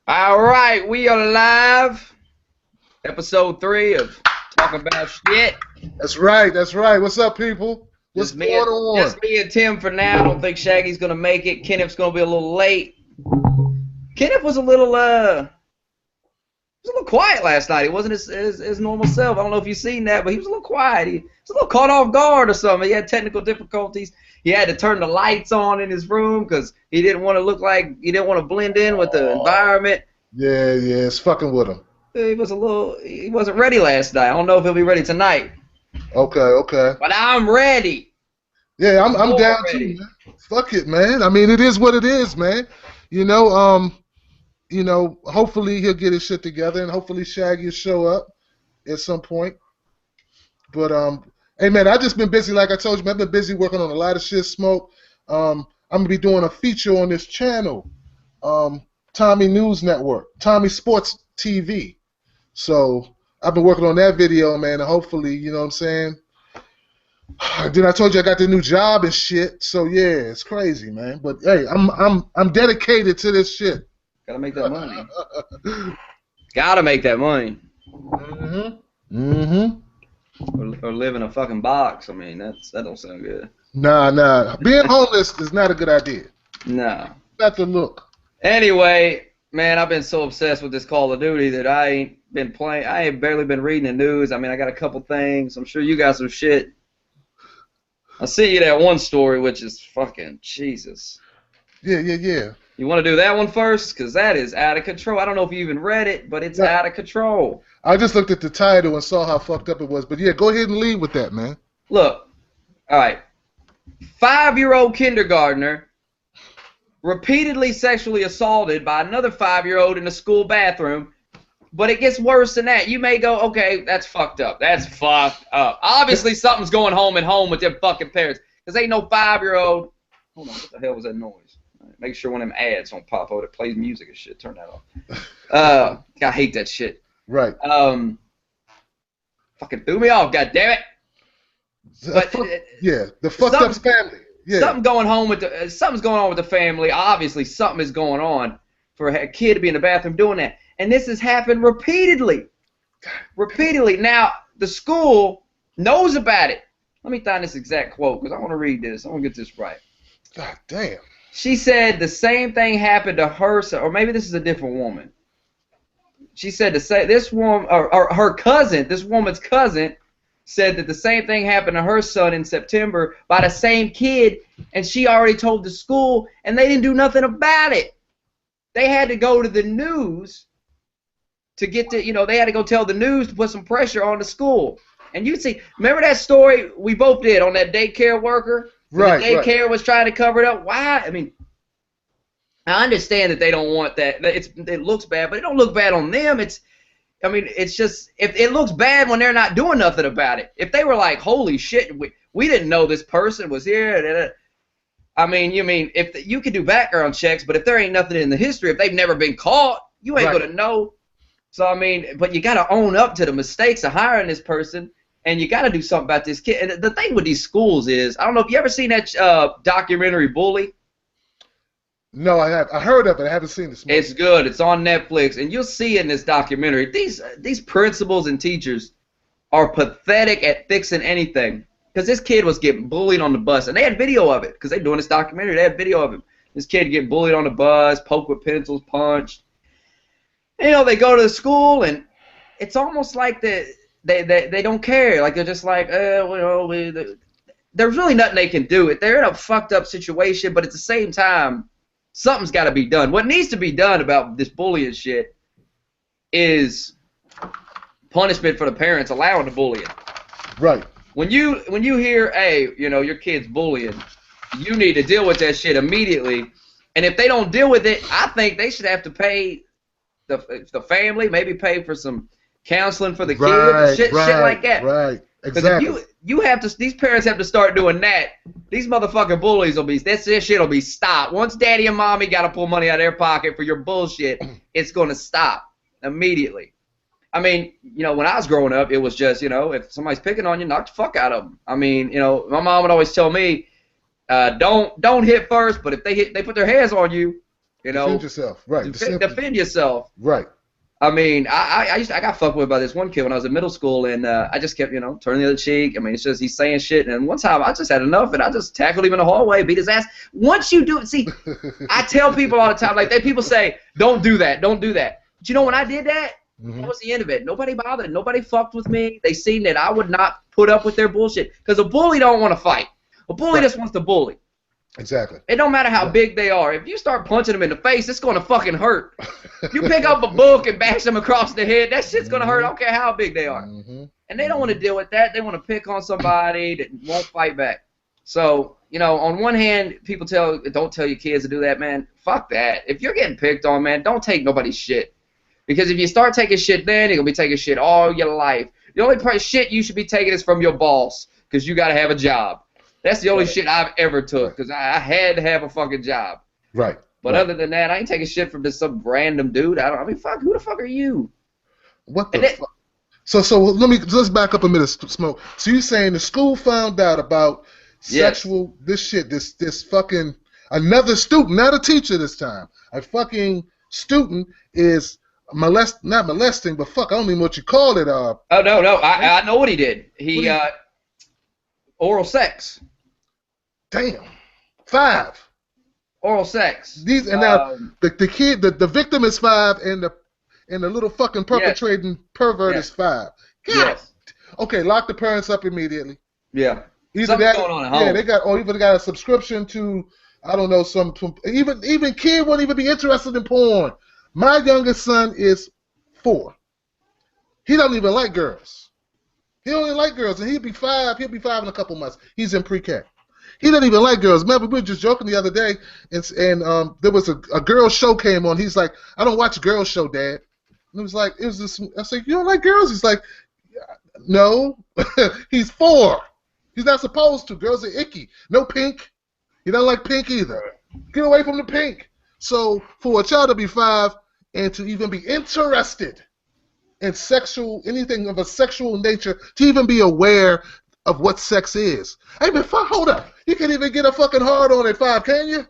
All right, we are live. Episode 3 of Talking About Shit. That's right. That's right. What's up, people? What's going on? Just me and Tim for now. I don't think Shaggy's gonna make it. Kenneth's gonna be a little late. Kenneth was a little quiet last night. He wasn't his normal self. I don't know if you've seen that, but he was a little quiet. He was a little caught off guard or something. He had technical difficulties. He had to turn the lights on in his room because he didn't want to blend in with the environment. Yeah, it's fucking with him. He wasn't ready last night. I don't know if he'll be ready tonight. Okay. But I'm ready. Yeah, I'm down too, man. Fuck it, man. I mean, it is what it is, man. Hopefully he'll get his shit together, and hopefully Shaggy will show up at some point. But hey, man, I just been busy, like I told you, man. I've been busy working on a lot of shit, Smoke. I'm gonna be doing a feature on this channel, Tommy News Network, Tommy Sports TV. So I've been working on that video, man, and hopefully, you know what I'm saying. Then I told you I got the new job and shit. So yeah, it's crazy, man. But hey, I'm dedicated to this shit. Gotta make that money. Gotta make that money. Or live in a fucking box. I mean, that don't sound good. Nah. Being homeless is not a good idea. No. Not the look. Anyway, man, I've been so obsessed with this Call of Duty that I ain't been playing. I ain't barely been reading the news. I mean, I got a couple things. I'm sure you got some shit. I see you that one story, which is fucking Jesus. Yeah. You want to do that one first? Because that is out of control. I don't know if you even read it, but it's out of control. I just looked at the title and saw how fucked up it was. But yeah, go ahead and lead with that, man. Look, all right. 5-year-old kindergartner repeatedly sexually assaulted by another 5-year-old in a school bathroom. But it gets worse than that. You may go, okay, that's fucked up. That's fucked up. Obviously, something's going home with their fucking parents. Because ain't no 5-year-old. Hold on, what the hell was that noise? Right, make sure one of them ads don't pop out. It plays music and shit. Turn that off. I hate that shit. Right. Fucking threw me off, goddammit. But the fucked up family. Yeah. Something's going on with the family. Obviously, something is going on for a kid to be in the bathroom doing that. And this has happened repeatedly. Now, the school knows about it. Let me find this exact quote because I want to read this. I want to get this right. God damn. She said the same thing happened to her, or maybe this is a different woman. She said this woman, or her cousin, this woman's cousin, said that the same thing happened to her son in September by the same kid, and she already told the school, and they didn't do nothing about it. They had to go to the news to get to, they had to go tell the news to put some pressure on the school. And you see, remember that story we both did on that daycare worker? Right. The daycare was trying to cover it up. Why? I mean, I understand that they don't want that. It looks bad, but it don't look bad on them. It's just, if it looks bad when they're not doing nothing about it. If they were like, holy shit, we didn't know this person was here. I mean, if you could do background checks, but if there ain't nothing in the history, if they've never been caught, you ain't gonna know. So I mean, but you gotta own up to the mistakes of hiring this person, and you gotta do something about this kid. And the thing with these schools is, I don't know if you ever seen that documentary Bully. No, I have. I heard of it. I haven't seen this movie. It's good. It's on Netflix, and you'll see in this documentary these principals and teachers are pathetic at fixing anything. Because this kid was getting bullied on the bus, and they had video of it. Because they're doing this documentary, they had video of him. This kid getting bullied on the bus, poked with pencils, punched. They go to the school, and it's almost like they don't care. Like they're just like, there's really nothing they can do. They're in a fucked up situation, but at the same time, something's got to be done. What needs to be done about this bullying shit is punishment for the parents allowing the bullying. Right. When you hear, hey, your kid's bullying, you need to deal with that shit immediately. And if they don't deal with it, I think they should have to pay the family, maybe pay for some counseling for the kid, shit like that. Right. Exactly. These parents have to start doing that. These motherfucking bullies this shit will be stopped. Once daddy and mommy got to pull money out of their pocket for your bullshit, it's going to stop immediately. I mean, when I was growing up, it was just, if somebody's picking on you, knock the fuck out of them. I mean, my mom would always tell me, don't hit first, but if they put their hands on you, You Defend know, yourself. Right. defend yourself. Right. I mean, I got fucked with by this one kid when I was in middle school, and I just kept, turning the other cheek. I mean, it's just he's saying shit, and one time I just had enough, and I just tackled him in the hallway, beat his ass. Once you do it, see, I tell people all the time, like people say, don't do that, don't do that. But you know, when I did that, that was the end of it. Nobody bothered, nobody fucked with me. They seen that I would not put up with their bullshit, because a bully don't want to fight. A bully just wants to bully. Exactly. It don't matter how big they are. If you start punching them in the face, it's going to fucking hurt. If you pick up a book and bash them across the head, that shit's going to hurt. I don't care how big they are. And they don't want to deal with that. They want to pick on somebody that won't fight back. So, on one hand, people don't tell your kids to do that, man. Fuck that. If you're getting picked on, man, don't take nobody's shit. Because if you start taking shit then, you're going to be taking shit all your life. The only shit you should be taking is from your boss, because you got to have a job. That's the only shit I've ever took, because I had to have a fucking job. Right. But other than that, I ain't taking shit from just some random dude. Fuck, who the fuck are you? What the fuck? So let's back up a minute, Smoke. So you saying the school found out about sexual this fucking another student, not a teacher this time. A fucking student is not molesting, but fuck, I don't even know what you call it. Oh no, I know what he did. He oral sex. Damn. 5. Oral sex. Now the kid, the victim is 5, and the little fucking perpetrating pervert is 5. God. Yes. Okay, lock the parents up immediately. Yeah. Something's going on at home. Yeah, they got a subscription to, I don't know, even kid won't even be interested in porn. My youngest son is 4. He don't even like girls. He don't even like girls, and he'll be 5 in a couple months. He's in pre-K. He doesn't even like girls. Remember, we were just joking the other day, and there was a girl show came on. He's like, I don't watch girls show, Dad. And it was this. I said, you don't like girls? He's like, no. He's 4. He's not supposed to. Girls are icky. No pink. He don't like pink either. Get away from the pink. So for a child to be 5 and to even be interested in anything of a sexual nature, to even be aware of what sex is. Hey man, hold up. You can't even get a fucking hard on at 5, can you?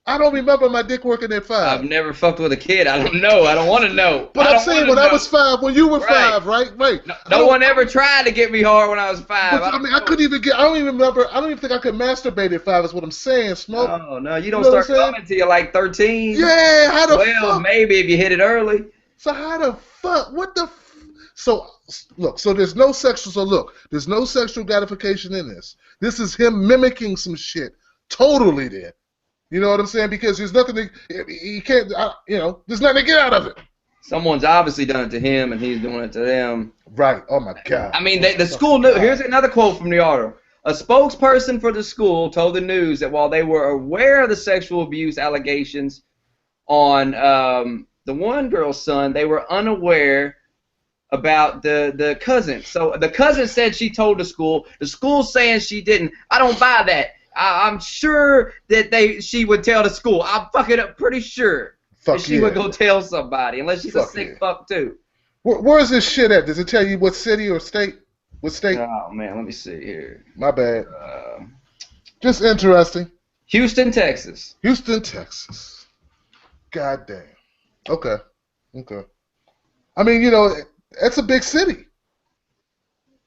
I don't remember my dick working at 5. I've never fucked with a kid. I don't know. I don't want to know. But I'm saying I was 5, when you were 5, right? Right. No one ever tried to get me hard when I was 5. But, I couldn't even get. I don't even remember. I don't even think I could masturbate at 5. Is what I'm saying, Smoke. Oh no, you don't start coming till you're like 13. Yeah, how the fuck? Well, maybe if you hit it early. So how the fuck? What the? So look. So there's no sexual. So look, there's no sexual gratification in this. This is him mimicking some shit. Totally there. You know what I'm saying? Because there's nothing he can't. There's nothing to get out of it. Someone's obviously done it to him, and he's doing it to them. Right. Oh my God. I mean, the school knew. Here's another quote from the article. A spokesperson for the school told the news that while they were aware of the sexual abuse allegations on the one girl's son, they were unaware about the cousin. So the cousin said she told the school. The school's saying she didn't. I don't buy that. I'm sure that she would tell the school. I'm fucking pretty sure that she would go tell somebody, unless she's a sick fuck too. Where is this shit at? Does it tell you what city or state? What state? Oh man, let me see here. My bad. Just interesting. Houston, Texas. Houston, Texas. God damn. Okay. I mean, it's a big city.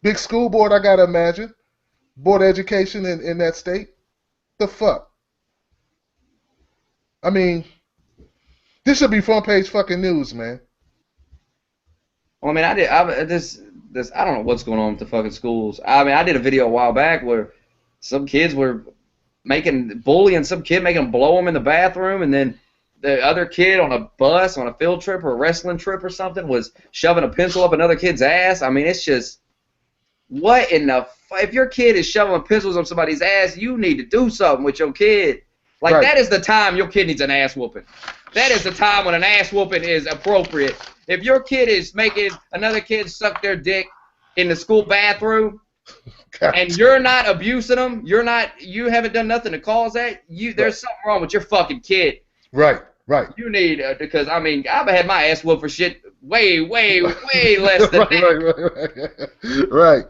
Big school board, I gotta imagine. Board of education in that state. The fuck? I mean, this should be front page fucking news, man. Well, I mean, I don't know what's going on with the fucking schools. I mean, I did a video a while back where some kids were bullying some kid, making him blow him in the bathroom, and then the other kid on a bus, on a field trip or a wrestling trip or something, was shoving a pencil up another kid's ass. I mean, it's just, what in the if your kid is shoving pencils up somebody's ass, you need to do something with your kid. Like, that is the time your kid needs an ass whooping. That is the time when an ass whooping is appropriate. If your kid is making another kid suck their dick in the school bathroom, and you're not abusing them, you haven't done nothing to cause that, there's something wrong with your fucking kid. Right. You need, because, I mean, I've had my ass whooped for shit way less than that. Right.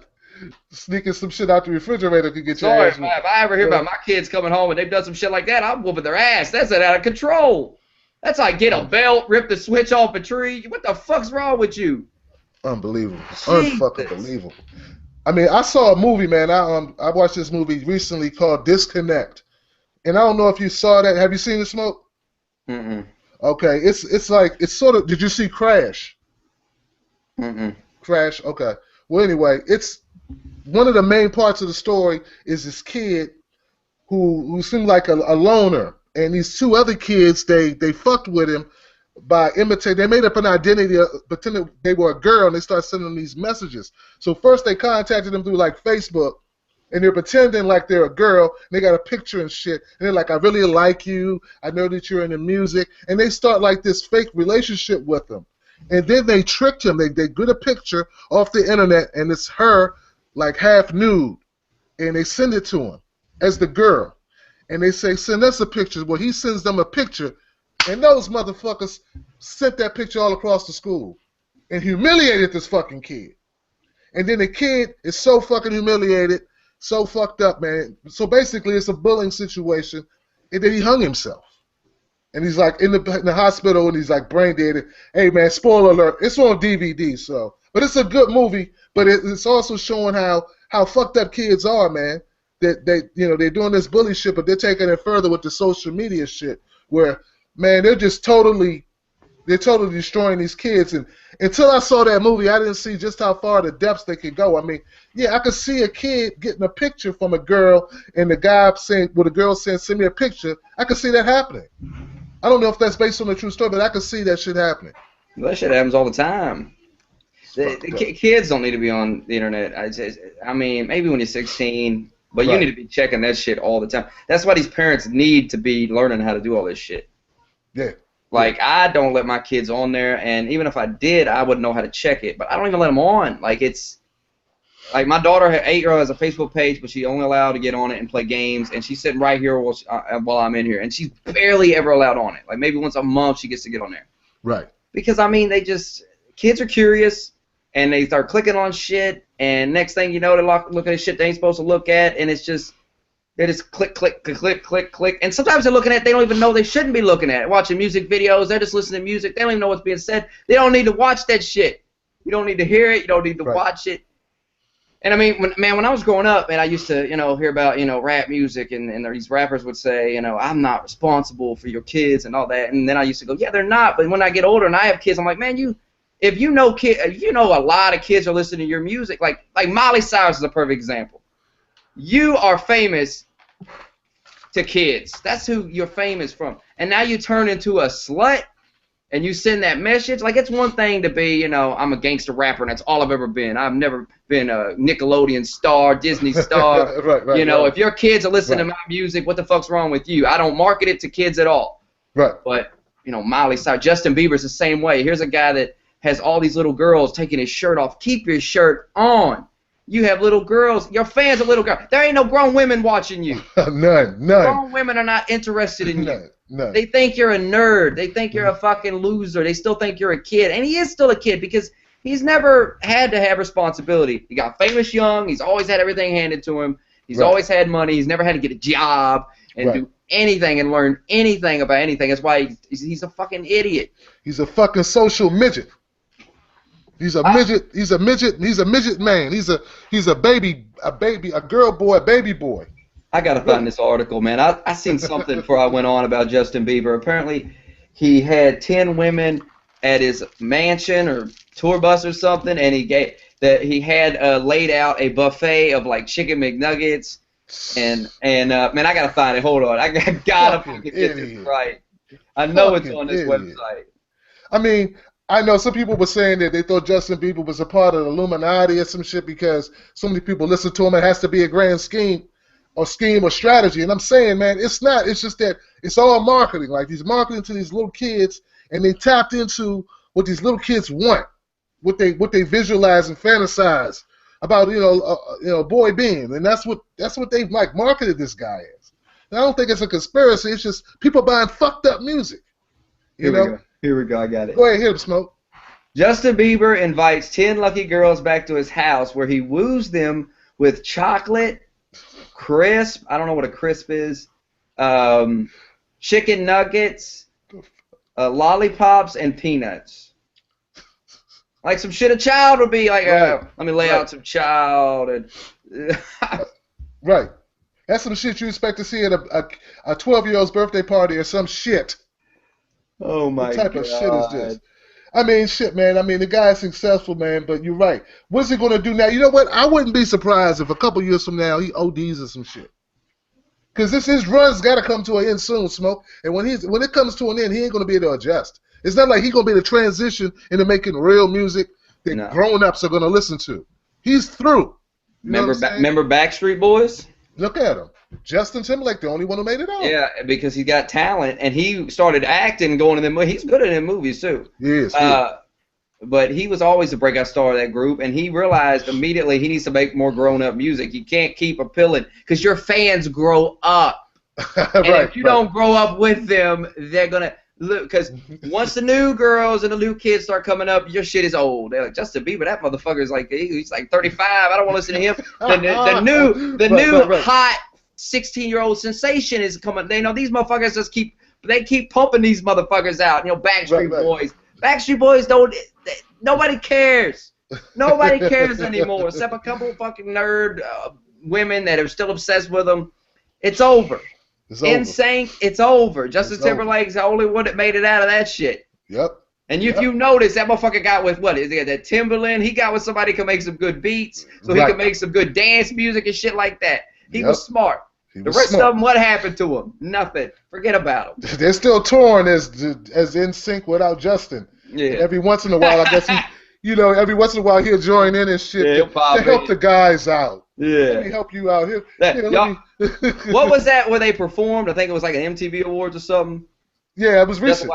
Sneaking some shit out the refrigerator could get your Sorry, ass whooped. if I ever hear about my kids coming home and they've done some shit like that, I'm whooping their ass. That's out of control. That's like get a belt, rip the switch off a tree. What the fuck's wrong with you? Unbelievable. Jesus. Unfucking believable. I mean, I saw a movie, man. I watched this movie recently called Disconnect. And I don't know if you saw that. Have you seen the Smoke? Mm-mm. Okay. It's like, it's sort of, did you see Crash? Mm-mm. Crash? Okay. Well, anyway, it's one of the main parts of the story is this kid who seemed like a loner. And these two other kids, they fucked with him by imitating. They made up an identity, pretending they were a girl, and they started sending these messages. So first they contacted him through like Facebook, and they're pretending like they're a girl, and they got a picture and shit. And they're like, I really like you. I know that you're into music. And they start like this fake relationship with him. And then they tricked him. They get a picture off the internet, and it's her like half nude. And they send it to him as the girl. And they say, send us a picture. Well, he sends them a picture, and those motherfuckers sent that picture all across the school and humiliated this fucking kid. And then the kid is so fucking humiliated, so fucked up, man. So basically, it's a bullying situation, and then he hung himself. And he's like in the hospital, and he's like brain dead. Hey, man, spoiler alert, it's on DVD, so. But it's a good movie, but it's also showing how fucked up kids are, man. That they're doing this bully shit, but they're taking it further with the social media shit, where, man, they're totally destroying these kids. And until I saw that movie, I didn't see just how far the depths they could go. I mean, yeah, I could see a kid getting a picture from a girl, and the guy saying, well, the girl saying, send me a picture. I could see that happening. I don't know if that's based on a true story, but I could see that shit happening. Well, that shit happens all the time. The kids don't need to be on the internet. I mean, maybe when you're 16. But you need to be checking that shit all the time. That's why these parents need to be learning how to do all this shit. Yeah. Like, I don't let my kids on there, and even if I did, I wouldn't know how to check it. But I don't even let them on. Like, it's... Like, my daughter, her 8-year-old, has a Facebook page, but she's only allowed to get on it and play games, and she's sitting right here while I'm in here. And she's barely ever allowed on it. Like, maybe once a month she gets to get on there. Right. Because, I mean, kids are curious, and they start clicking on shit, and next thing you know, they're looking at shit they ain't supposed to look at, and it's just, they just click, click, click, click, click, click, and sometimes they're looking at, they don't even know they shouldn't be looking at, watching music videos, they're just listening to music, they don't even know what's being said, they don't need to watch that shit, you don't need to hear it, you don't need to watch it, and I mean, when I was growing up, man, I used to, hear about, rap music, and these rappers would say, I'm not responsible for your kids and all that, and then I used to go, yeah, they're not, but when I get older and I have kids, I'm like, man, if you know a lot of kids are listening to your music, like Miley Cyrus is a perfect example. You are famous to kids. That's who you're famous from. And now you turn into a slut and you send that message. Like, it's one thing to be, I'm a gangster rapper and that's all I've ever been. I've never been a Nickelodeon star, Disney star. Right. If your kids are listening to my music, what the fuck's wrong with you? I don't market it to kids at all. Right. But, Miley Cyrus, Justin Bieber's the same way. Here's a guy that has all these little girls taking his shirt off. Keep your shirt on. You have little girls. Your fans are little girls. There ain't no grown women watching you. None. Grown women are not interested in you. None. They think you're a nerd. They think you're a fucking loser. They still think you're a kid. And he is still a kid because he's never had to have responsibility. He got famous young. He's always had everything handed to him. He's always had money. He's never had to get a job and do anything and learn anything about anything. That's why he's a fucking idiot. He's a fucking social midget. He's a midget. He's a midget. He's a midget man. He's a baby, a girl boy, a baby boy. I gotta find this article, man. I seen something before I went on about Justin Bieber. Apparently, he had 10 women at his mansion or tour bus or something, and he had laid out a buffet of like chicken McNuggets, and man, I gotta find it. Hold on, I gotta fucking get this right. I know it's on this website. I mean, I know some people were saying that they thought Justin Bieber was a part of the Illuminati or some shit because so many people listen to him. It has to be a grand scheme or strategy. And I'm saying, man, it's not. It's just that it's all marketing. Like, he's marketing to these little kids, and they tapped into what these little kids want, what they visualize and fantasize about, boy being, and that's what they've like marketed this guy as. And I don't think it's a conspiracy. It's just people buying fucked up music. You know. Here we go. I got it. Go ahead, hit him, Smoke. Justin Bieber invites 10 lucky girls back to his house where he woos them with chocolate, crisp, I don't know what a crisp is, chicken nuggets, lollipops, and peanuts. Like some shit a child would be like, Right. let me lay out some child. And Right. That's some shit you expect to see at a 12-year-old's birthday party or some shit. Oh my What type God. of shit is this? I mean, shit, man. I mean, the guy's successful, man, but you're right. What's he going to do now? You know what? I wouldn't be surprised if a couple years from now he ODs or some shit. Because his run's got to come to an end soon, Smoke. And when it comes to an end, he ain't going to be able to adjust. It's not like he's going to be able to transition into making real music that No. grown-ups are going to listen to. He's through. You know what I'm saying? Remember Backstreet Boys? Look at him. Justin Timberlake, the only one who made it out. Yeah, because he got talent, and he started acting, going in them movies. He's good at them movies, too. Yes. But he was always the breakout star of that group, and he realized immediately he needs to make more grown-up music. You can't keep appealing, because your fans grow up. And if you don't grow up with them, they're going to look, because once the new girls and the new kids start coming up, your shit is old. They're like, Justin Bieber, that motherfucker is like, he's like 35. I don't want to listen to him. The new hot 16-year-old sensation is coming. They know these motherfuckers just keep pumping these motherfuckers out. You know, Backstreet Boys. Backstreet Boys nobody cares. Nobody cares anymore except a couple of fucking nerd women that are still obsessed with them. It's over. NSYNC, it's over. Justin Timberlake's the only one that made it out of that shit. Yep. And if you notice, that motherfucker got with what? Is it that Timberland? He got with somebody who can make some good beats, so he can make some good dance music and shit like that. He was smart. The rest of them, what happened to them? Nothing. Forget about them. They're still torn as NSYNC without Justin. Yeah. And every once in a while, I guess every once in a while he'll join in and shit to help the guys out. Yeah. Let me help you out here. What was that where they performed? I think it was like an MTV Awards or something. Yeah, it was recent.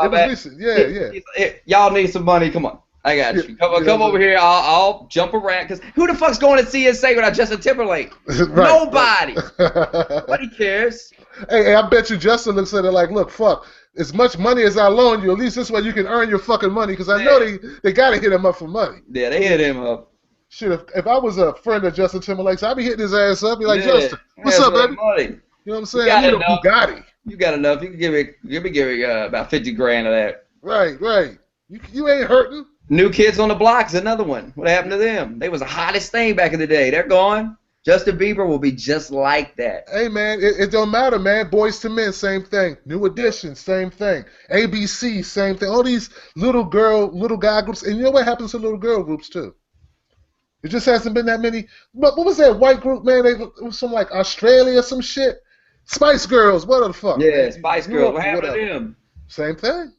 Yeah. Y'all need some money. Come on. I got you. Come over here. I'll jump around. Because who the fuck's going to CSA without Justin Timberlake? Nobody. Nobody cares. Hey, I bet you Justin looks at it like, look, fuck. As much money as I loan you, at least this way you can earn your fucking money. Because I know they got to hit him up for money. Yeah, they hit him up. Shit, if I was a friend of Justin Timberlake's, I'd be hitting his ass up. Be like, Justin, what's up, baby? Money. You know what I'm saying? I need a Bugatti. You got enough. You can give me about 50 grand of that. Right. You ain't hurting. New Kids on the Block is another one. What happened to them? They was the hottest thing back in the day. They're gone. Justin Bieber will be just like that. Hey, man, it don't matter, man. Boys to Men, same thing. New Edition, same thing. ABC, same thing. All these little guy groups. And you know what happens to little girl groups, too? It just hasn't been that many. What was that white group, man? It was some like Australia or some shit. Spice Girls, what the fuck? Yeah, man? Spice Girls. What happened to them? Same thing.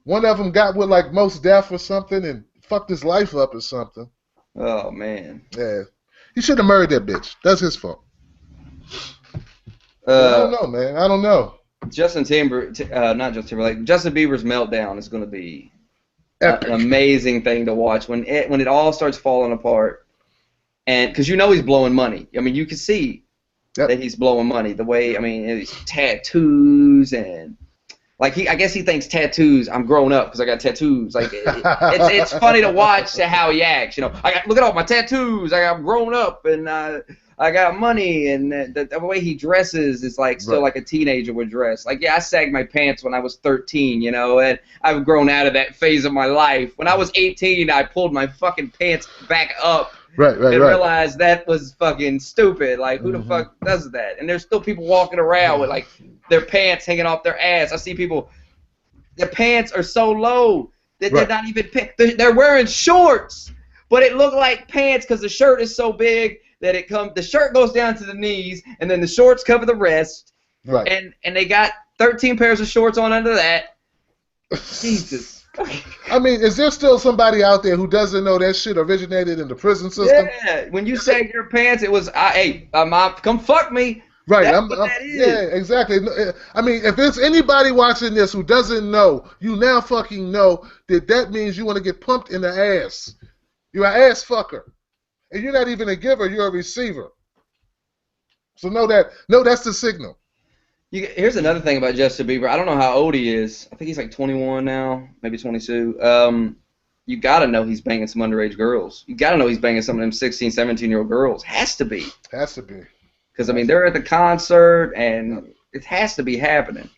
One of them got with like Mos Def or something and fucked his life up or something. Oh, man. Yeah. He should have married that bitch. That's his fault. I don't know, man. I don't know. Justin Bieber's meltdown is going to be an amazing thing to watch when it all starts falling apart. And because he's blowing money. I mean, you can see that he's blowing money. The way, his tattoos and I guess he thinks tattoos. I'm grown up because I got tattoos. Like it's funny to watch how he acts. Look at all my tattoos. I'm grown up and I got money, and the way he dresses is still like a teenager would dress. I sagged my pants when I was 13, and I've grown out of that phase of my life. When I was 18, I pulled my fucking pants back up. Right. Realized that was fucking stupid. Who the fuck does that? And there's still people walking around with their pants hanging off their ass. I see people, their pants are so low that they're not even pants. They're wearing shorts, but it look like pants because the shirt is so big that the shirt goes down to the knees, and then the shorts cover the rest. Right. And they got 13 pairs of shorts on under that. Jesus. Is there still somebody out there who doesn't know that shit originated in the prison system? Yeah, when you sag your pants, it was, hey, come fuck me. Right, that is. Yeah, exactly. If there's anybody watching this who doesn't know, you now fucking know that means you want to get pumped in the ass. You're an ass fucker. And you're not even a giver, you're a receiver. So know that's the signal. Here's another thing about Justin Bieber. I don't know how old he is. I think he's 21 now, maybe 22. you got to know he's banging some underage girls. You got to know he's banging some of them 16, 17-year-old girls. Has to be. Has to be. Because, I mean, they're at the concert, and it has to be happening.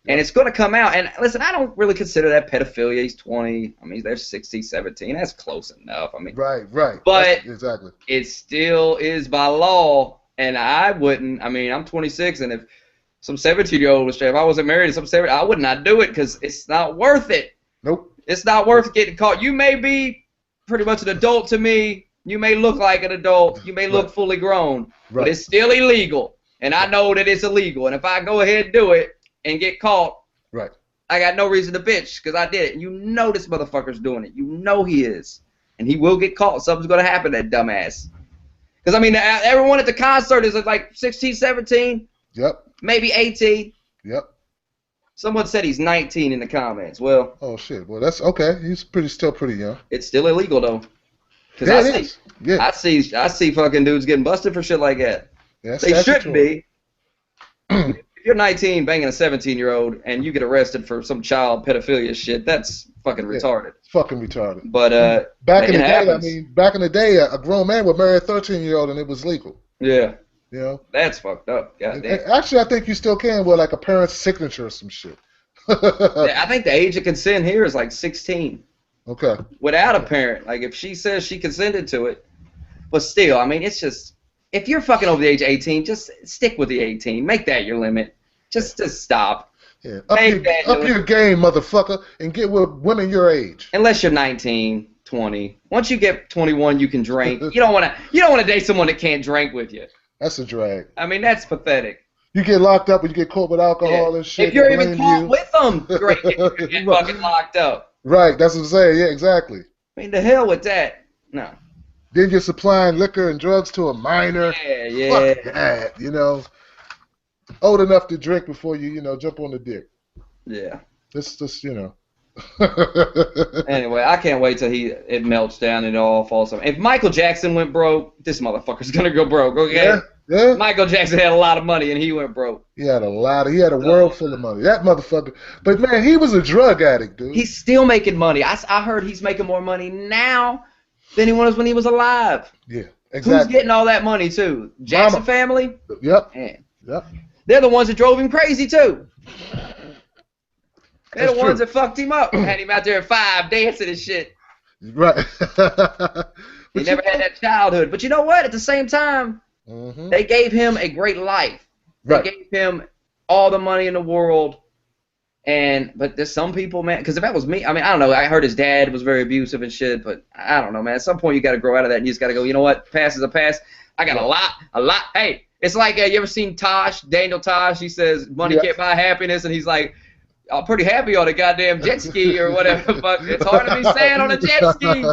And it's going to come out. And, listen, I don't really consider that pedophilia. He's 20. I mean, they're 16, 17. That's close enough. I mean, right. But exactly. It still is by law, and I wouldn't. I mean, I'm 26, and if some 17-year-old was, if I wasn't married to some 17, I would not do it because it's not worth it. Nope. It's not worth getting caught. You may be pretty much an adult to me. You may look like an adult. You may look fully grown. But it's still illegal. And I know that it's illegal. And if I go ahead and do it and get caught, I got no reason to bitch because I did it. And you know this motherfucker's doing it. You know he is. And he will get caught. Something's going to happen to that dumbass. Because, I mean, everyone at the concert is like 16, 17. Yep. Maybe 18. Yep. Someone said he's 19 in the comments. Well. Oh, shit. Well, that's okay. He's still pretty young. It's still illegal, though. Because I see fucking dudes getting busted for shit like that. Yeah, they shouldn't be. If you're 19 banging a 17-year-old and you get arrested for some child pedophilia shit, that's fucking retarded. It's fucking retarded. But back in the day, I mean, back in the day, a grown man would marry a 13-year-old and it was legal. Yeah. You know? That's fucked up. Goddamn. Actually, I think you still can with like a parent's signature or some shit. I think the age of consent here is like 16. Okay. Without a parent. Like, if she says she consented to it. But still, I mean, it's just, if you're fucking over the age of 18, just stick with the 18. Make that your limit. Just stop. Yeah. Up your game, motherfucker, and get with women your age. Unless you're 19, 20. Once you get 21, you can drink. You don't want to date someone that can't drink with you. That's a drag. I mean, that's pathetic. You get locked up and you get caught with alcohol and shit. If you're even caught with them, great. You get fucking locked up. Right, that's what I'm saying. Yeah, exactly. I mean, the hell with that. No. Then you're supplying liquor and drugs to a minor. Yeah. Fuck that, you know. Old enough to drink before you, jump on the dick. Yeah. It's just, Anyway, I can't wait till it melts down and it all falls off. If Michael Jackson went broke, this motherfucker's gonna go broke. Okay. Yeah. Michael Jackson had a lot of money and he went broke. He had a world full of money. That motherfucker. But man, he was a drug addict, dude. He's still making money. I heard he's making more money now than he was when he was alive. Yeah, exactly. Who's getting all that money too? Jackson family? Yep. Man. Yep. They're the ones that drove him crazy too. They're That's the ones true. that fucked him up. Had him out there at 5 dancing and shit. Right. He never had that childhood. But you know what? At the same time, they gave him a great life. They gave him all the money in the world. But there's some people, man, because if that was me, I mean, I don't know. I heard his dad was very abusive and shit, but I don't know, man. At some point, you got to grow out of that and you just got to go, you know what? Past is a past. I got a lot. Hey, it's like, you ever seen Daniel Tosh? He says, money can't buy happiness, and he's like, I'm pretty happy on a goddamn jet ski or whatever. But it's hard to be sad on a jet ski.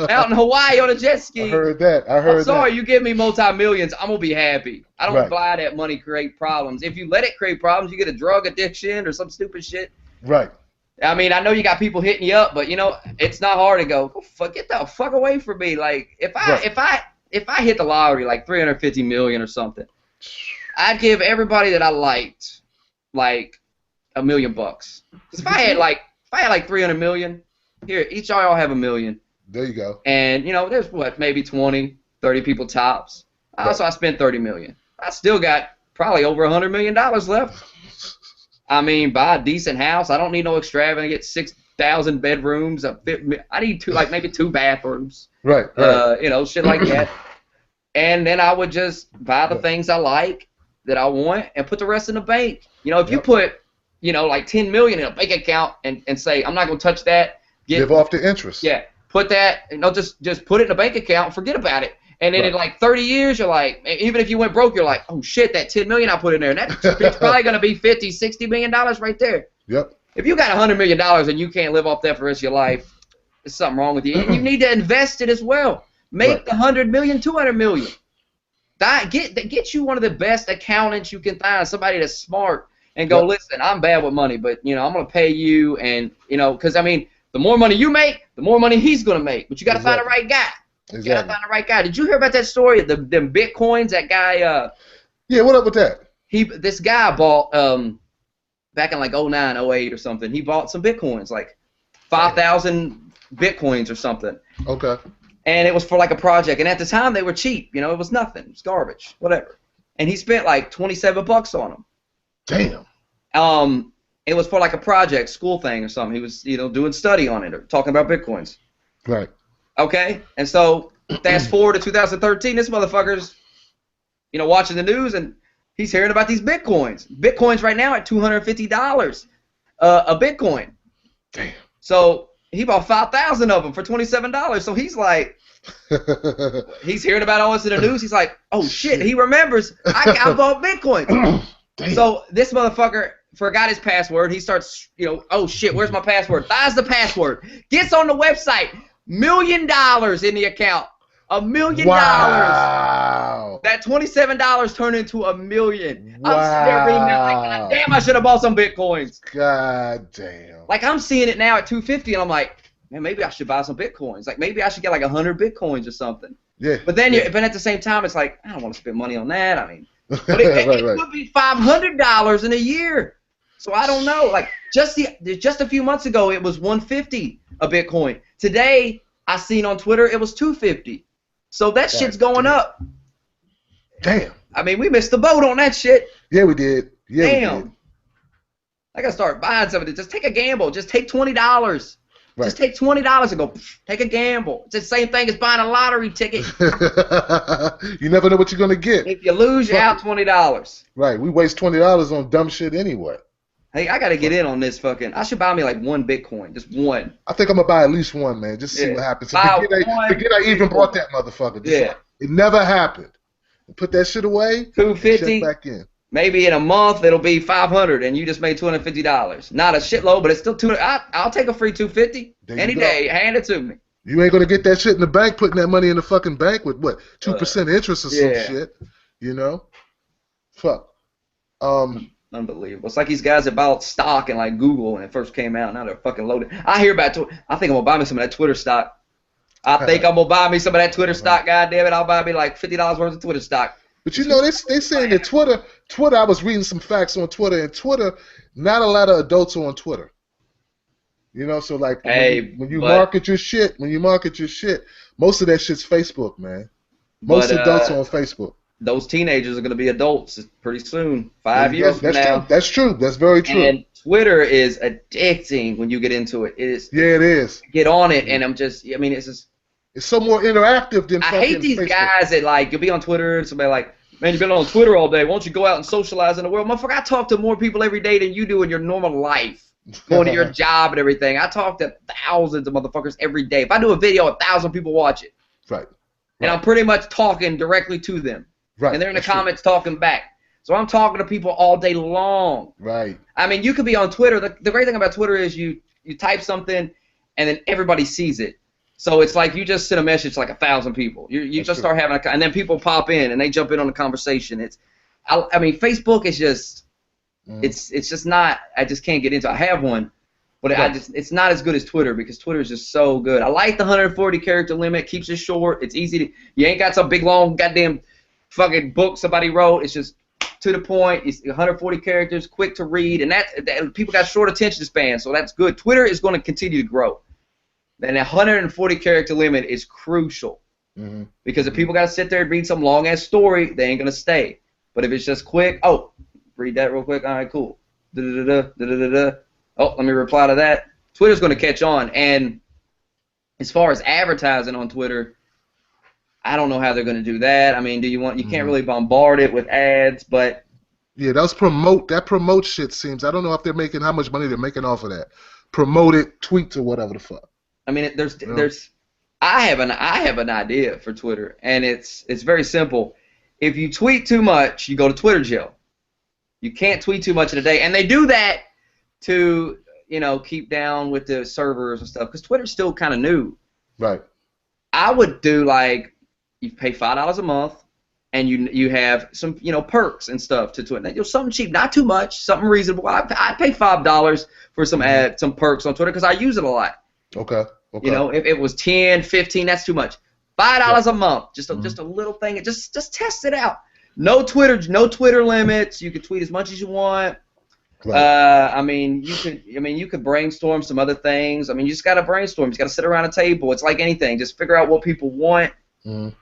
Out in Hawaii on a jet ski. I heard that. I'm sorry, you give me multi-millions, I'm going to be happy. I don't buy that money create problems. If you let it create problems, you get a drug addiction or some stupid shit. Right. I mean, I know you got people hitting you up, but, it's not hard to go, get the fuck away from me. Like, if I hit the lottery, like $350 million or something, I'd give everybody that I liked, like, $1 million. Because if I had like 300 million, here, each of y'all have $1 million. There you go. And there's maybe 20, 30 people tops. So I spent $30 million. I still got probably over $100 million left. I mean, buy a decent house. I don't need no extravagant. Get 6,000 bedrooms. I need maybe 2 bathrooms. Right. Shit like that. And then I would just buy the things I like that I want and put the rest in the bank. If you put like $10 million in a bank account and say, I'm not going to touch that. Live off the interest. Yeah. Put that, just put it in a bank account and forget about it. And then in like 30 years, you're like, even if you went broke, you're like, oh shit, that $10 million I put in there. And it's probably going to be $50, $60 million right there. Yep. If you got $100 million and you can't live off that for the rest of your life, there's something wrong with you. And you need to invest it as well. Make the $100 million, $200 million. Get you one of the best accountants you can find, somebody that's smart. And go, listen, I'm bad with money, but, I'm going to pay you, and, because, I mean, the more money you make, the more money he's going to make. But you got to find the right guy. You got to find the right guy. Did you hear about that story, them Bitcoins, that guy? Yeah, what up with that? This guy bought, back in like 09, 08 or something, he bought some Bitcoins, like 5,000 Bitcoins or something. Okay. And it was for like a project. And at the time, they were cheap. You know, it was nothing. It was garbage. Whatever. And he spent like $27 on them. Damn. It was for like a project, school thing or something. He was, doing study on it or talking about Bitcoins. Right. Okay? And so fast forward to 2013, this motherfucker's, watching the news and he's hearing about these Bitcoins. Bitcoins right now at $250 a Bitcoin. Damn. So he bought 5,000 of them for $27. So he's like, he's hearing about all this in the news. He's like, oh shit. He remembers I bought Bitcoin. So this motherfucker forgot his password. He starts, oh shit, where's my password? Finds the password. Gets on the website. $1 million in the account. $1 million. Wow. That $27 turned into $1 million. Wow. I'm sitting there reading that like, God damn, I should have bought some Bitcoins. God damn. Like I'm seeing it now at $250 and I'm like, man, maybe I should buy some Bitcoins. Like maybe I should get like 100 Bitcoins or something. Yeah. But then but at the same time it's like, I don't want to spend money on that. I mean, but it could be $500 in a year. So I don't know. Like just a few months ago it was $150 a Bitcoin. Today I seen on Twitter it was $250. So that shit's going up. Damn. I mean, we missed the boat on that shit. Yeah, we did. Yeah, damn. We did. I gotta start buying some of it. Just take a gamble. Just take $20. Right. Just take $20 and go. Take a gamble. It's the same thing as buying a lottery ticket. You never know what you're gonna get. If you lose, you're out $20. Right. We waste $20 on dumb shit anyway. Hey, I gotta get in on this fucking. I should buy me like one Bitcoin, just one. I think I'm gonna buy at least one, man. Just see what happens. Forget I even bought that motherfucker. It never happened. Put that shit away. $250. Back in. Maybe in a month it'll be $500, and you just made $250. Not a shitload, but it's still $200. I'll take a free $250 any day. Hand it to me. You ain't gonna get that shit in the bank, putting that money in the fucking bank with what 2% interest or some shit. Fuck. Unbelievable. It's like these guys that bought stock in like Google when it first came out. Now they're fucking loaded. I hear about I think I'm gonna buy me some of that Twitter stock. I think I'm gonna buy me some of that Twitter stock. God damn it, I'll buy me like $50 worth of Twitter stock. But they saying that Twitter. I was reading some facts on Twitter, and Twitter, not a lot of adults are on Twitter. So like when you market your shit, most of that shit's Facebook, man. Most adults are on Facebook. Those teenagers are going to be adults pretty soon, 5 years from now. That's true. That's very true. And Twitter is addicting when you get into it. It is. Yeah, it is. Get on it, and it's just. It's so more interactive than. I hate these guys that like you'll be on Twitter and somebody like, man, you've been on Twitter all day. Why don't you go out and socialize in the world, motherfucker? I talk to more people every day than you do in your normal life, going to your job and everything. I talk to thousands of motherfuckers every day. If I do a video, 1,000 people watch it. Right. And I'm pretty much talking directly to them. Right. And they're in the comments talking back. So I'm talking to people all day long. Right. I mean, you could be on Twitter. The great thing about Twitter is you type something and then everybody sees it. So it's like you just send a message to like 1,000 people. You just start having and then people pop in and they jump in on the conversation. I mean, Facebook is just it's just not. I just can't get into it. I have one, but it's not as good as Twitter because Twitter is just so good. I like the 140 character limit. Keeps it short. It's easy you ain't got some big long goddamn fucking book somebody wrote. It's just to the point. It's 140 characters, quick to read, and that people got short attention span, so that's good. Twitter is going to continue to grow, and that 140 character limit is crucial because if people got to sit there and read some long ass story, they ain't gonna stay. But if it's just quick, read that real quick. All right, cool. Oh, let me reply to that. Twitter's going to catch on, and as far as advertising on Twitter, I don't know how they're going to do that. I mean, you can't really bombard it with ads, but yeah, that promote shit seems. I don't know if they're making how much money they're making off of that. Promote it, tweets or whatever the fuck. I mean, I have an idea for Twitter, and it's very simple. If you tweet too much, you go to Twitter jail. You can't tweet too much in a day, and they do that to keep down with the servers and stuff because Twitter's still kind of new. Right. I would do like. You pay $5 a month, and you have some perks and stuff to Twitter. Something cheap, not too much, something reasonable. I pay $5 for some perks on Twitter because I use it a lot. Okay. If it was 10, 15, that's too much. $5 a month, just a little thing. Just test it out. No Twitter limits. You can tweet as much as you want. Right. I mean, you could brainstorm some other things. I mean, you just got to brainstorm. You just got to sit around a table. It's like anything. Just figure out what people want. Mm.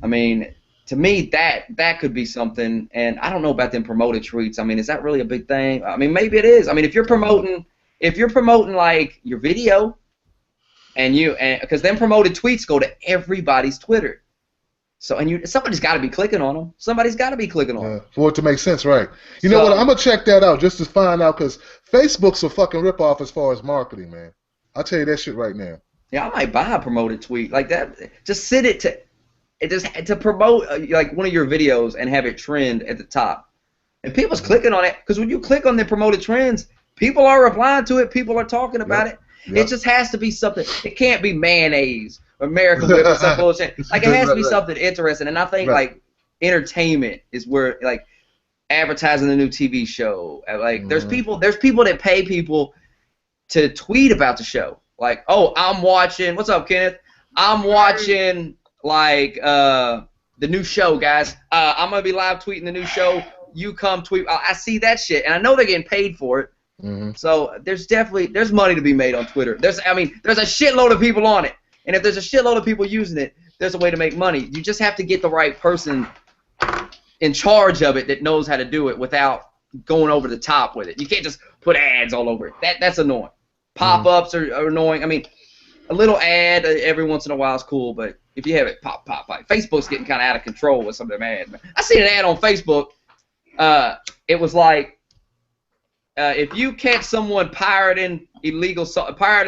I mean, to me, that could be something. And I don't know about them promoted tweets. I mean, is that really a big thing? I mean, maybe it is. I mean, if you're promoting like your video, and because then promoted tweets go to everybody's Twitter. So somebody's got to be clicking on them. Somebody's got to be clicking on them. For it to make sense, right? You know what? I'm gonna check that out just to find out, because Facebook's a fucking ripoff as far as marketing, man. I'll tell you that shit right now. Yeah, I might buy a promoted tweet like that. Just sit it to promote like one of your videos and have it trend at the top, and people's clicking on it, because when you click on the promoted trends, people are replying to it. People are talking about it. It just has to be something. It can't be mayonnaise or American Whip or some bullshit. Like, it has to be something interesting. And I think like entertainment is where, like, advertising the new TV show. Like, there's people that pay people to tweet about the show. Like, oh, I'm watching. What's up, Kenneth? I'm watching like the new show, guys. I'm gonna be live tweeting the new show. You come tweet. I see that shit, and I know they're getting paid for it. So there's money to be made on Twitter. There's a shitload of people on it, and if there's a shitload of people using it, there's a way to make money. You just have to get the right person in charge of it that knows how to do it without going over the top with it. You can't just put ads all over it. That's annoying. Pop-ups are annoying. I mean, a little ad every once in a while is cool, but if you have it pop, Facebook's getting kind of out of control with some of them ads. I seen an ad on Facebook. It was like, if you catch someone pirating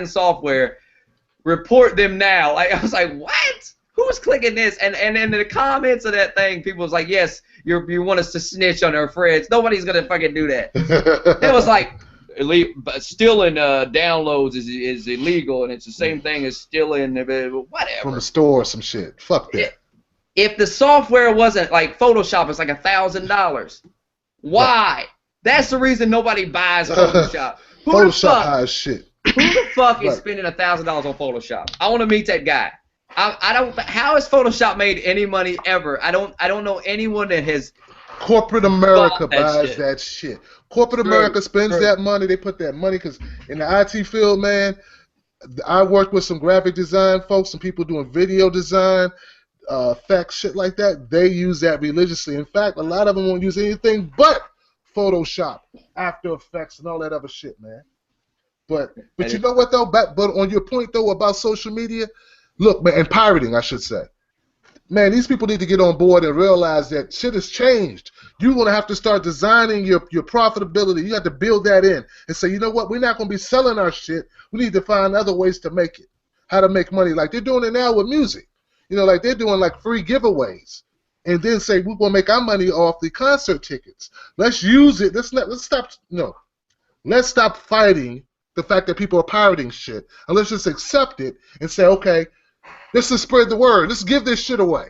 software, report them now. Like, I was like, what? Who's clicking this? And in the comments of that thing, people was like, yes, you want us to snitch on our friends. Nobody's gonna fucking do that. It was like, stealing downloads is illegal, and it's the same thing as stealing whatever from the store or some shit. Fuck that. If the software wasn't like Photoshop, it's like $1,000. Why? That's the reason nobody buys Photoshop. Photoshop high as shit. Who the fuck is spending $1,000 on Photoshop? I want to meet that guy. I don't. How has Photoshop made any money ever? I don't know anyone that has. Corporate America buys that shit. Corporate America spends that money. They put that money, because in the IT field, man, I worked with some graphic design folks, some people doing video design, effects, shit like that. They use that religiously. In fact, a lot of them won't use anything but Photoshop, After Effects, and all that other shit, man. But you know what though? But on your point though about social media, look, man, and pirating, I should say. Man, these people need to get on board and realize that shit has changed. You're going to have to start designing your profitability. You have to build that in and say, you know what, we're not going to be selling our shit. We need to find other ways to make it, how to make money. Like they're doing it now with music. You know, like they're doing like free giveaways. And then say, we're going to make our money off the concert tickets. Let's use it. Let's stop fighting the fact that people are pirating shit. And let's just accept it and say, okay, let's just spread the word. Let's give this shit away.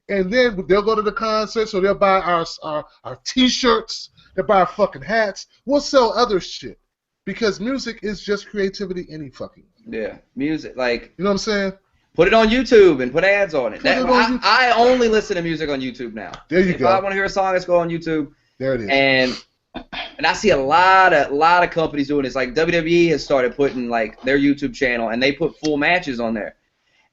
And then they'll go to the concert, so they'll buy our T-shirts. They'll buy our fucking hats. We'll sell other shit. Because music is just creativity any fucking way. Yeah, music, like... You know what I'm saying? Put it on YouTube and put ads on it. I only listen to music on YouTube now. There you go. If I want to hear a song, let's go on YouTube. There it is. And I see a lot of companies doing this. Like WWE has started putting like their YouTube channel, and they put full matches on there.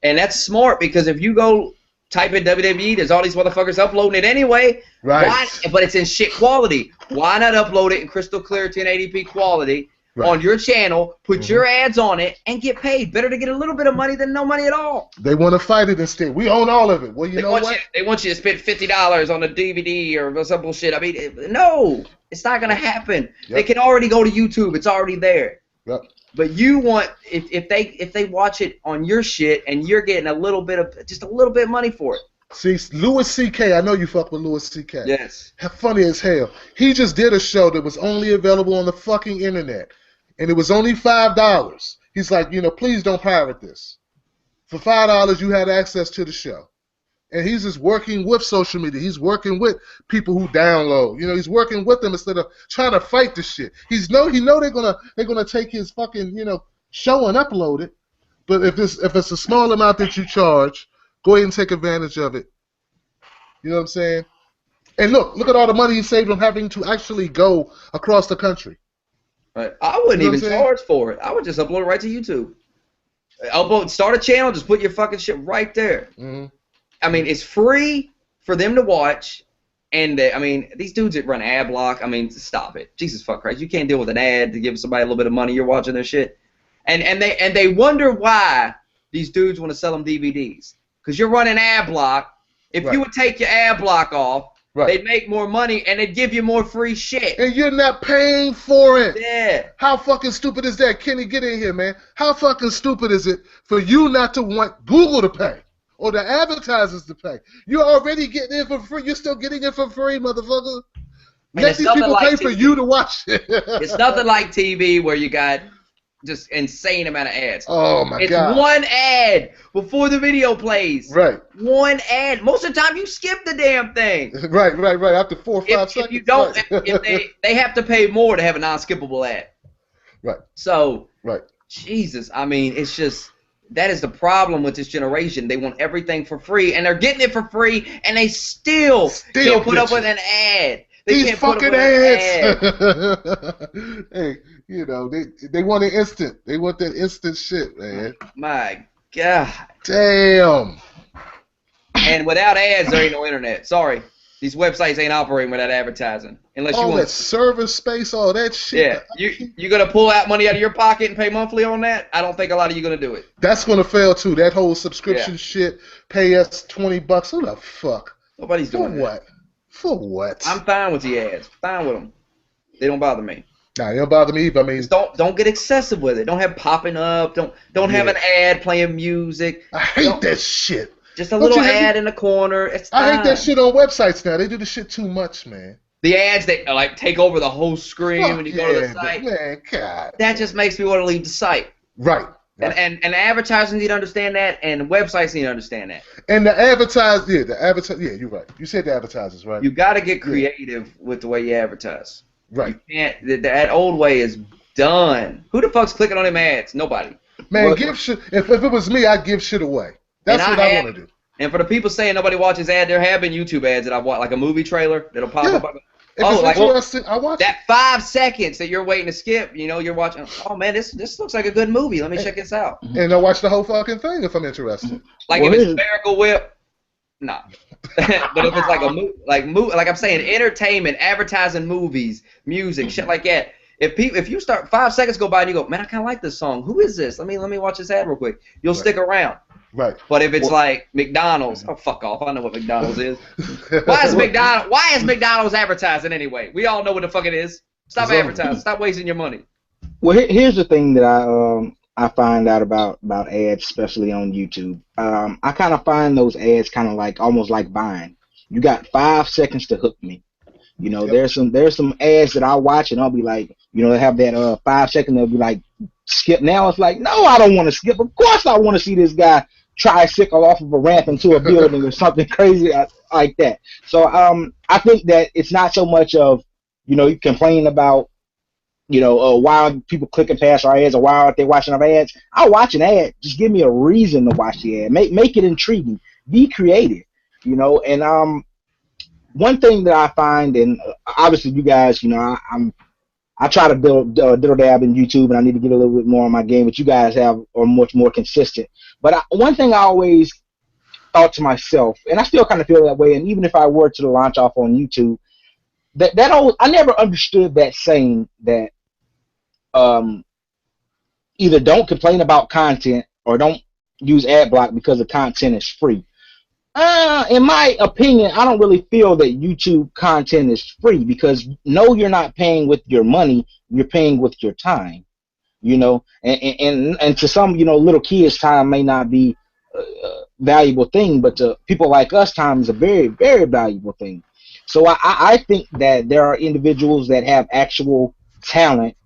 And that's smart, because if you go type in WWE, there's all these motherfuckers uploading it anyway. Right. But it's in shit quality. Why not upload it in crystal clear 1080p quality on your channel, put your ads on it, and get paid? Better to get a little bit of money than no money at all. They want to fight it instead. We own all of it. Well, you know what? They want you to spend $50 on a DVD or some bullshit. I mean, no, it's not going to happen. Yep. They can already go to YouTube. It's already there. Yep. But you want, if they watch it on your shit, and you're getting a little bit of money for it. See, Louis C.K., I know you fuck with Louis C.K. Yes. Funny as hell. He just did a show that was only available on the fucking internet. And it was only $5. He's like, you know, please don't pirate this. For $5, you had access to the show. And he's just working with social media. He's working with people who download. You know, he's working with them instead of trying to fight the shit. He know they're gonna take his fucking, you know, show and upload it. But if it's a small amount that you charge, go ahead and take advantage of it. You know what I'm saying? And look at all the money he saved from having to actually go across the country. Right. I wouldn't You know even charge for it. I would just upload it right to YouTube. Start a channel, just put your fucking shit right there. Mm-hmm. I mean, it's free for them to watch, and I mean, these dudes that run ad block. I mean, stop it, Jesus fuck Christ! You can't deal with an ad to give somebody a little bit of money. You're watching their shit, and they wonder why these dudes want to sell them DVDs because you're running ad block. If you would take your ad block off, they'd make more money and they'd give you more free shit. And you're not paying for it. Yeah. How fucking stupid is that? Kenny, get in here, man. How fucking stupid is it for you not to want Google to pay or the advertisers to pay? You're already getting it for free. You're still getting it for free, motherfucker. Let these people pay for you to watch it. It's nothing like TV where you got just insane amount of ads. Oh my God! It's one ad before the video plays. Right. One ad. Most of the time, you skip the damn thing. Right. After 4 or 5 seconds. If you don't, if they have to pay more to have a non-skippable ad. Right. So. Right. Jesus, I mean, it's just that is the problem with this generation. They want everything for free, and they're getting it for free, and they still can't put up with an ad. These fucking ads. Hey, you know, they want it instant. They want that instant shit, man. My God. Damn. And without ads, there ain't no internet. Sorry. These websites ain't operating without advertising. Unless you want that server space, all that shit. Yeah. You going to pull out money out of your pocket and pay monthly on that? I don't think a lot of you going to do it. That's going to fail, too. That whole subscription shit, pay us $20. Who the fuck? Nobody's doing that. What? For what? I'm fine with the ads. Fine with them. They don't bother me. Nah, they don't bother me either. I mean, don't get excessive with it. Don't have popping up. Don't have an ad playing music. I hate that shit. Just a little ad in the corner. It's fine. I hate that shit on websites now. They do the shit too much, man. The ads that like take over the whole screen when you go to the site. Man, God. That just makes me want to leave the site. Right. And advertisers need to understand that, and websites need to understand that. And the you're right. You said the advertisers, right? You got to get creative with the way you advertise. Right. You can't. That old way is done. Who the fuck's clicking on them ads? Nobody. Man, give shit. If it was me, I'd give shit away. That's what I want to do. And for the people saying nobody watches ads, there have been YouTube ads that I've watched, like a movie trailer that'll pop up. If it's interesting, I watch that 5 seconds that you're waiting to skip, you know, you're watching, oh man, this looks like a good movie. Let me check this out. And I'll watch the whole fucking thing if I'm interested. Like if it's Miracle Whip, nah. But if it's like like I'm saying, entertainment, advertising, movies, music, shit like that. If you start 5 seconds go by and you go, man, I kind of like this song. Who is this? Let me watch this ad real quick. You'll stick around. Right. But if it's like McDonald's, oh fuck off! I know what McDonald's is. Why is McDonald's advertising anyway? We all know what the fuck it is. Stop advertising. Stop wasting your money. Well, here's the thing that I find out about ads, especially on YouTube. I kind of find those ads kind of like almost like Vine. You got 5 seconds to hook me. You know, there's some ads that I watch and I'll be like, you know, they have that 5 second. They'll be like, skip now. It's like, no, I don't want to skip. Of course, I want to see this guy tricycle off of a ramp into a building or something crazy like that. So I think that it's not so much of, you know, you complain about, you know, why are people clicking past our ads or why aren't they watching our ads? I'll watch an ad. Just give me a reason to watch the ad. Make it intriguing. Be creative, you know. And one thing that I find, and obviously you guys, you know, I try to diddle dab in YouTube, and I need to get a little bit more on my game, but you guys are much more consistent. But one thing I always thought to myself, and I still kind of feel that way, and even if I were to launch off on YouTube, I never understood that saying that either don't complain about content or don't use ad block because the content is free. In my opinion, I don't really feel that YouTube content is free because no, you're not paying with your money, you're paying with your time, you know, and to some, you know, little kids, time may not be a valuable thing, but to people like us, time is a very, very valuable thing. So I think that there are individuals that have actual talent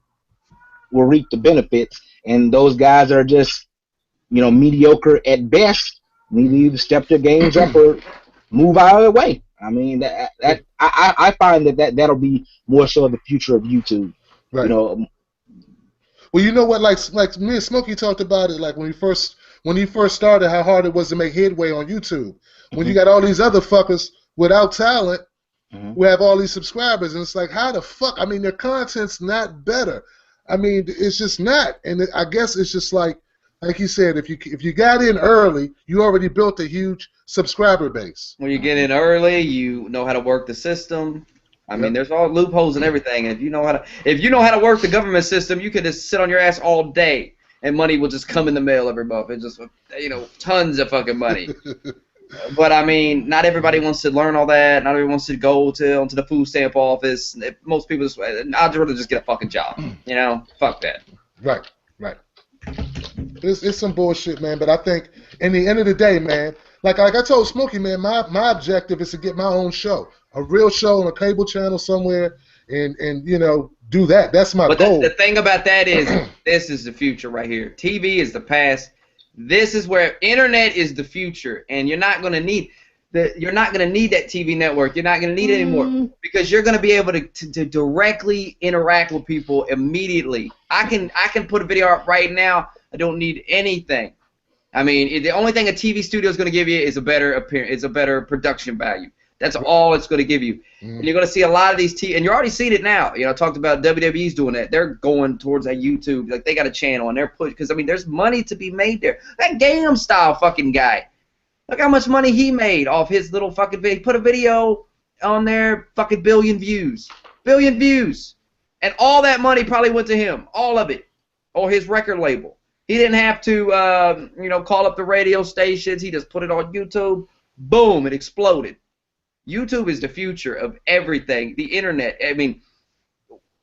will reap the benefits, and those guys are just, you know, mediocre at best. Need to either step their games up or move out of the way. I mean, I find that'll be more so the future of YouTube. Right. You know. Well, you know what? Like me and Smokey talked about it. Like when he first started, how hard it was to make headway on YouTube. When you got all these other fuckers without talent, who have all these subscribers, and it's like, how the fuck? I mean, their content's not better. I mean, it's just not. And I guess it's just like you said, if you got in early, you already built a huge subscriber base. When you get in early, you know how to work the system. I mean, there's all loopholes and everything. If you know how to work the government system, you could just sit on your ass all day, and money will just come in the mail every month. It's just, tons of fucking money. But I mean, not everybody wants to learn all that. Not everybody wants to go onto the food stamp office. Most people just, I'd rather just get a fucking job. Fuck that. Right. It's some bullshit, man. But I think in the end of the day, man, like I told Smokey, man, my objective is to get my own show, a real show on a cable channel somewhere, and do that. That's my goal. But the thing about that is, this is the future right here. TV is the past. This is where internet is the future, and you're not gonna need that TV network. You're not gonna need it anymore because you're gonna be able to directly interact with people immediately. I can put a video up right now. I don't need anything. I mean, the only thing a TV studio is gonna give you is a better appearance, a better production value. That's all it's going to give you. And you're going to see a lot of these and you're already seeing it now. I talked about WWE's doing that. They're going towards that YouTube. Like, they got a channel, and they're pushing, because, I mean, there's money to be made there. That Gangnam Style fucking guy, look how much money he made off his little fucking video. He put a video on there, fucking billion views. Billion views. And all that money probably went to him. All of it. Or his record label. He didn't have to, call up the radio stations. He just put it on YouTube. Boom, it exploded. YouTube is the future of everything. The internet. I mean,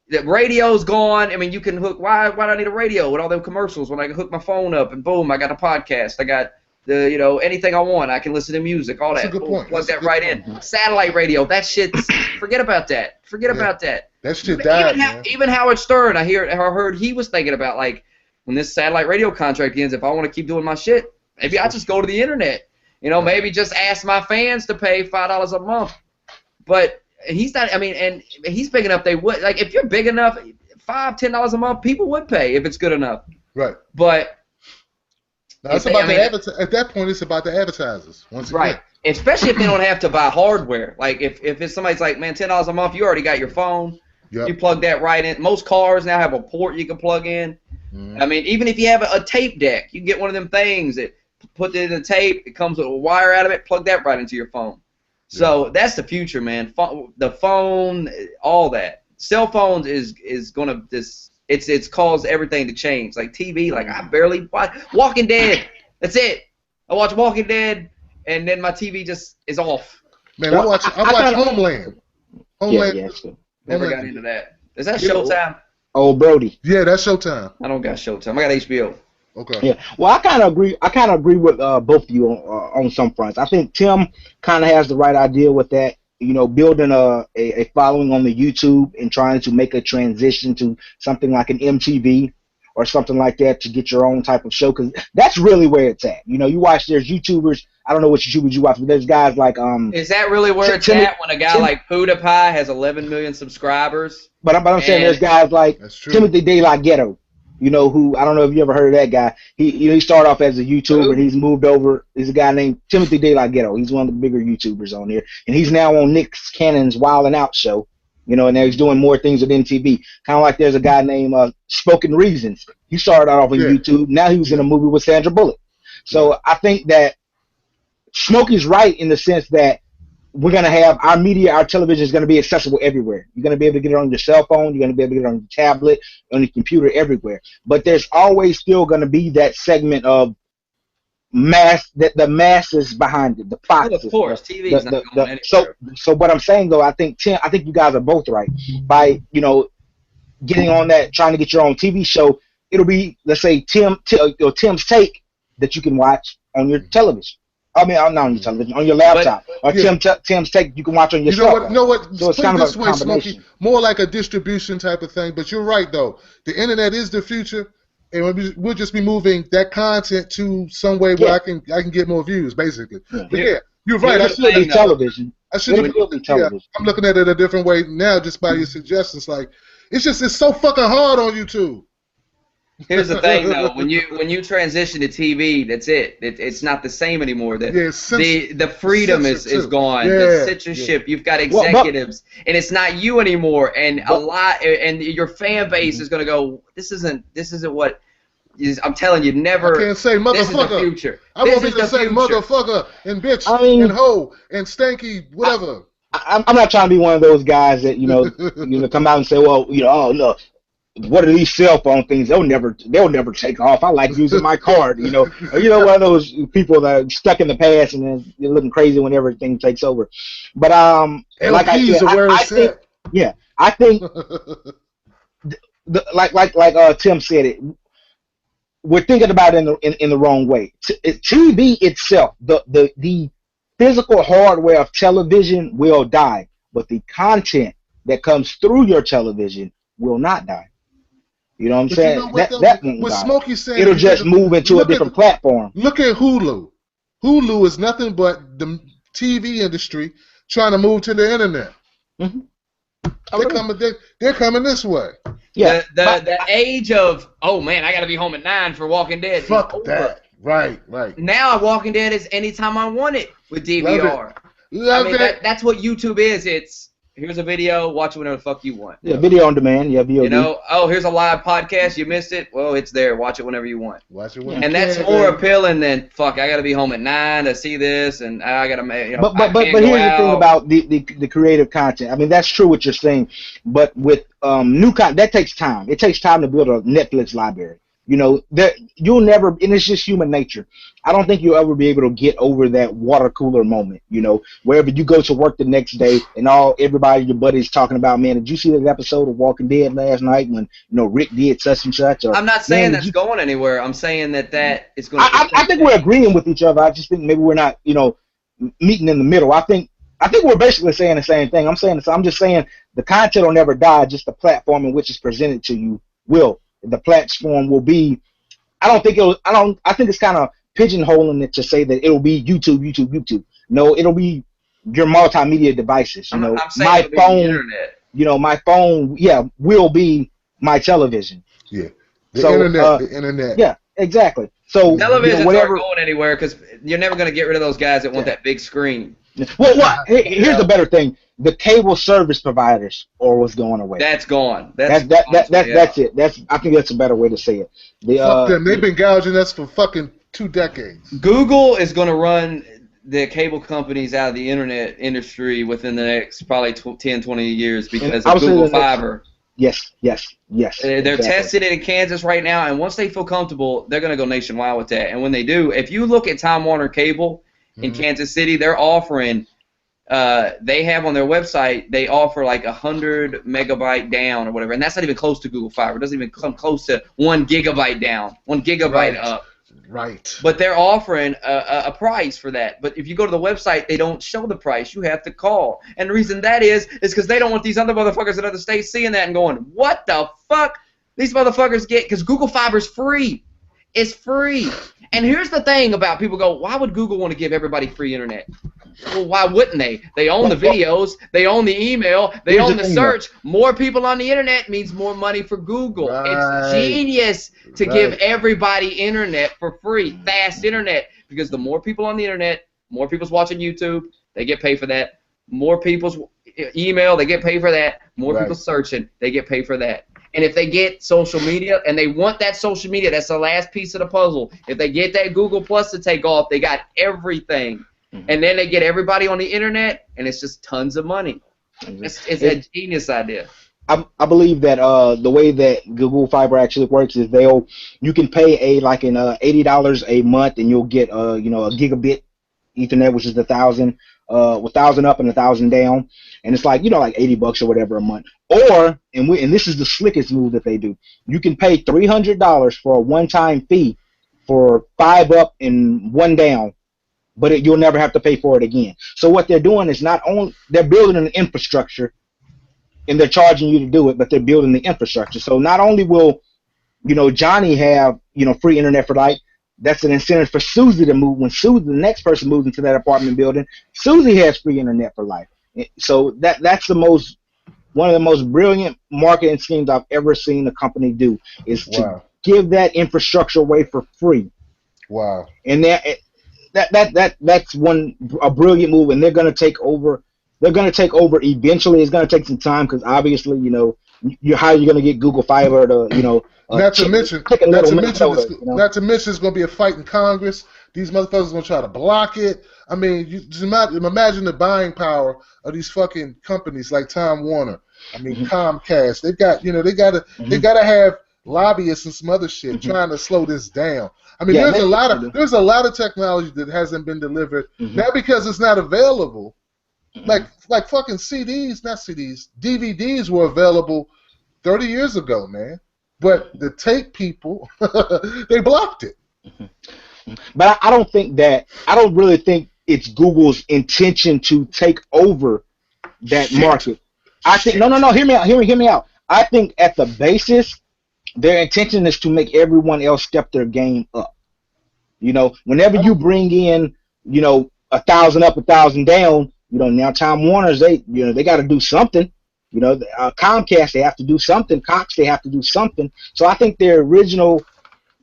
the radio's gone. I mean, you can hook. Why do I need a radio with all them commercials when I can hook my phone up and boom, I got a podcast. I got the anything I want. I can listen to music. All that. That's a good point. Plug that right in. Satellite radio. That shit's. Forget about that. Forget about that. That shit died. Even Howard Stern. I heard he was thinking about, like, when this satellite radio contract ends, if I want to keep doing my shit, maybe I just go to the internet. Maybe just ask my fans to pay $5 a month. But he's not, I mean, and he's big enough, they would. Like, if you're big enough, $5, $10 a month, people would pay if it's good enough. Right. But now it's about at that point, it's about the advertisers. Once again. Right. Especially if they don't have to buy hardware. Like, if it's somebody's like, man, $10 a month, you already got your phone. Yep. You plug that right in. Most cars now have a port you can plug in. I mean, even if you have a tape deck, you can get one of them things that put it in the tape. It comes with a wire out of it. Plug that right into your phone. So that's the future, man. The phone, all that. Cell phones is gonna it's caused everything to change. Like TV, like I barely watch Walking Dead. That's it. I watch Walking Dead, and then my TV just is off. Man, I watch Homeland. Yeah, Never got into that. Is that Showtime? Oh, Brody. Yeah, that's Showtime. I don't got Showtime. I got HBO. Okay. Yeah. Well, I kind of agree with both of you on some fronts. I think Tim kind of has the right idea with that. Building a following on the YouTube and trying to make a transition to something like an MTV or something like that to get your own type of show, because that's really where it's at. You watch, there's YouTubers. I don't know what YouTubers you watch, but there's guys like Is that really where it's at when a guy like PewDiePie has 11 million subscribers? But I'm saying there's guys like Timothy De La Ghetto. Who, I don't know if you ever heard of that guy. He started off as a YouTuber, and he's moved over. He's a guy named Timothy De La Ghetto. He's one of the bigger YouTubers on here, and he's now on Nick Cannon's Wild 'N Out show. And now he's doing more things with MTV. Kind of like there's a guy named Spoken Reasons. He started out off on YouTube. Now he was in a movie with Sandra Bullock. So I think that Smokey's right in the sense that we're going to have our media, our television is going to be accessible everywhere. You're going to be able to get it on your cell phone. You're going to be able to get it on your tablet, on your computer, everywhere. But there's always still going to be that segment of the masses behind it, the foxes. Of course, TV is not going anywhere. So what I'm saying, though, I think you guys are both right. By, getting on that, trying to get your own TV show, it'll be, let's say, Tim's Take that you can watch on your television. I mean, not on your television, on your laptop. Tim's Take you can watch on your cell phone. You know what? So it's kind of a combination. Smokey, more like a distribution type of thing. But you're right, though. The internet is the future, and we'll just be moving that content to some way where I can get more views, basically. But you're right. I should be television. I'm looking at it a different way now, just by your suggestions. Like, it's so fucking hard on YouTube. Here's the thing, though. When you transition to TV, that's it. It's not the same anymore. The freedom is gone. Yeah, the censorship. You've got executives, and it's not you anymore. And and your fan base is gonna go. This isn't what. I'm telling you, never. I can't say motherfucker. This is the future. I won't be to say motherfucker and bitch and hoe and stanky whatever. I'm not trying to be one of those guys that come out and say, well, oh no, what are these cell phone things? They'll never take off. I like using my card, or, one of those people that are stuck in the past and then you're looking crazy when everything takes over. But like I said, I think like Tim said it. We're thinking about it in the wrong way. TV itself, the physical hardware of television will die, but the content that comes through your television will not die. You know what I'm saying? That won't die. Smokey saying it'll just move into a different platform. Look at Hulu. Hulu is nothing but the TV industry trying to move to the internet. Mm-hmm. They're coming this way. Yeah. The age of, oh man, I got to be home at 9 for Walking Dead. Fuck that. Right. Now Walking Dead is anytime I want it with DVR. Love it. That's what YouTube is. It's here's a video, watch it whenever the fuck you want. Yeah, video on demand. Yeah, VOD. Here's a live podcast. You missed it. Well, it's there. Watch it whenever you want. Watch it whenever. And that's more appealing than fuck. I got to be home at 9 to see this, and I got to But here's the thing about the creative content. I mean, that's true what you're saying, but with new content, that takes time. It takes time to build a Netflix library. You'll never, and it's just human nature. I don't think you'll ever be able to get over that water cooler moment, wherever you go to work the next day and everybody, your buddies talking about, man, did you see that episode of Walking Dead last night when, Rick did such and such? Or, I'm not saying that's going anywhere. I'm saying that is going to I think we're agreeing with each other. I just think maybe we're not, meeting in the middle. I think we're basically saying the same thing. I'm just saying the content will never die, just the platform in which it's presented to you will. The platform will be. I think it's kind of pigeonholing it to say that it'll be YouTube. No, it'll be your multimedia devices. I'm my saying phone. Internet. My phone. Yeah, will be my television. Yeah, the internet. Yeah, exactly. So televisions aren't going anywhere because you're never going to get rid of those guys that want that big screen. Well, here's the better thing. The cable service providers are what's going away. That's gone. That's it. I think that's a better way to say it. Fuck them. They've been gouging us for fucking 2 decades. Google is going to run the cable companies out of the internet industry within the next probably 10, 20 years because of Google Fiber. Yes. They're testing it in Kansas right now, and once they feel comfortable, they're going to go nationwide with that. And when they do, if you look at Time Warner Cable in Kansas City, they're offering they have on their website, they offer like 100 megabyte down or whatever, and that's not even close to Google Fiber. It doesn't even come close to 1 gigabyte down, 1 gigabyte up. Right. But they're offering a price for that. But if you go to the website, they don't show the price. You have to call. And the reason that is because they don't want these other motherfuckers in other states seeing that and going, what the fuck? These motherfuckers get, because Google Fiber's free. It's free. And here's the thing about people go, why would Google want to give everybody free internet? Well, why wouldn't they? They own the videos, they own the email, they own the search. More people on the internet means more money for Google. Right. It's genius to give everybody internet for free, fast internet, because the more people on the internet, more people's watching YouTube, they get paid for that. More people's email, they get paid for that. More people searching, they get paid for that. And if they get social media, and they want that social media, that's the last piece of the puzzle. If they get that Google Plus to take off, they got everything. And then they get everybody on the internet, and it's just tons of money. It's a genius idea. I believe that the way that Google Fiber actually works is you can pay $80 a month, and you'll get a gigabit Ethernet, which is 1,000 up and 1,000 down, and it's like like $80 or whatever a month. Or and this is the slickest move that they do. You can pay $300 for a one-time fee for 5 up and 1 down, but you'll never have to pay for it again. So what they're doing is not only they're building an infrastructure, and they're charging you to do it, but they're building the infrastructure. So not only will Johnny have free internet for life, that's an incentive for Susie to move. When Susie, the next person, moves into that apartment building, Susie has free internet for life. So that's one of the most brilliant marketing schemes I've ever seen a company do is to give that infrastructure away for free. Wow. And that's a brilliant move, and they're going to take over. They're going to take over eventually. It's going to take some time because obviously, how are you going to get Google Fiber to, not to mention, it's going to be a fight in Congress. These motherfuckers are going to try to block it. I mean, you just imagine the buying power of these fucking companies like Time Warner. I mean, Comcast. They gotta have lobbyists and some other shit trying to slow this down. I mean, there's a lot of technology that hasn't been delivered, not because it's not available. Like fucking DVDs were available 30 years ago, man. But the tape people, they blocked it. But I don't really think it's Google's intention to take over that market. I think no. Hear me out. I think at the basis, their intention is to make everyone else step their game up. Whenever you bring in, 1,000 up, 1,000 down, now Time Warner's they got to do something. Comcast, they have to do something. Cox, they have to do something. So I think their original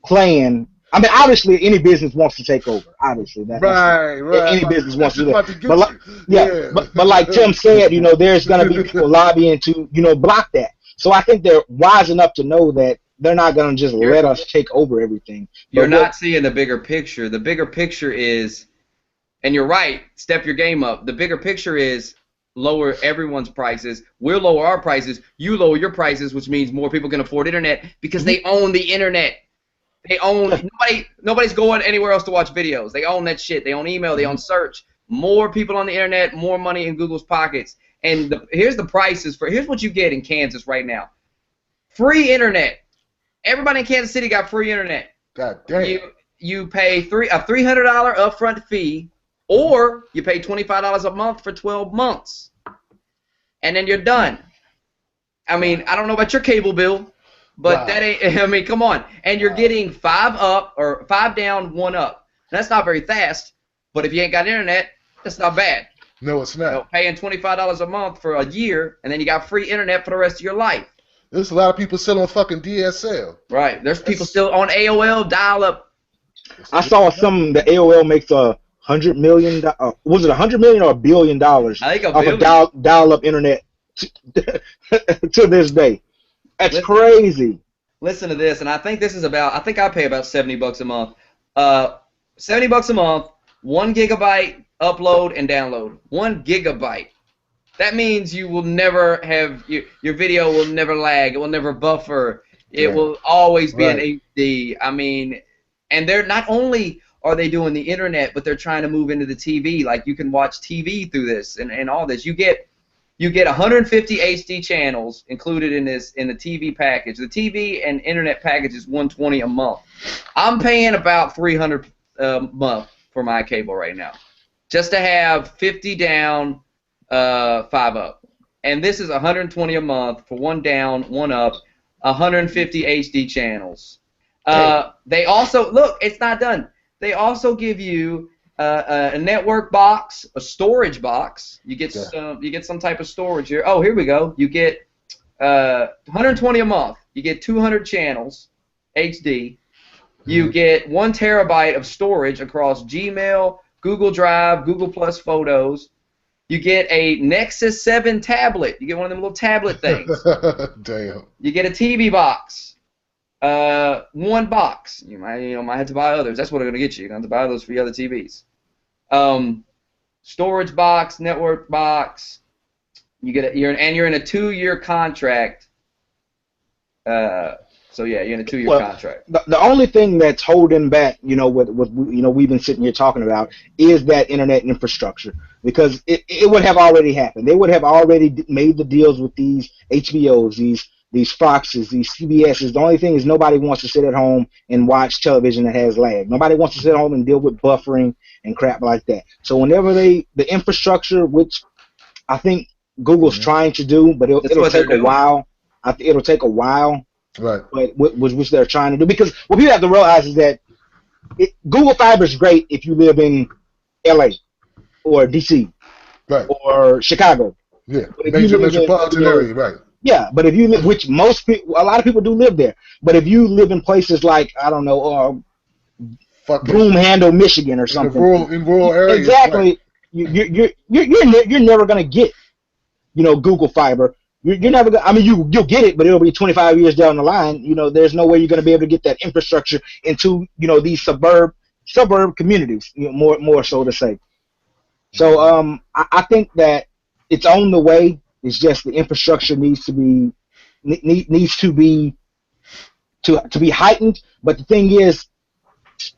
plan. I mean, obviously, any business wants to take over. Obviously, right. Any business wants to do that. But like Tim said, there's going to be people lobbying to, block that. So I think they're wise enough to know that they're not going to just let us take over everything. You're not seeing the bigger picture. The bigger picture is, and you're right, step your game up. The bigger picture is lower everyone's prices. We'll lower our prices. You lower your prices, which means more people can afford internet because they own the internet. They own nobody's going anywhere else to watch videos. They own that shit. They own email. They own search. More people on the internet, more money in Google's pockets. And here's the prices here's what you get in Kansas right now. Free internet. Everybody in Kansas City got free internet. God damn. You pay a $300 upfront fee, or you pay $25 a month for 12 months, and then you're done. I mean, I don't know about your cable bill. But that ain't, I mean, come on. And you're getting 5 up or 5 down, 1 up. That's not very fast, but if you ain't got internet, that's not bad. No, it's not. Paying $25 a month for a year, and then you got free internet for the rest of your life. There's a lot of people still on fucking DSL. Right. There's people still on AOL dial-up. I saw the AOL makes $100 million. Was it $100 million or $1 billion? I think $1 billion. Of dial-up internet to this day. That's crazy. Listen to this, and I think this is I think I pay about $70 a month. $70 a month, 1 gigabyte upload and download. 1 gigabyte. That means you will never have your video will never lag. It will never buffer. It will always be in HD. I mean, and they're not only are they doing the internet, but they're trying to move into the TV. Like you can watch TV through this and all this. You get 150 HD channels included in the TV package. The TV and internet package is $120 a month. I'm paying about $300 a month for my cable right now, just to have 50 down, 5 up. And this is $120 a month for 1 down, 1 up, 150 HD channels. They also it's not done. They also give you a network box, a storage box. You get some type of storage here. Oh, here we go. You get $120 a month. You get 200 channels, HD. You get 1 terabyte of storage across Gmail, Google Drive, Google Plus Photos. You get a Nexus 7 tablet. You get one of them little tablet things. Damn. You get a TV box. 1 box. You might have to buy others. That's what they're gonna get you. You're gonna have to buy those for your other TVs. Storage box, network box. You're in a 2-year contract. So yeah, you're in a 2-year contract. The only thing that's holding back, what we've been sitting here talking about, is that internet infrastructure, because it would have already happened. They would have already made the deals with these HBOs, these Foxes, these CBSs. The only thing is nobody wants to sit at home and watch television that has lag. Nobody wants to sit at home and deal with buffering and crap like that. So whenever the infrastructure, which I think Google's trying to do, but it'll take a while. It'll take a while. Right. But which they're trying to do, because what people have to realize is that Google Fiber is great if you live in LA or DC, right, or Chicago. Yeah, major metropolitan area, right. Yeah, but if you live, which most people, a lot of people do live there. But if you live in places like, I don't know, Broomhandle, Michigan, or something, in rural areas, exactly, right. you're never gonna get, Google Fiber. You're never gonna. I mean, you'll get it, but it'll be 25 years down the line. There's no way you're gonna be able to get that infrastructure into, these suburb communities. More so to say. So I think that it's on the way. It's just the infrastructure needs to be heightened. But the thing is,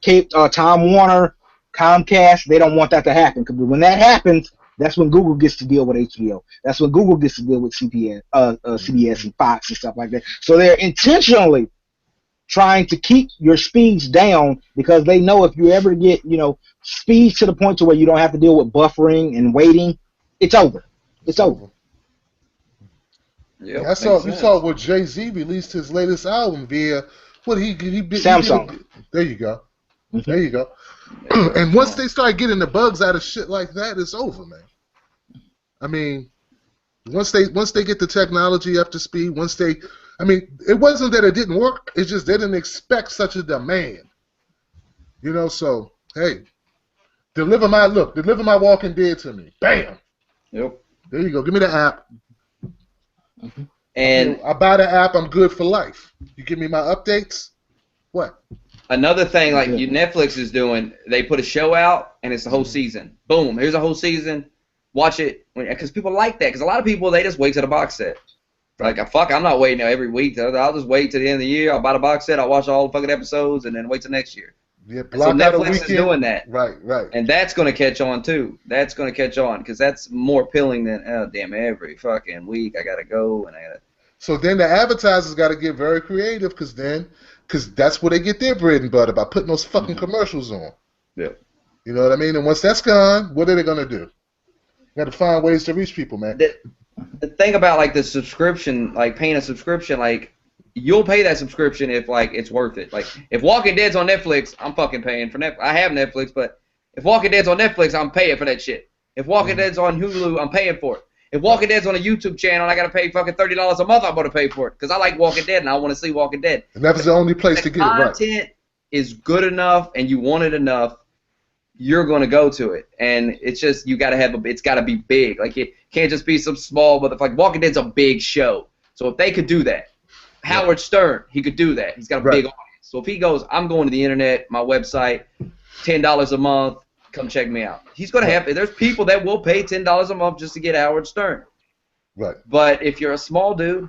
Time Warner, Comcast, they don't want that to happen, because when that happens, that's when Google gets to deal with HBO. That's when Google gets to deal with CBS and Fox and stuff like that. So they're intentionally trying to keep your speeds down, because they know if you ever get, speeds to the point to where you don't have to deal with buffering and waiting, it's over. It's over. Yep, I saw where Jay-Z released his latest album via Samsung. There you go. Mm-hmm. There you go. And once they start getting the bugs out of shit like that, it's over, man. I mean, once they get the technology up to speed, it wasn't that it didn't work. It's just they didn't expect such a demand. So hey, deliver my Walking Dead to me. Bam. Yep. There you go. Give me the app. Mm-hmm. And I buy the app. I'm good for life. You give me my updates. What? Another thing like Netflix is doing, they put a show out and it's the whole season. Boom, here's a whole season. Watch it, because people like that. Because a lot of people, they just wait to the box set. Like, I'm not waiting every week. I'll just wait to the end of the year. I'll buy the box set. I'll watch all the fucking episodes and then wait till next year. Yeah, so Netflix is doing that. Right. And that's going to catch on too. That's going to catch on because that's more appealing than, every fucking week I got to go and I got to. So then the advertisers got to get very creative, because that's where they get their bread and butter, by putting those fucking commercials on. Yeah. You know what I mean? And once that's gone, what are they going to do? You got to find ways to reach people, man. The thing about like the subscription, like paying a subscription, like you'll pay that subscription if like it's worth it. Like if Walking Dead's on Netflix, I'm fucking paying for Netflix. I have Netflix, but if Walking Dead's on Netflix, I'm paying for that shit. If Walking Dead's on Hulu, I'm paying for it. If Walking Dead's on a YouTube channel and I gotta pay fucking $30 a month, I'm gonna pay for it because I like Walking Dead and I want to see Walking Dead. And that's the only place to get it right. Content is good enough and you want it enough, you're gonna go to it. And it's just it's gotta be big. Like it can't just be some small motherfucker. Like Walking Dead's a big show, so if they could do that, Howard Stern, he could do that. He's got a big audience. So if he goes, I'm going to the internet, my website, $10 a month. Come check me out. He's going to have. There's people that will pay $10 a month just to get Howard Stern. Right. But if you're a small dude,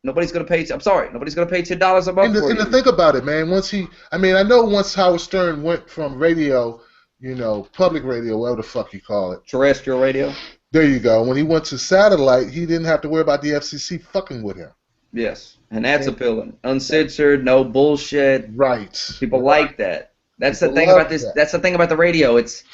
nobody's going to pay. Nobody's going to pay $10 a month. And to think about it, man. I know once Howard Stern went from radio, public radio, whatever the fuck you call it, terrestrial radio. There you go. When he went to satellite, he didn't have to worry about the FCC fucking with him. Yes, and that's appealing. Uncensored, no bullshit. Right. People like that. That's the thing about this. That's the thing about the radio. It's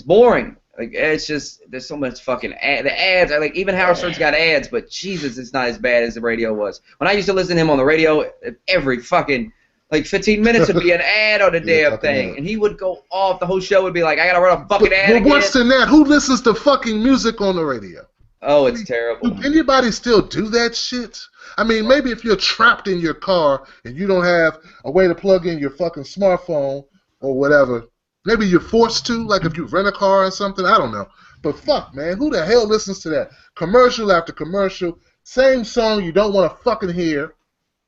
boring. Like it's just there's so much fucking the ads. Like even Howard Stern's got ads, but Jesus, it's not as bad as the radio was. When I used to listen to him on the radio, every fucking 15 minutes would be an ad on the damn thing, and he would go off. The whole show would be like, I gotta run a fucking ad. But worse than that, who listens to fucking music on the radio? Oh, it's terrible. Do anybody still do that shit? I mean, maybe if you're trapped in your car and you don't have a way to plug in your fucking smartphone or whatever, maybe you're forced to, like if you rent a car or something, I don't know. But fuck, man, who the hell listens to that? Commercial after commercial, same song you don't want to fucking hear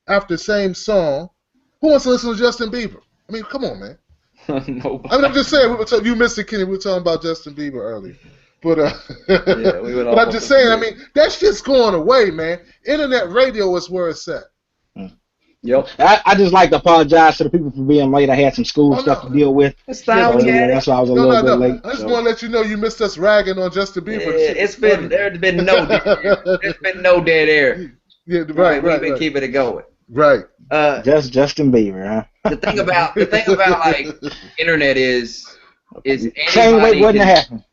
after same song. Who wants to listen to Justin Bieber? I mean, come on, man. Nobody. I mean, I'm just saying, you missed it, Kenny. We were talking about Justin Bieber earlier. But but I'm just saying, I mean, that shit's going away, man. Internet radio is where it's at. Yep. I just like to apologize to the people for being late. I had some school stuff to deal with. That's fine. That's why I was a little bit late. I just want to let you know you missed us ragging on Justin Bieber. There's been no dead air. There's been no dead air. Yeah, right. We've been keeping it going. Right. Just Justin Bieber, huh? The thing about like internet is Can't wait what to happen.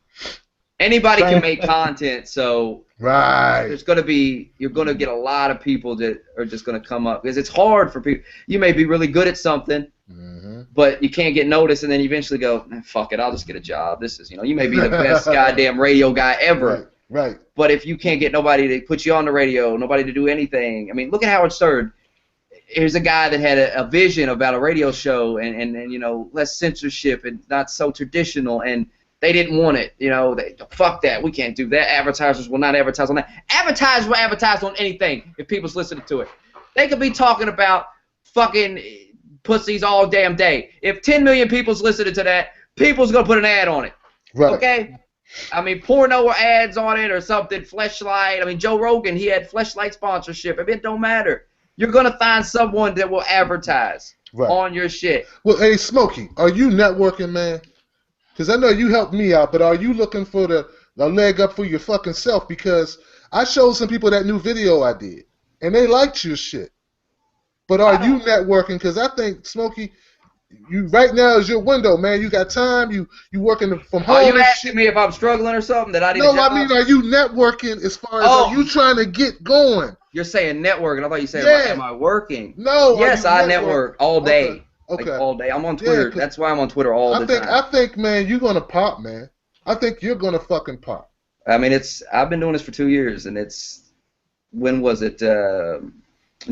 Anybody can make content, so right. You're gonna get a lot of people that are just gonna come up because it's hard for people. You may be really good at something, but you can't get noticed, and then you eventually go, fuck it, I'll just get a job. This is, you may be the best goddamn radio guy ever, Right. But if you can't get nobody to put you on the radio, nobody to do anything, I mean, look at Howard Stern. Here's a guy that had a vision about a radio show and you know, less censorship and not so traditional, and they didn't want it. You know, fuck that. We can't do that. Advertisers will not advertise on that. Advertisers will advertise on anything if people's listening to it. They could be talking about fucking pussies all damn day. If 10 million people's listening to that, people's going to put an ad on it. Right. Okay? I mean, porno ads on it or something, Fleshlight. I mean, Joe Rogan, he had Fleshlight sponsorship. I mean, it don't matter. You're going to find someone that will advertise on your shit. Well, hey, Smokey, are you networking, man? Because I know you helped me out, but are you looking for the leg up for your fucking self? Because I showed some people that new video I did, and they liked your shit. But are you networking? Because I think, Smokey, you right now is your window, man. You got time. You working from home. Are you asking me if I'm struggling or something that I need? No, I mean, are you networking as far as are you trying to get going? You're saying networking. I thought you said, am I working? No. Yes, I network all day. Okay. Like all day. I'm on Twitter. That's why I'm on Twitter all the time. I think, man, you're gonna pop, man. I think you're gonna fucking pop. I mean, I've been doing this for 2 years, and when was it?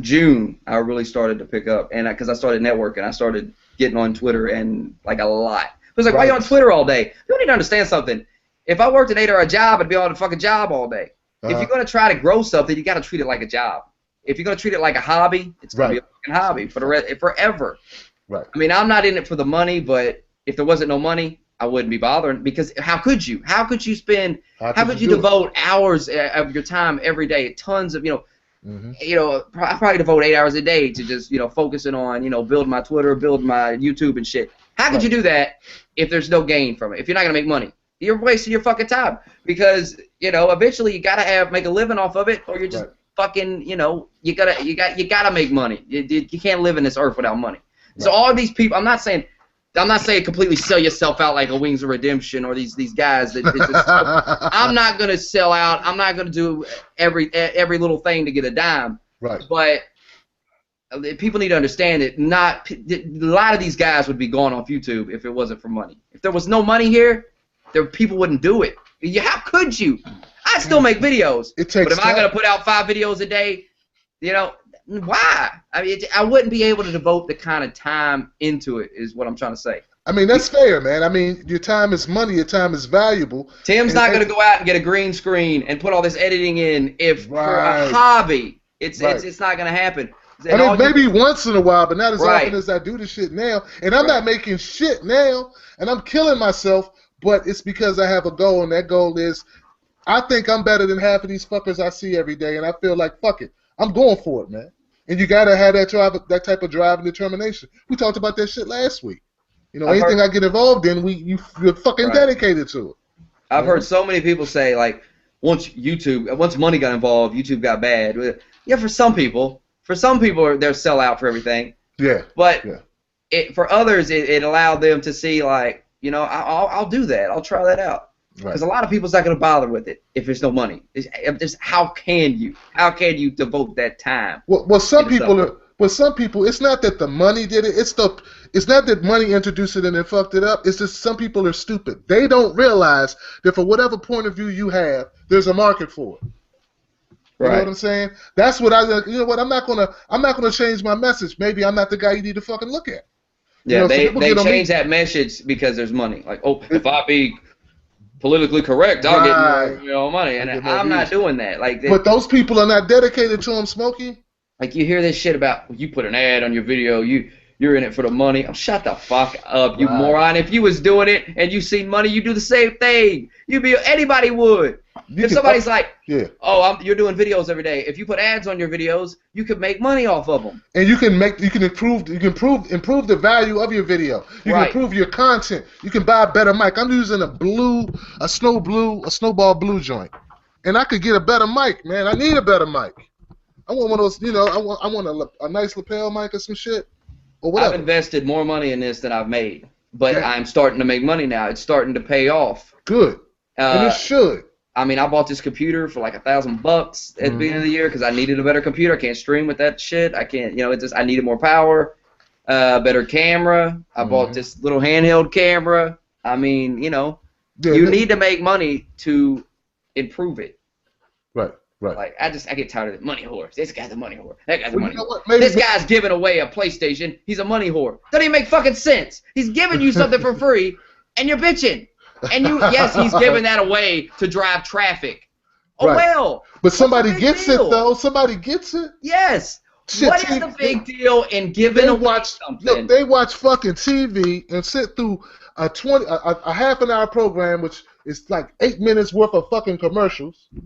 June. I really started to pick up, and because I started networking, I started getting on Twitter and like a lot. It was like, why are you on Twitter all day? You need to understand something. If I worked an 8-hour job, I'd be on a fucking job all day. If you're gonna try to grow something, you gotta treat it like a job. If you're gonna treat it like a hobby, it's gonna be a fucking hobby for forever. Right. I mean, I'm not in it for the money, but if there wasn't no money, I wouldn't be bothering, because how could you? How could you devote hours of your time every day? Tons of, I probably devote 8 hours a day to just, focusing on, building my Twitter, building my YouTube and shit. How could you do that if there's no gain from it? If you're not gonna make money, you're wasting your fucking time, because eventually you gotta make a living off of it, or you're just fucking, you gotta make money. You can't live in this earth without money. So all these people, I'm not saying completely sell yourself out like a Wings of Redemption or these guys that just, I'm not gonna sell out. I'm not gonna do every little thing to get a dime. Right. But people need to understand that a lot of these guys would be gone off YouTube if it wasn't for money. If there was no money here, people wouldn't do it. How could you? I still make videos. It takes but am I gonna put out 5 videos a day? Why? I mean, I wouldn't be able to devote the kind of time into it, is what I'm trying to say. I mean, that's fair, man. I mean, your time is money. Your time is valuable. Tim's not going to go out and get a green screen and put all this editing in for a hobby. It's not going to happen. I mean, maybe once in a while, but not as often as I do this shit now. And I'm not making shit now, and I'm killing myself, but it's because I have a goal, and that goal is I think I'm better than half of these fuckers I see every day, and I feel like, fuck it, I'm going for it, man. And you gotta have that type of drive and determination. We talked about that shit last week. Anything I get involved in, you're fucking dedicated to it. I've heard so many people say, like, once money got involved, YouTube got bad. Yeah, for some people they're sell out for everything. Yeah. But for others, it allowed them to see, like, I'll do that. I'll try that out. Because a lot of people's not going to bother with it if there's no money. How can you devote that time? Well, some people, it's not that the money did it. It's not that money introduced it and then fucked it up. It's just some people are stupid. They don't realize that for whatever point of view you have, there's a market for it. You know what I'm saying? That's what I'm not gonna change my message. Maybe I'm not the guy you need to fucking look at. Yeah, they change that message because there's money. Like, if I be politically correct, I'll get more money, and I'm not doing that. Like, but those people are not dedicated to them, Smokey. Like, you hear this shit about you put an ad on your video, you're in it for the money. Shut the fuck up, you moron. If you was doing it and you seen money, you do the same thing. Anybody would. If somebody's like, you're doing videos every day. If you put ads on your videos, you could make money off of them. And you can improve the value of your video. You can improve your content. You can buy a better mic. I'm using a snowball blue joint, and I could get a better mic, man. I need a better mic. I want one of those, I want a nice lapel mic or some shit, or whatever. I've invested more money in this than I've made, but I'm starting to make money now. It's starting to pay off. Good. And it should. I mean, I bought this computer for like $1,000 at the beginning of the year because I needed a better computer. I can't stream with that shit. I can't, I needed more power, better camera. I bought this little handheld camera. I mean, you need to make money to improve it. Right. Like I get tired of it. Money whore. This guy's a money whore. That guy's a Well, money you know whore. what? Maybe- This guy's giving away a PlayStation. He's a money whore. Doesn't even make fucking sense. He's giving you something for free, and you're bitching. And yes, he's giving that away to drive traffic. Oh Right. well. But somebody What's the big gets deal? it though. Somebody gets it. Yes. Shit, What is the big deal in giving They away watch. something? Look, they watch fucking TV and sit through a half an hour program, which is like 8 minutes worth of fucking commercials. You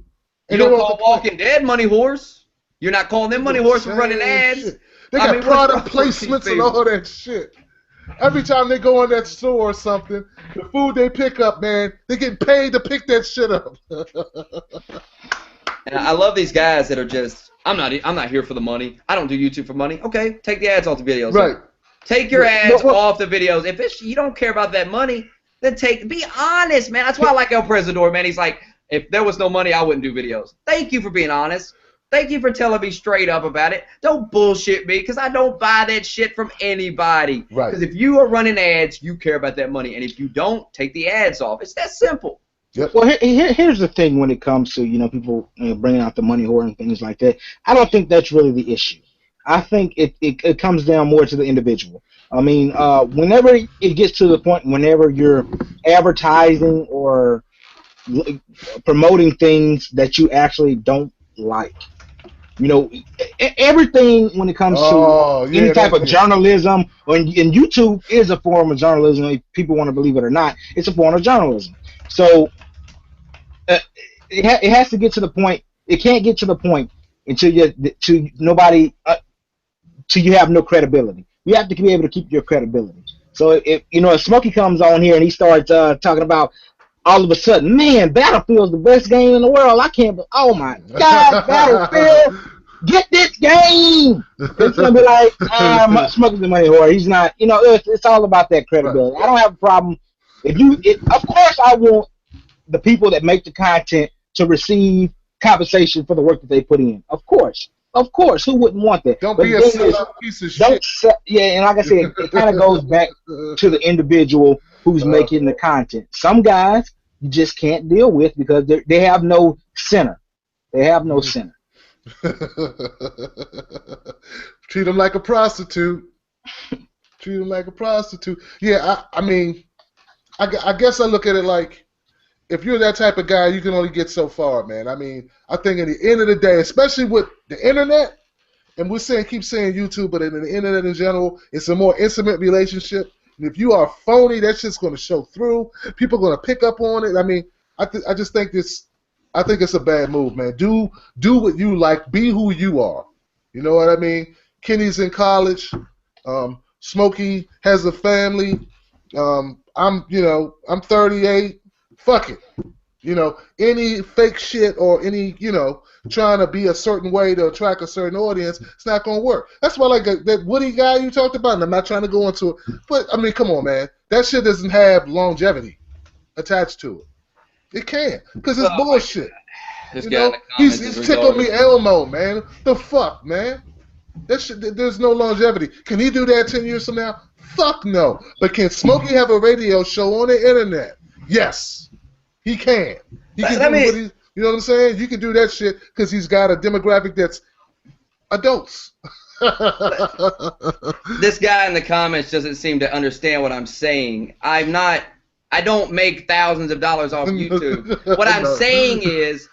And don't they call want to Walking Dead money whores. You're not calling them money whores for running ads. Shit. They got product placements and all that shit. Every time they go in that store or something, the food they pick up, man, they get paid to pick that shit up. And I love these guys that are just, I'm not here for the money. I don't do YouTube for money. Okay, take the ads off the videos. Right. Take your ads Well, off the videos. If you don't care about that money, then be honest, man. That's why I like El Presidor, man. He's like, if there was no money, I wouldn't do videos. Thank you for being honest. Thank you for telling me straight up about it. Don't bullshit me, because I don't buy that shit from anybody. Right. Because if you are running ads, you care about that money. And if you don't, take the ads off. It's that simple. Yep. Well, here's the thing when it comes to people bringing out the money whore and things like that. I don't think that's really the issue. I think it comes down more to the individual. I mean, whenever it gets to the point, whenever you're advertising or promoting things that you actually don't like, everything when it comes to any type of journalism, and YouTube is a form of journalism. If people want to believe it or not, it's a form of journalism. So it has to get to the point. It can't get to the point until till you have no credibility. You have to be able to keep your credibility. So if Smokey comes on here and he starts talking about all of a sudden, man, Battlefield's the best game in the world. Oh my God, Battlefield, get this game. It's gonna be like, Smokey's the money whore. He's not. It's all about that credibility. I don't have a problem. Of course, I want the people that make the content to receive compensation for the work that they put in. Of course, who wouldn't want that? Don't be a sellout piece of shit. And like I said, it kind of goes back to the individual who's making the content. Some guys you just can't deal with because they have no center. They have no center. Treat them like a prostitute. Treat them like a prostitute. Yeah, I mean, I guess I look at it like, if you're that type of guy, you can only get so far, man. I mean, I think at the end of the day, especially with the internet, and keep saying YouTube, but in the internet in general, it's a more intimate relationship. And if you are phony, that shit's going to show through. People are going to pick up on it. I mean, I just think it's a bad move, man. Do what you like. Be who you are. You know what I mean? Kenny's in college. Smokey has a family. I'm 38. Fuck it. Any fake shit or any, trying to be a certain way to attract a certain audience, it's not going to work. That's why, like, that Woody guy you talked about, and I'm not trying to go into it, but, I mean, come on, man. That shit doesn't have longevity attached to it. It can't, because it's bullshit. He's tickled me Elmo, man. The fuck, man? That shit, there's no longevity. Can he do that 10 years from now? Fuck no. But can Smokey have a radio show on the internet? Yes. He can. He can you know what I'm saying? You can do that shit because he's got a demographic that's adults. This guy in the comments doesn't seem to understand what I'm saying. I don't make thousands of dollars off YouTube. What I'm saying is,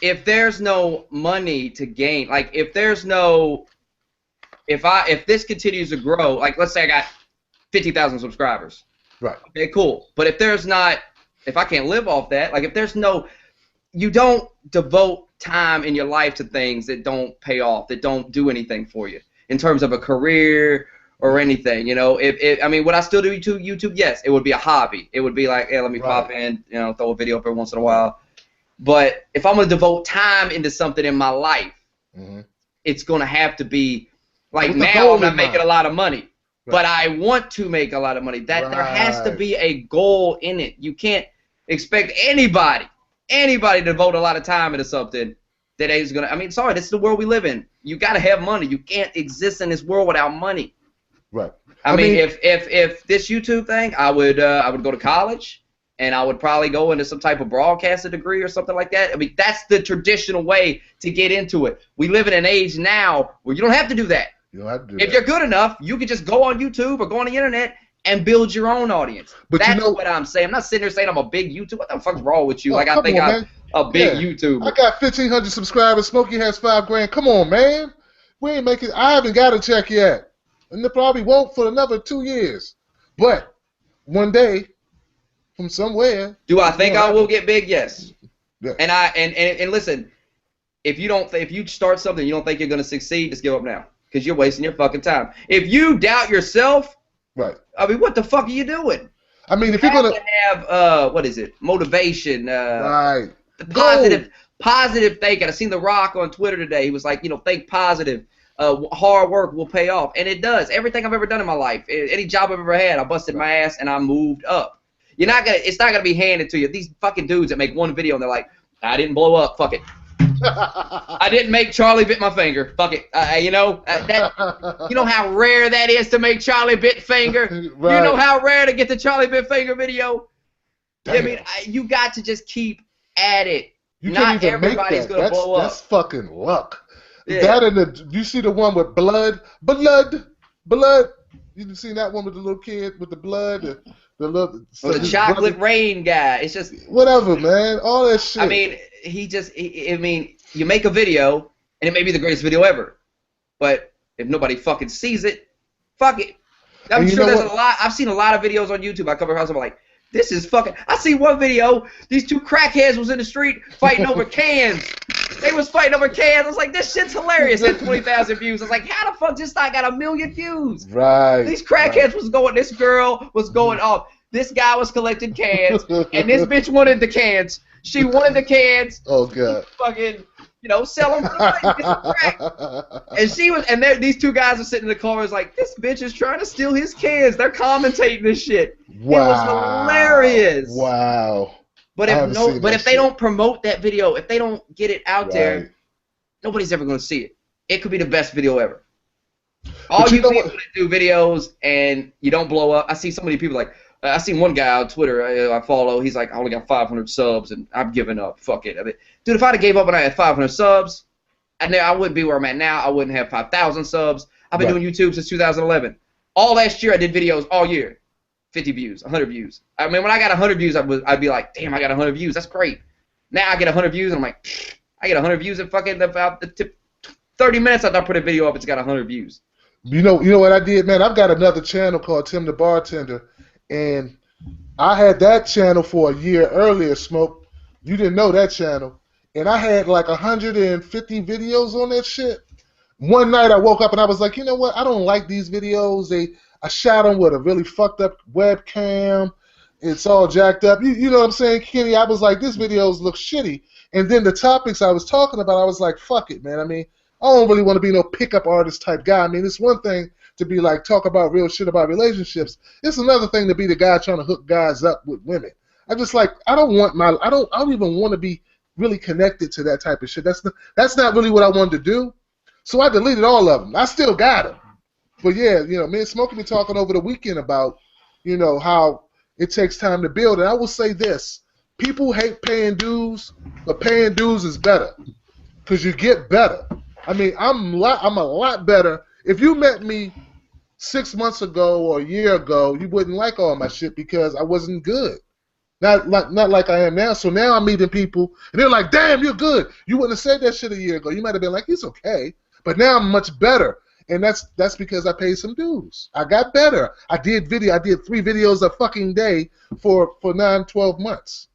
if there's no money to gain, like if this continues to grow, like let's say I got 50,000 subscribers. Right. Okay, cool. But if I can't live off that, like you don't devote time in your life to things that don't pay off, that don't do anything for you in terms of a career or anything. Would I still do YouTube? Yes, it would be a hobby. It would be like, hey, let me pop in, throw a video up every once in a while. But if I'm gonna devote time into something in my life, it's gonna have to be like, now I'm not making a lot of money. But I want to make a lot of money. There has to be a goal in it. You can't expect anybody to devote a lot of time into something that is gonna. Sorry, this is the world we live in. You gotta have money. You can't exist in this world without money. Right. I mean, if this YouTube thing, I would go to college and I would probably go into some type of broadcasting degree or something like that. I mean, that's the traditional way to get into it. We live in an age now where you don't have to do that. You don't have to do if you're good enough, you can just go on YouTube or go on the internet and build your own audience. But that's you know what I'm saying. I'm not sitting there saying I'm a big YouTuber. What the fuck's wrong with you? Oh, like I think I'm a big yeah. YouTuber. I got 1,500 subscribers. Smokey has 5 grand. Come on, man. We ain't making. I haven't got a check yet, and they probably won't for another 2 years. But one day, from somewhere. Do I think I will get big? Yes. Yeah. And listen, if you start something you don't think you're gonna succeed, just give up now, because you're wasting your fucking time. If you doubt yourself, right? I mean, what the fuck are you doing? I mean, if you're gonna have what is it? Motivation. Right. Positive thinking. I seen The Rock on Twitter today. He was like, think positive. Hard work will pay off, and it does. Everything I've ever done in my life, any job I've ever had, I busted my ass and I moved up. It's not gonna be handed to you. These fucking dudes that make one video and they're like, I didn't blow up. Fuck it. I didn't make Charlie bit my finger. Fuck it. You know how rare that is to make Charlie bit finger. Right. You know how rare to get the Charlie bit finger video. Damn. I mean, you got to just keep at it. Not everybody's gonna blow up. That's fucking luck. Yeah. That and you see the one with blood. You seen that one with the little kid with the blood. The chocolate rain guy. It's just whatever, man. All that shit. I mean, you make a video and it may be the greatest video ever, but if nobody fucking sees it, fuck it. I'm sure there's a lot. I've seen a lot of videos on YouTube. I come across, I'm like, this is fucking. I see one video. These 2 crackheads was in the street fighting over cans. They was fighting over cans. I was like, this shit's hilarious. Had 20,000 views. I was like, how the fuck this thing got 1 million views? Right. These crackheads was going. This girl was going off. This guy was collecting cans, and this bitch wanted the cans. She wanted the cans. Oh god. Fucking, sell them for the crack. And she was, and these 2 guys are sitting in the corners like, this bitch is trying to steal his cans. They're commentating this shit. Wow. It was hilarious. Wow. But if they don't promote that video, if they don't get it out there, nobody's ever going to see it. It could be the best video ever. All you people that do videos and you don't blow up. I see so many people like, I seen one guy on Twitter I follow. He's like, I only got 500 subs and I'm giving up. Fuck it. I mean, dude, if I'd have gave up when I had 500 subs, I wouldn't be where I'm at now. I wouldn't have 5,000 subs. I've been doing YouTube since 2011. All last year I did videos all year. 50 views, 100 views. I mean, when I got 100 views, I'd be like, damn, I got 100 views. That's great. Now I get 100 views, and I'm like, I get 100 views in fucking about 30 minutes after I put a video up, it's got 100 views. You know what I did, man? I've got another channel called Tim the Bartender, and I had that channel for a year earlier, Smoke. You didn't know that channel. And I had like 150 videos on that shit. One night I woke up and I was like, you know what? I don't like these videos. I shot them with a really fucked up webcam. It's all jacked up. You know what I'm saying, Kenny? I was like, these videos look shitty. And then the topics I was talking about, I was like, fuck it, man. I mean, I don't really want to be no pickup artist type guy. I mean, it's one thing to be like, talk about real shit about relationships. It's another thing to be the guy trying to hook guys up with women. I don't even want to be really connected to that type of shit. That's not really what I wanted to do. So I deleted all of them. I still got them. But yeah, me and Smokey been talking over the weekend about, how it takes time to build. And I will say this: people hate paying dues, but paying dues is better because you get better. I mean, I'm a lot better. If you met me 6 months ago or a year ago, you wouldn't like all my shit because I wasn't good. Not like I am now. So now I'm meeting people, and they're like, "Damn, you're good. You wouldn't have said that shit a year ago. You might have been like, he's okay." But now I'm much better. And that's because I paid some dues. I got better. I did 3 videos a fucking day for 9-12 months.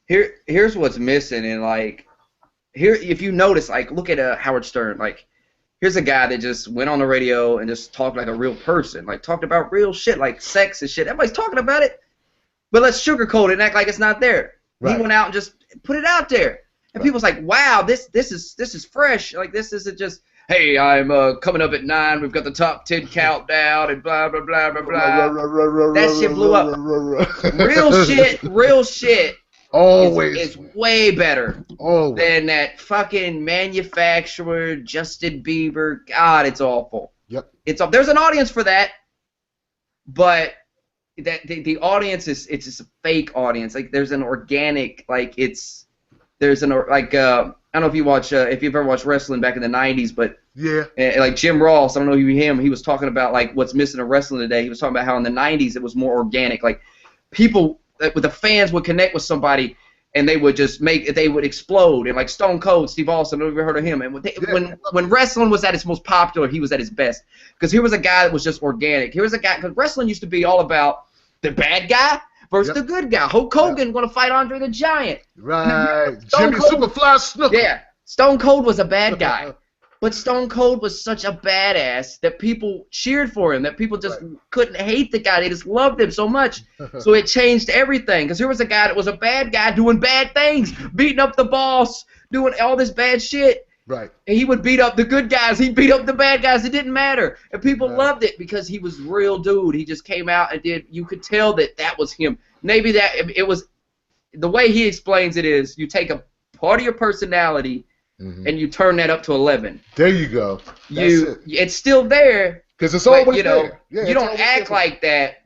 Here's what's missing, and if you notice, look at Howard Stern. Here's a guy that just went on the radio and just talked like a real person, talked about real shit, like sex and shit. Everybody's talking about it, but let's sugarcoat it and act like it's not there. Right. He went out and just put it out there, and people's like, wow, this is fresh. This isn't just, hey, I'm coming up at 9. We've got the top 10 countdown and blah blah blah blah blah. That shit blew up. Real shit. Always is way better Always. Than that fucking manufacturer Justin Bieber. God, it's awful. Yep. There's an audience for that, but that the audience it's just a fake audience. Like there's an organic, like there's an like I don't know if you've ever watched wrestling back in the 90s, but Yeah. like Jim Ross, I don't know if you him, he was talking about like what's missing in wrestling today. He was talking about how in the 90s it was more organic. Like people, with the fans would connect with somebody and they would just they would explode. And like Stone Cold, Steve Austin, I've never heard of him. And when wrestling was at its most popular, he was at his best. Because here was a guy that was just organic. Here was a guy, because wrestling used to be all about the bad guy versus the good guy. Hulk Hogan going to fight Andre the Giant. Right. Jimmy Superfly Snuka. Yeah. Stone Cold was a bad guy. But Stone Cold was such a badass that people cheered for him, that people just couldn't hate the guy. They just loved him so much. So it changed everything. Because here was a guy that was a bad guy doing bad things, beating up the boss, doing all this bad shit. Right. And he would beat up the good guys. He'd beat up the bad guys. It didn't matter. And people loved it because he was real dude. He just came out and you could tell that was him. Maybe it was, the way he explains it is, you take a part of your personality and you turn that up to 11. There you go. It's still there. Because it's always there. Yeah, you don't act like that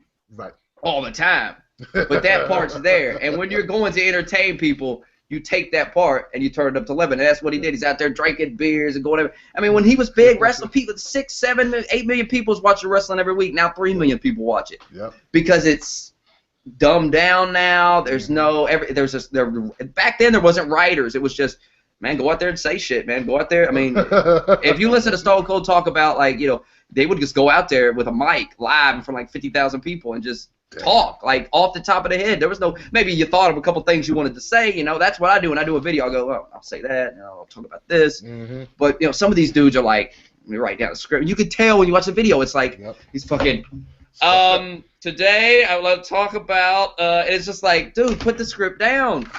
all the time. But that part's there. And when you're going to entertain people, you take that part and you turn it up to 11. And that's what he did. He's out there drinking beers and going over. I mean, when he was big, wrestling people, 6, 7, 8 million people was watching wrestling every week. Now 3 million people watch it. Yep. Because it's dumbed down now. There's back then there wasn't writers. It was just, man, go out there and say shit, man. Go out there. I mean, if you listen to Stone Cold talk about, like, they would just go out there with a mic live in front of like 50,000 people and just talk, like, off the top of the head. There was no, maybe you thought of a couple things you wanted to say, that's what I do. When I do a video, I'll go, I'll say that, I'll talk about this. But, some of these dudes are like, let me write down a script. You could tell when you watch the video, it's like, he's fucking, today I would love to talk about, it's just like, dude, put the script down.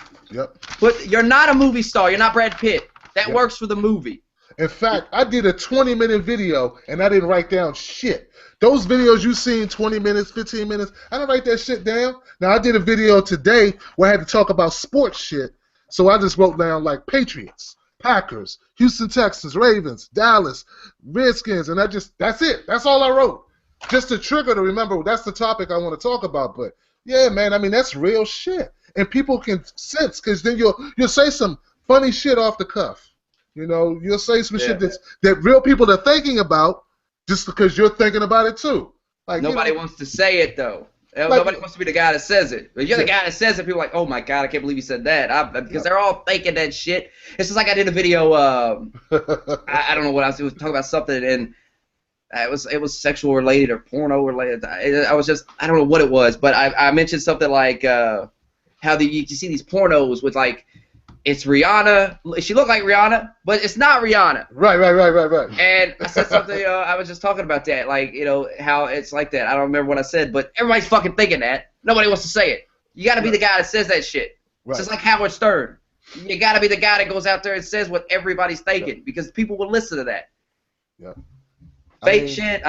But you're not a movie star. You're not Brad Pitt. That works for the movie. In fact, I did a 20-minute video, and I didn't write down shit. Those videos you seen, 20 minutes, 15 minutes, I didn't write that shit down. Now, I did a video today where I had to talk about sports shit, so I just wrote down, like, Patriots, Packers, Houston Texans, Ravens, Dallas, Redskins, and that's it. That's all I wrote. Just to trigger to remember, that's the topic I want to talk about. But, yeah, man, I mean, that's real shit. And people can sense, because then you'll say some funny shit off the cuff. You'll say some shit that real people are thinking about just because you're thinking about it too. Like nobody wants to say it though. Nobody wants to be the guy that says it. But you're the guy that says it. People are like, oh my god, I can't believe you said that. Because they're all thinking that shit. It's just like I did a video. I don't know what I was talking about something, and it was sexual related or porno related. I don't know what it was, but I mentioned something like how you see these pornos with, like, it's Rihanna. She looked like Rihanna, but it's not Rihanna. Right. And I said something, I was just talking about that, like, how it's like that. I don't remember what I said, but everybody's fucking thinking that. Nobody wants to say it. You got to be the guy that says that shit. It's just like Howard Stern. You got to be the guy that goes out there and says what everybody's thinking because people will listen to that. Yeah. Fake shit,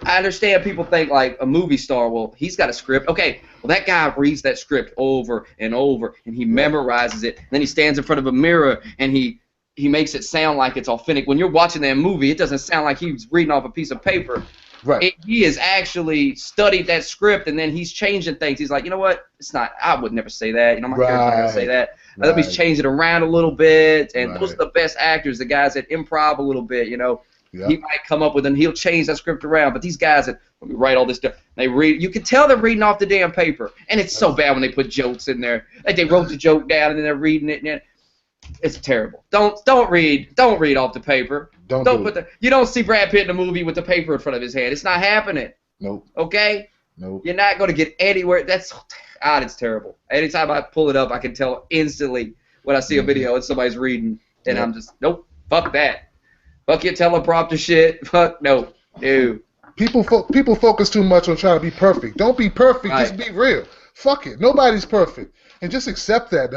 I understand people think like a movie star, well, he's got a script. Okay, well, that guy reads that script over and over, and he memorizes it. And then he stands in front of a mirror, and he makes it sound like it's authentic. When you're watching that movie, it doesn't sound like he's reading off a piece of paper. Right. He has actually studied that script, and then he's changing things. He's like, you know what? It's not. I would never say that. My character's not gonna say that. Let me change it around a little bit. And those are the best actors, the guys that improv a little bit. He might come up with and he'll change that script around. But these guys that let me write all this down. They read. You can tell they're reading off the damn paper, and it's so bad when they put jokes in there. Like they wrote the joke down and then they're reading it. And it's terrible. Don't read off the paper. Don't put you don't see Brad Pitt in a movie with the paper in front of his head. It's not happening. Nope. Okay? Nope. You're not going to get anywhere. It's terrible. Anytime I pull it up, I can tell instantly when I see a video and somebody's reading, and I'm just, nope, fuck that. Fuck your teleprompter shit. Fuck, no. People focus too much on trying to be perfect. Don't be perfect. Right. Just be real. Fuck it. Nobody's perfect. And just accept that.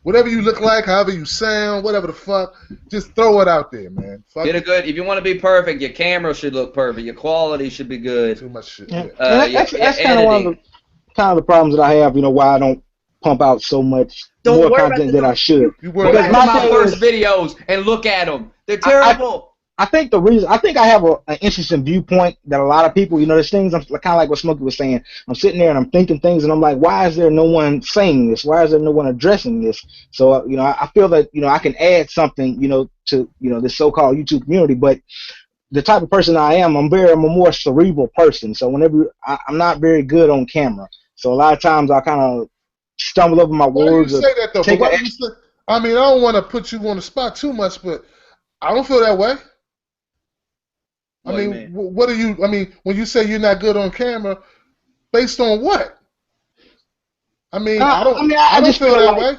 Whatever you look like, however you sound, whatever the fuck, just throw it out there, man. Get a good. If you want to be perfect, your camera should look perfect. Your quality should be good. Too much shit. Yeah. That's kind of one of the problems that I have. Why I don't pump out so much more content than I should. Because my first videos and look at them. They're terrible. I think I have an interesting viewpoint that a lot of people, there's things, I'm kind of like what Smokey was saying. I'm sitting there and I'm thinking things, and I'm like, why is there no one saying this? Why is there no one addressing this? So, I feel that, I can add something, to, this so-called YouTube community. But the type of person I am, I'm a more cerebral person. So whenever I'm not very good on camera. So a lot of times I kind of stumble over my words. Why do you say that though? Why do you say, I mean, I don't want to put you on the spot too much, but I don't feel that way. I mean, what are you? I mean, when you say you're not good on camera, based on what? I mean, I don't feel that way.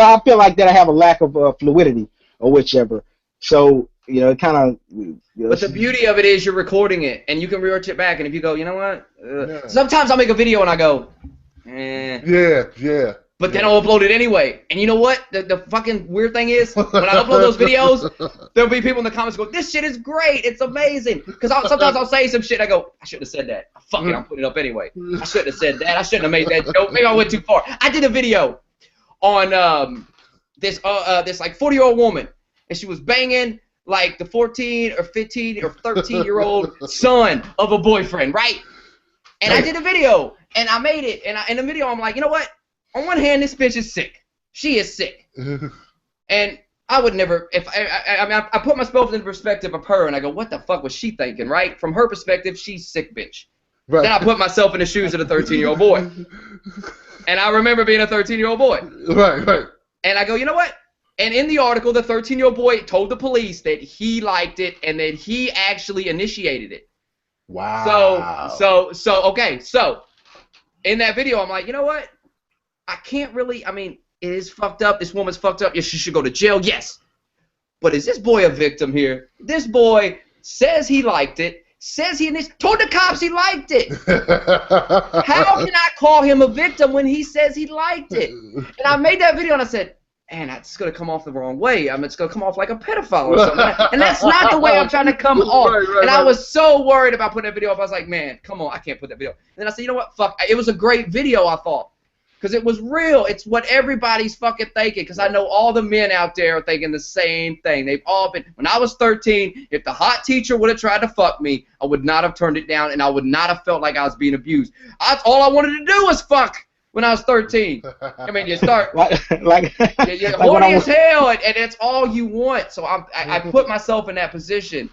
I feel like that I have a lack of fluidity or whichever. So it kind of. But the beauty of it is you're recording it, and you can rewatch it back. And if you go, you know what? Sometimes I'll make a video and I go, eh. Yeah. But then I'll upload it anyway. And you know what? The fucking weird thing is, when I upload those videos, there'll be people in the comments go, this shit is great. It's amazing. Because sometimes I'll say some shit. I go, I shouldn't have said that. Fuck it, I'm putting it up anyway. I shouldn't have said that. I shouldn't have made that joke. Maybe I went too far. I did a video on this like 40-year-old woman. And she was banging like the 14 or 15 or 13-year-old son of a boyfriend, right? And I did a video. And I made it. And in the video, I'm like, you know what? On one hand, this bitch is sick. She is sick. And I would never, I put myself in the perspective of her, and I go, what the fuck was she thinking, right? From her perspective, she's sick bitch. Right. Then I put myself in the shoes of the 13-year-old boy. And I remember being a 13-year-old boy. Right. And I go, you know what? And in the article, the 13-year-old boy told the police that he liked it and that he actually initiated it. Wow. So in that video, I'm like, you know what? I can't really, I mean, it is fucked up. This woman's fucked up. Yes, she should go to jail. Yes. But is this boy a victim here? This boy says he liked it, says he told the cops he liked it. How can I call him a victim when he says he liked it? And I made that video and I said, man, that's going to come off the wrong way. I mean, it's going to come off like a pedophile or something. And that's not the way I'm trying to come off. Right. I was so worried about putting that video up. I was like, man, come on, I can't put that video. And then I said, you know what? Fuck. It was a great video, I thought. Because it was real. It's what everybody's fucking thinking. Because I know all the men out there are thinking the same thing. They've all been. When I was 13, if the hot teacher would have tried to fuck me, I would not have turned it down, and I would not have felt like I was being abused. All I wanted to do was fuck when I was 13. I mean, you start you're horny as hell, and it's all you want. So I put myself in that position,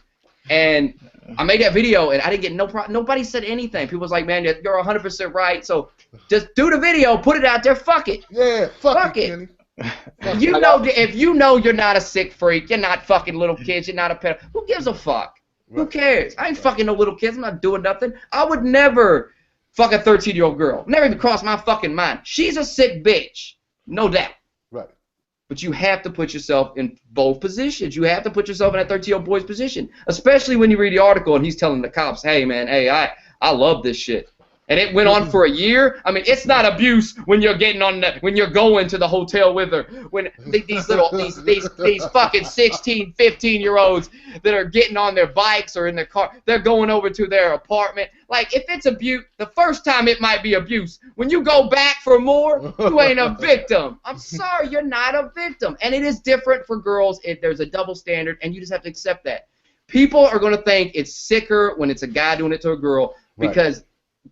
and I made that video, and I didn't get nobody said anything. People was like, man, you're 100% right. So just do the video, put it out there, fuck it. Yeah, fuck it. You know, if you know you're not a sick freak, you're not fucking little kids, you're not a pedophile. Who gives a fuck? Right. Who cares? I ain't fucking no little kids. I'm not doing nothing. I would never fuck a 13-year-old girl. Never even cross my fucking mind. She's a sick bitch, no doubt. Right. But you have to put yourself in both positions. You have to put yourself in that 13-year-old boy's position, especially when you read the article and he's telling the cops, hey, man, hey, I love this shit. And it went on for a year. I mean, it's not abuse when you're when you're going to the hotel with her. When these fucking 16, 15-year-olds that are getting on their bikes or in their car, they're going over to their apartment. Like, if it's abuse, the first time it might be abuse. When you go back for more, you ain't a victim. I'm sorry, you're not a victim. And it is different for girls. There's a double standard, and you just have to accept that. People are going to think it's sicker when it's a guy doing it to a girl because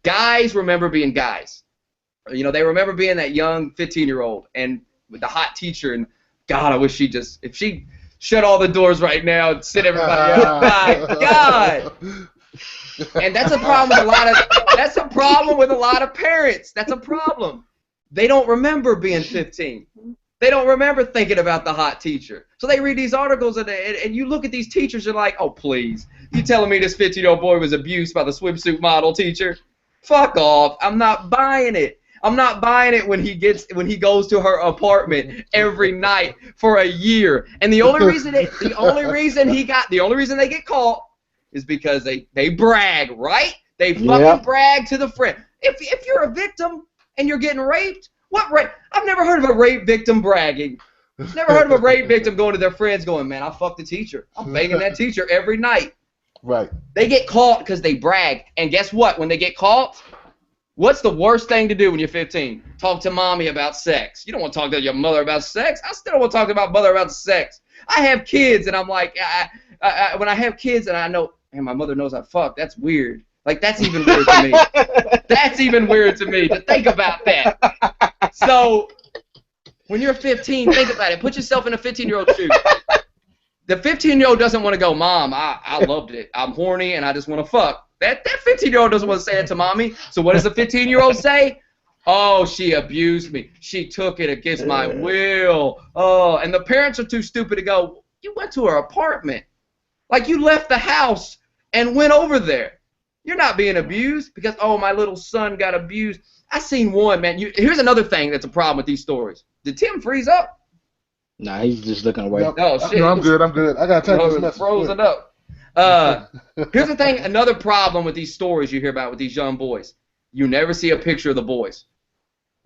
guys remember being guys. You know, they remember being that young 15-year-old and with the hot teacher. And God, I wish if she shut all the doors right now and sit everybody up. My God. And that's a problem with a lot of parents. That's a problem. They don't remember being 15. They don't remember thinking about the hot teacher. So they read these articles and you look at these teachers, you're like, oh, please. You telling me this 15-year-old boy was abused by the swimsuit model teacher? Fuck off. I'm not buying it. I'm not buying it when he goes to her apartment every night for a year. And the only reason they get caught is because they brag, right? They fucking brag to the friend. If you're a victim and you're getting raped, what rape? I've never heard of a rape victim bragging. Never heard of a rape victim going to their friends going, man, I fucked the teacher. I'm banging that teacher every night. Right. They get caught because they brag. And guess what? When they get caught, what's the worst thing to do when you're 15? Talk to mommy about sex. You don't want to talk to your mother about sex. I still don't want to talk to my mother about sex. I have kids, and I'm like, when I have kids and I know, and my mother knows I fuck, that's weird. Like, that's even weird to me. That's even weird to me to think about that. So, when you're 15, think about it. Put yourself in a 15-year-old shoe. The 15-year-old doesn't want to go, Mom, I loved it. I'm horny and I just want to fuck. That 15-year-old doesn't want to say it to mommy. So what does the 15-year-old say? Oh, she abused me. She took it against my will. Oh, and the parents are too stupid to go, you went to her apartment. Like, you left the house and went over there. You're not being abused because, oh, my little son got abused. I seen one, man. Here's another thing that's a problem with these stories. Did Tim freeze up? Nah, he's just looking away. No, oh, shit. No, I'm good. I got to type this message. Frozen up. Here's the thing. Another problem with these stories you hear about with these young boys. You never see a picture of the boys.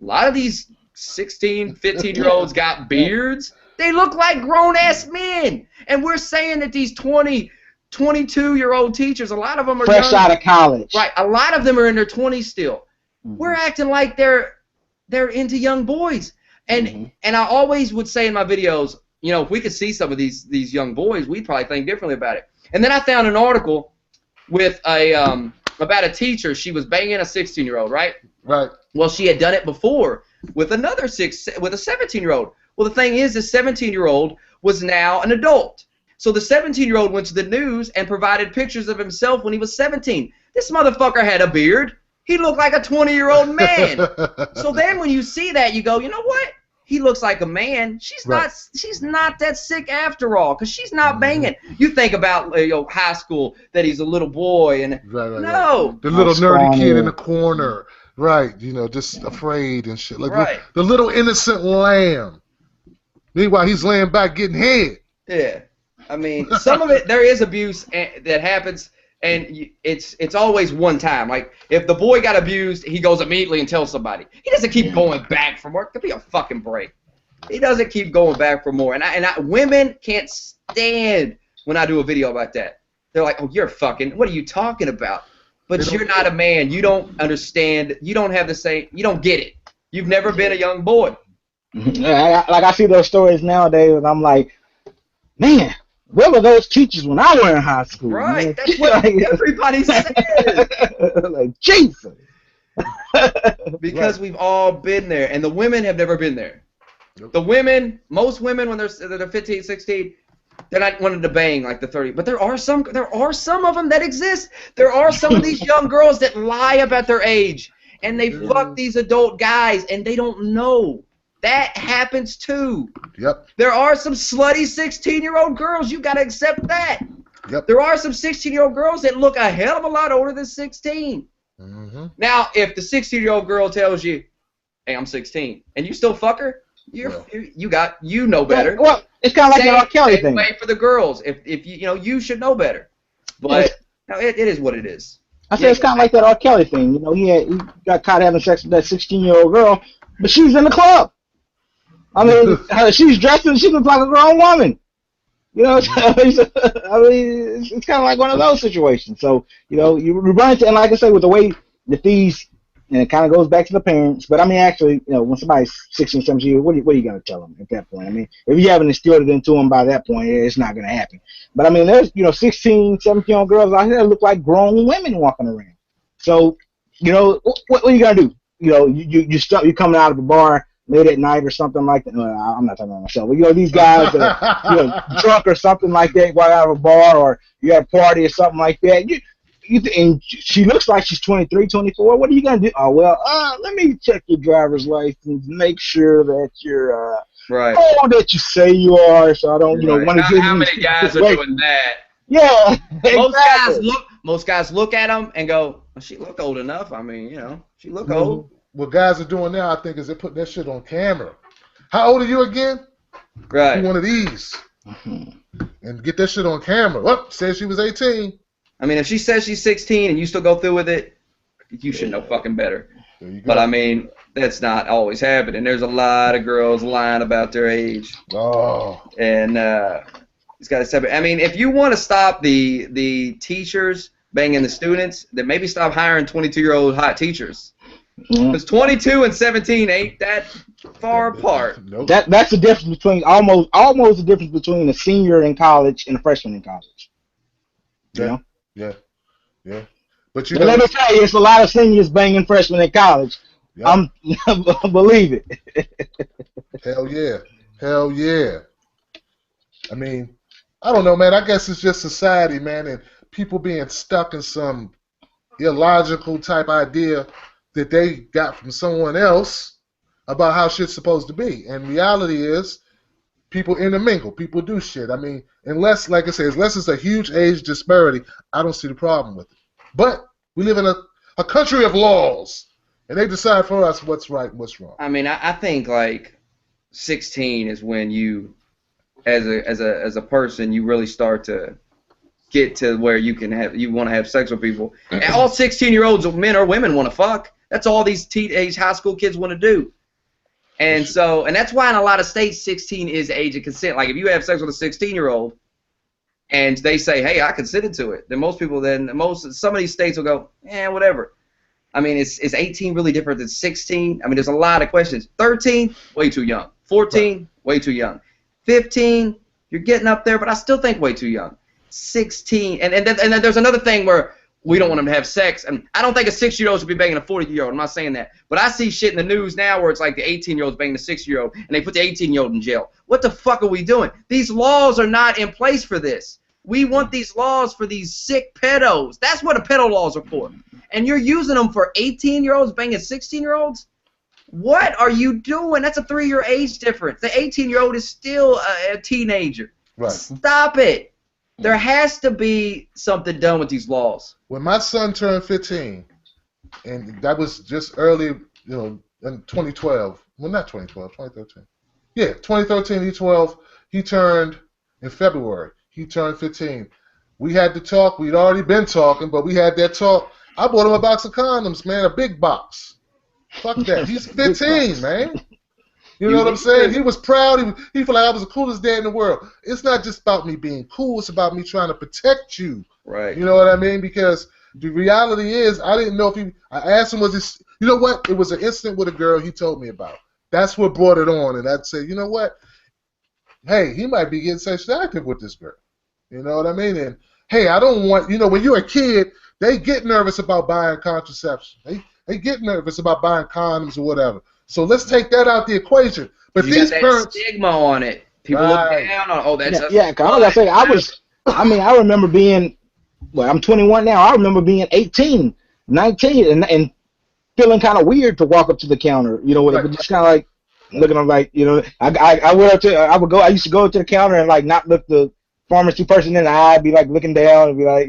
A lot of these 16, 15-year-olds got beards. They look like grown-ass men. And we're saying that these 20, 22-year-old teachers, a lot of them are fresh out of college. Right. A lot of them are in their 20s still. We're acting like they're into young boys. And I always would say in my videos, you know, if we could see some of these young boys, we'd probably think differently about it. And then I found an article with about a teacher. She was banging a 16-year-old, right? Right. Well, she had done it before with with a 17-year-old. Well, the thing is, the 17-year-old was now an adult. So the 17-year-old went to the news and provided pictures of himself when he was 17. This motherfucker had a beard. He looked like a 20-year-old man. So then when you see that, you go, you know what? He looks like a man. She's not that sick after all, because she's not banging. You think about high school, that he's a little boy, and no. The little nerdy kid in the corner, right? You know, just afraid and shit. Like the little innocent lamb. Meanwhile, he's laying back getting head. Yeah, I mean, some of it there is abuse that happens. And it's always one time. Like, if the boy got abused, he goes immediately and tells somebody. He doesn't keep going back for more. Give me a fucking break. He doesn't keep going back for more. And women can't stand when I do a video about that. They're like, oh, you're fucking. What are you talking about? But you're not a man. You don't understand. You don't have the same. You don't get it. You've never been a young boy. Like, I see those stories nowadays, and I'm like, man. Where were those teachers when I was in high school? Right, man? that's what everybody says. Like, Jesus. Because we've all been there, and the women have never been there. The women, most women, when they're 15, 16, they're not wanting to bang like the 30. But there are some of them that exist. There are some of these young girls that lie about their age, and they fuck these adult guys, and they don't know. That happens too. Yep. There are some slutty 16-year-old girls. You gotta accept that. Yep. There are some 16-year-old girls that look a hell of a lot older than 16. Now, if the 16-year-old girl tells you, "Hey, I'm 16," and you still fuck her, you know better. Well, it's kind of like an R. Kelly thing. Way for the girls, if you should know better. But no, it is what it is. I said it's kind of like that R. Kelly thing. You know, he got caught having sex with that 16-year-old girl, but she was in the club. I mean, she's dressed and she looks like a grown woman. You know, I mean, it's kind of like one of those situations. So, you know, you run into, and like I say, with the way that these, and it kind of goes back to the parents, but I mean, actually, you know, when somebody's 16, 17 years, what are you going to tell them at that point? I mean, if you haven't instilled it into them by that point, it's not going to happen. But I mean, there's, 16, 17-year-old girls out here that look like grown women walking around. So, what are you going to do? You're coming out of a bar late at night or something like that. No, I'm not talking about myself. But, these guys that are, drunk or something like that, walk out of a bar, or you at a party or something like that. And she looks like she's 23, 24. What are you going to do? Oh, well, let me check your driver's license, make sure that you're right. all that you say you are, so I don't, want to get how many guys are doing that? Yeah, exactly. Most guys look at them and go, well, she look old enough. I mean, she look old. What guys are doing now, I think, is they're putting that shit on camera. How old are you again? Right. Do one of these and get that shit on camera. Well, says she was 18. I mean, if she says she's 16 and you still go through with it, you should know fucking better. But I mean, that's not always happening. There's a lot of girls lying about their age. Oh. And it's got to separate. I mean, if you want to stop the teachers banging the students, then maybe stop hiring 22-year-old hot teachers. Because 22 and 17 ain't that far apart. Nope. That's the difference between almost the difference between a senior in college and a freshman in college. You know? Yeah. But let me tell you, it's a lot of seniors banging freshmen in college. Yep. Believe it. Hell yeah. I mean, I don't know, man. I guess it's just society, man, and people being stuck in some illogical type idea that they got from someone else about how shit's supposed to be. And reality is, people intermingle. People do shit. I mean, unless, like I say, unless it's a huge age disparity, I don't see the problem with it. But we live in a country of laws, and they decide for us what's right and what's wrong. I mean, I think like 16 is when you, as a person, you really start to get to where you want to have sex with people. And all 16-year-olds, men or women, want to fuck. That's all these teenage high school kids want to do. And that's why in a lot of states 16 is age of consent. Like if you have sex with a 16-year-old and they say, "Hey, I consented to it," then some of these states will go, whatever. I mean, is 18 really different than 16? I mean, there's a lot of questions. 13, way too young. 14, way too young. 15, you're getting up there, but I still think way too young. 16, and then there's another thing where we don't want them to have sex. And I don't think a 6-year-old should be banging a 40-year-old. I'm not saying that. But I see shit in the news now where it's like the 18-year-old's banging the 6-year-old, and they put the 18-year-old in jail. What the fuck are we doing? These laws are not in place for this. We want these laws for these sick pedos. That's what the pedo laws are for. And you're using them for 18-year-olds banging 16-year-olds? What are you doing? That's a 3-year age difference. The 18-year-old is still a teenager. Right. Stop it. There has to be something done with these laws. When my son turned 15, and that was just early, in 2012. Well, not 2012, 2013. Yeah, 2013, he turned in February. He turned 15. We had to talk. We'd already been talking, but we had that talk. I bought him a box of condoms, man, a big box. Fuck that. He's 15, man. You know what I'm saying? He was proud. He felt like I was the coolest dad in the world. It's not just about me being cool. It's about me trying to protect you. Right. You know what I mean? Because the reality is, I didn't know if I asked him, was this, you know what? It was an incident with a girl he told me about. That's what brought it on. And I'd say, you know what? Hey, he might be getting sexually active with this girl. You know what I mean? And, hey, I don't want, when you're a kid, they get nervous about buying contraception. They get nervous about buying condoms or whatever. So let's take that out the equation. But you these got that parents, stigma on it. People look down on. That's I remember being. Well, I'm 21 now. I remember being 18, 19, and feeling kind of weird to walk up to the counter. Just kind of like looking at I used to go to the counter and like not look the pharmacy person in the eye, be like looking down and be like,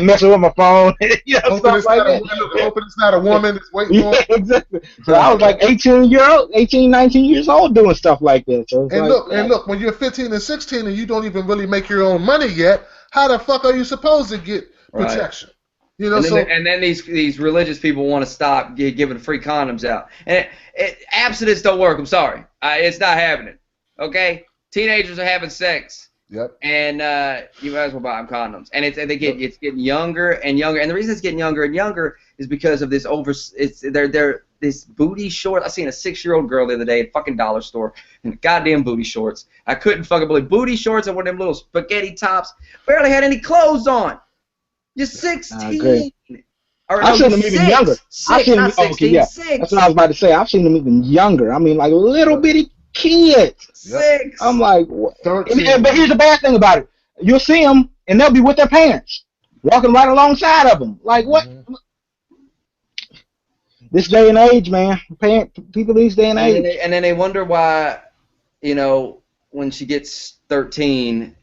messing with my phone. Hoping it's not a woman that's waiting for him. Exactly. So I was like 18, 19 years old doing stuff like that. So look, when you're 15 and 16 and you don't even really make your own money yet, how the fuck are you supposed to get protection? Right. And then these religious people want to stop giving free condoms out. And abstinence don't work. I'm sorry. It's not happening. Okay? Teenagers are having sex. Yep. And you might as well buy them condoms. And it's getting younger and younger. And the reason it's getting younger and younger is because of this this booty short. I seen a 6-year-old girl the other day at a fucking dollar store in goddamn booty shorts. I couldn't fucking believe booty shorts and one of them little spaghetti tops. Barely had any clothes on. You're 16. I've seen them even younger. I've seen them, 16, 6. That's what I was about to say. I've seen them even younger. I mean, like little bitty kids. 6. I'm like, what? But here's the bad thing about it. You'll see them, and they'll be with their parents, walking right alongside of them. Like, what? Mm-hmm. This day and age, man. People these day and age. And then they wonder why, when she gets 13,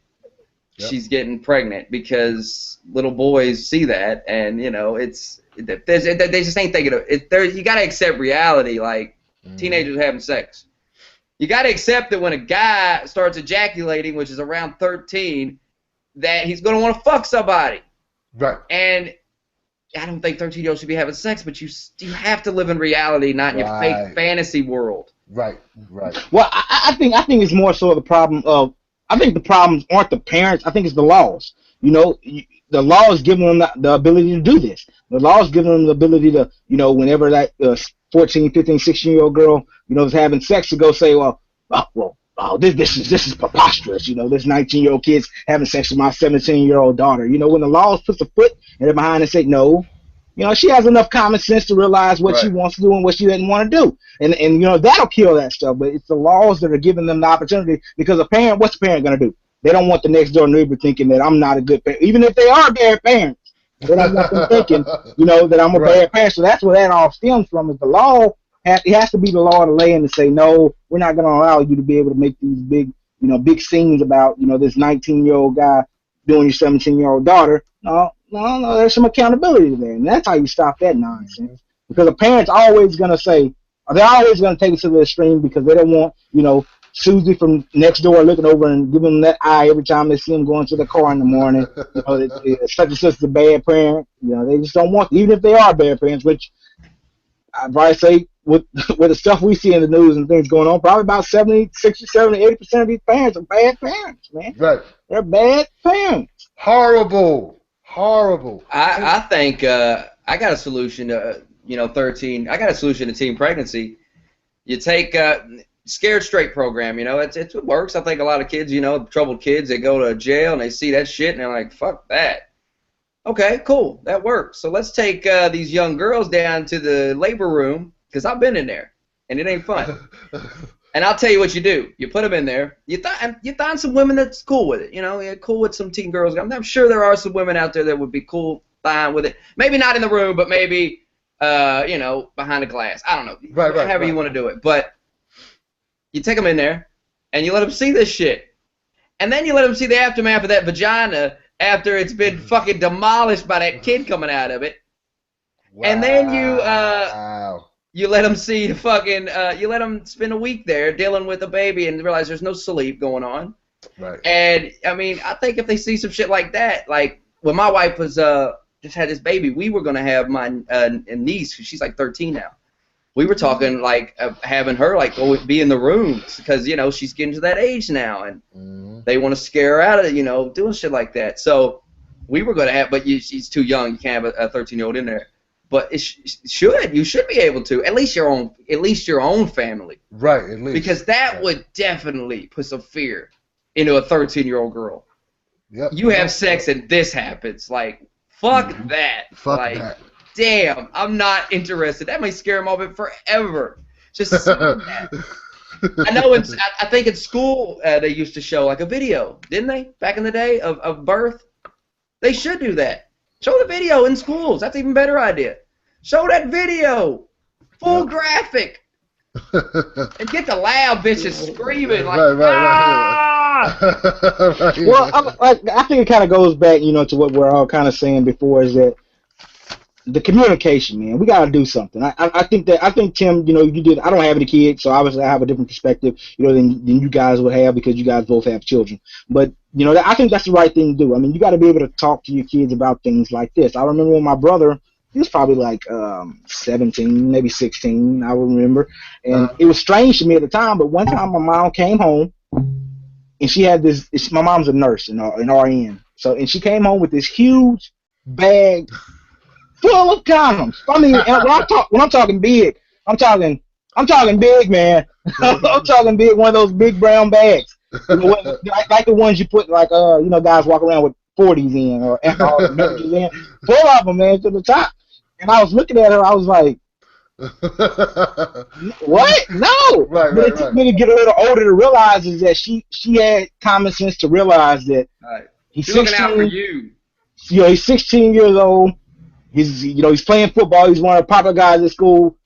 she's getting pregnant, because little boys see that, and, they just ain't thinking of it. You got to accept reality, like teenagers having sex. You got to accept that when a guy starts ejaculating, which is around 13, that he's going to want to fuck somebody. Right. And I don't think 13-year-olds should be having sex, but you have to live in reality, not in your fake fantasy world. Right. Well, I think it's more so the problem of, I think the problems aren't the parents. I think it's the laws. The laws giving them the ability to do this. The laws give them the ability to, whenever that 14, 15, 16-year-old girl, is having sex, to go say, this is preposterous. This 19-year-old kid's having sex with my 17-year-old daughter. When the laws puts a foot in their behind and say no, she has enough common sense to realize what she wants to do and what she doesn't want to do. And that'll kill that stuff. But it's the laws that are giving them the opportunity, because what's the parent going to do? They don't want the next door neighbor thinking that I'm not a good parent, even if they are bad parents. They don't want them thinking, that I'm a bad parent. So that's where that all stems from, is the law. It has to be the law to lay in and say, no, we're not going to allow you to be able to make these big scenes about, this 19-year-old guy doing your 17-year-old daughter. No, there's some accountability there. And that's how you stop that nonsense. Because the parents always going to say, they're always going to take it to the extreme, because they don't want, Susie from next door looking over and giving them that eye every time they see him going to the car in the morning. Such and such is a bad parent. They just don't want, even if they are bad parents, which I'd probably say with the stuff we see in the news and things going on, probably about 70, 60, 70, 80% of these parents are bad parents, man. Right. They're bad parents. Horrible. I think I got a solution to 13. I got a solution to teen pregnancy. You take Scared Straight program. It works. I think a lot of kids, troubled kids, they go to jail and they see that shit and they're like, fuck that. Okay, cool, that works. So let's take these young girls down to the labor room, because I've been in there and it ain't fun. And I'll tell you what you do. You put them in there. You find some women that's cool with it. You're cool with some teen girls. I'm sure there are some women out there that would be cool, fine with it. Maybe not in the room, but maybe, behind a glass. I don't know. However you want to do it. But you take them in there, and you let them see this shit. And then you let them see the aftermath of that vagina after it's been fucking demolished by that kid coming out of it. Wow. And then you let them see the fucking, you let them spend a week there dealing with a baby and realize there's no sleep going on. Right. And, I think if they see some shit like that, like when my wife was, just had this baby, we were going to have my niece, she's like 13 now. We were talking like having her like go be in the rooms, because she's getting to that age now, and they want to scare her out of doing shit like that. So we were gonna have, but she's too young. You can't have a 13-year-old in there. But you should be able to, at least your own family. Right. At least, because that would definitely put some fear into a 13-year-old girl. Yep. You have sex and this happens, like fuck that. Fuck like, that. Damn, I'm not interested. That might scare them off it forever. Just that. I know. I think in school they used to show like a video, didn't they? Back in the day of birth, they should do that. Show the video in schools. That's an even better idea. Show that video, full graphic, and get the loud bitches screaming like, ah! Well, I think it kind of goes back, to what we're all kind of saying before, is that the communication, man. We gotta do something. I think Tim, you did. I don't have any kids, so obviously I have a different perspective, than you guys would have, because you guys both have children. But I think that's the right thing to do. I mean, you got to be able to talk to your kids about things like this. I remember when my brother, he was probably like 17, maybe 16. I remember, and it was strange to me at the time. But one time, my mom came home, and she had this. My mom's a nurse, an RN. And she came home with this huge bag full of condoms. I mean, when I'm talking big, I'm talking big, man. I'm talking big, one of those big brown bags, like the ones you put, like guys walk around with 40s in or alcohol beverages in, full of them, man, to the top. And I was looking at her, I was like, what? No. Right. It took me to get a little older to realize is that she had common sense to realize that he's 16. Looking out for you. He's 16 years old. He's playing football. He's one of the popular guys at school.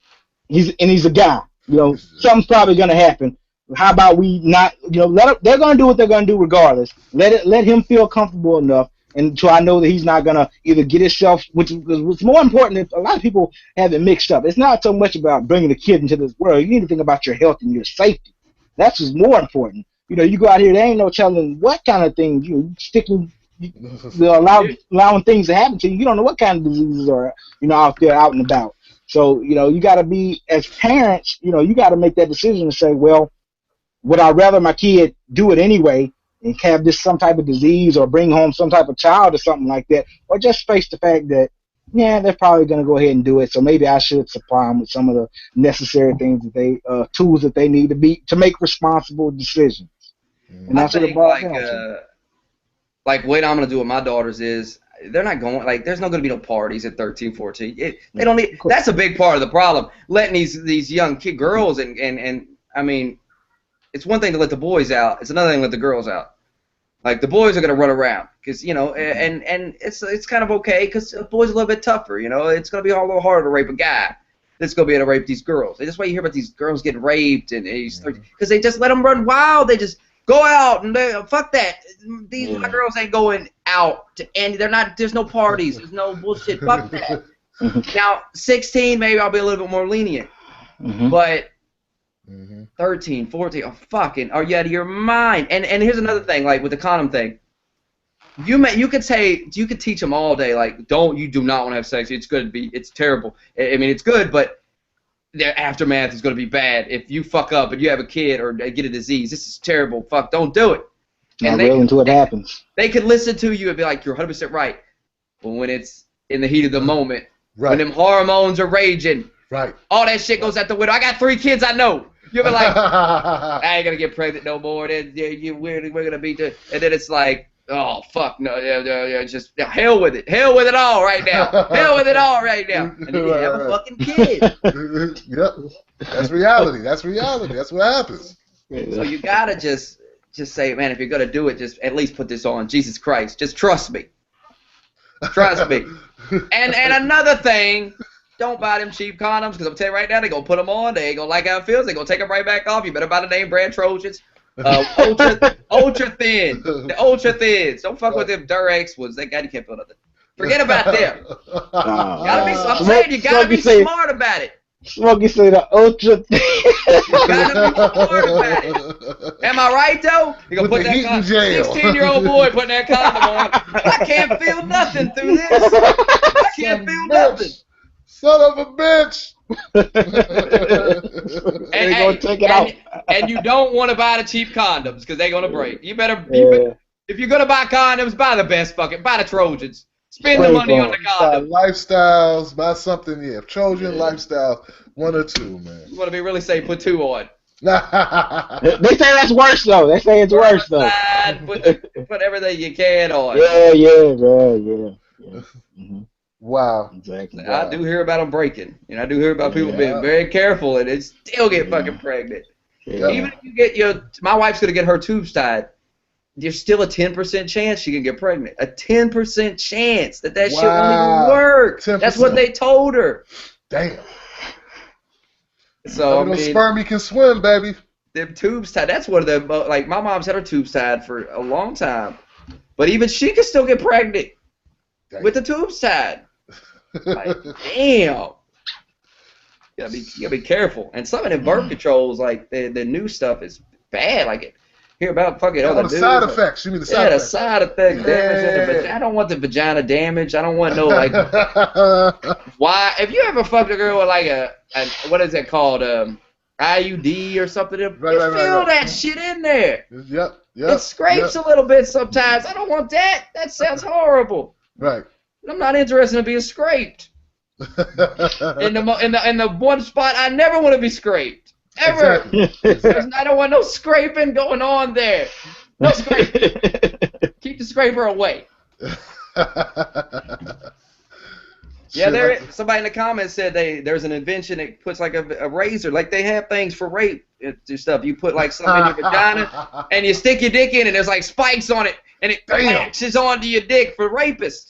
He's a guy. Something's probably gonna happen. How about we not? They're gonna do what they're gonna do regardless. Let him feel comfortable enough, and so I know that he's not gonna either get himself. What's more important is a lot of people have it mixed up. It's not so much about bringing a kid into this world. You need to think about your health and your safety. That's what's more important. You go out here. There ain't no telling what kind of things you sticking. Allowing things to happen to you. You don't know what kind of diseases are out there out and about. So you got to be, as parents, you got to make that decision to say, well, would I rather my kid do it anyway and have some type of disease or bring home some type of child or something like that, or just face the fact that yeah, they're probably gonna go ahead and do it. So maybe I should supply them with some of the necessary things that they tools that they need to make responsible decisions. And I that's what it think boils down to. like what I'm gonna do with my daughters is they're not going like there's not gonna be no parties at 13, 14. They don't need. That's a big part of the problem. Letting these young girls and I mean, it's one thing to let the boys out. It's another thing to let the girls out. Like the boys are gonna run around because and it's kind of okay because the boys are a little bit tougher. It's gonna be a little harder to rape a guy that's gonna be able to rape these girls. That's why you hear about these girls getting raped and because they just let them run wild. They just go out and fuck that. These my girls ain't going out and they're not. There's no parties. There's no bullshit. Fuck that. Now 16 maybe I'll be a little bit more lenient, but 13, 14, are you out of your mind? And here's another thing, like with the condom thing. You could teach them all day, like you do not want to have sex. It's terrible. I mean, it's good, but the aftermath is going to be bad if you fuck up and you have a kid or get a disease. This is terrible. Fuck, don't do it. And until it happens. They could listen to you and be like, you're 100% right. But when it's in the heat of the moment, when them hormones are raging, all that shit goes out the window. I got 3 kids I know. You'll be like, I ain't gonna get pregnant no more. Then we're gonna be and then it's like, oh fuck no, just hell with it all right now, hell with it all right now, and then you have a fucking kid. Yep, that's reality. That's what happens. So you gotta just say, man, if you're gonna do it, just at least put this on. Jesus Christ, just trust me. And another thing. Don't buy them cheap condoms because I'm telling you right now, they're going to put them on. They ain't going to like how it feels. They're going to take them right back off. You better buy the name brand Trojans. Ultra thin. The ultra thins. Don't fuck with them Durex ones. That guy, you can't feel nothing. Forget about them. I'm saying you got to be smart about it. Smokey say the ultra thin. You got to be smart about it. Am I right, though? You're going to put that condom. 16-year-old boy putting that condom on. I can't feel nothing through this. I can't feel nothing. Son of a bitch! And you don't want to buy the cheap condoms because they're gonna break. If you're gonna buy condoms, buy the best buy the Trojans. Spend the money on the condoms. Buy lifestyles, buy something. Yeah, Trojan lifestyle, 1 or 2, man. You want to be really safe? Put 2 on. They say that's worse though. They say it's worse though. Put everything you can on. Yeah. Wow. Exactly. I do hear about them breaking. I do hear about people being very careful and they still get fucking pregnant. Yeah. Even if you get my wife's gonna get her tubes tied, there's still a 10% chance she can get pregnant. A 10% chance that shit won't even work. 10%. That's what they told her. Damn. So spermy can swim, baby. Them tubes tied. That's one of the like my mom's had her tubes tied for a long time, but even she can still get pregnant with the tubes tied. Like, damn. You gotta be careful. And some of the birth controls, like the new stuff, is bad. Like hear about fucking other dudes. Side effects. You mean the side effects? Yeah, the side effects. Damage. I don't want the vagina damage. I don't want no like. Why? If you ever fucked a girl with like a what is it called? IUD or something. You feel that shit in there. Yep. It scrapes a little bit sometimes. I don't want that. That sounds horrible. Right. I'm not interested in being scraped. in the one spot I never want to be scraped. Ever. Exactly. I don't want no scraping going on there. No scraping. Keep the scraper away. Yeah, somebody in the comments said there's an invention that puts like a razor. Like they have things for rape and stuff. You put like something in your vagina and you stick your dick in and there's like spikes on it and it latches onto your dick for rapists.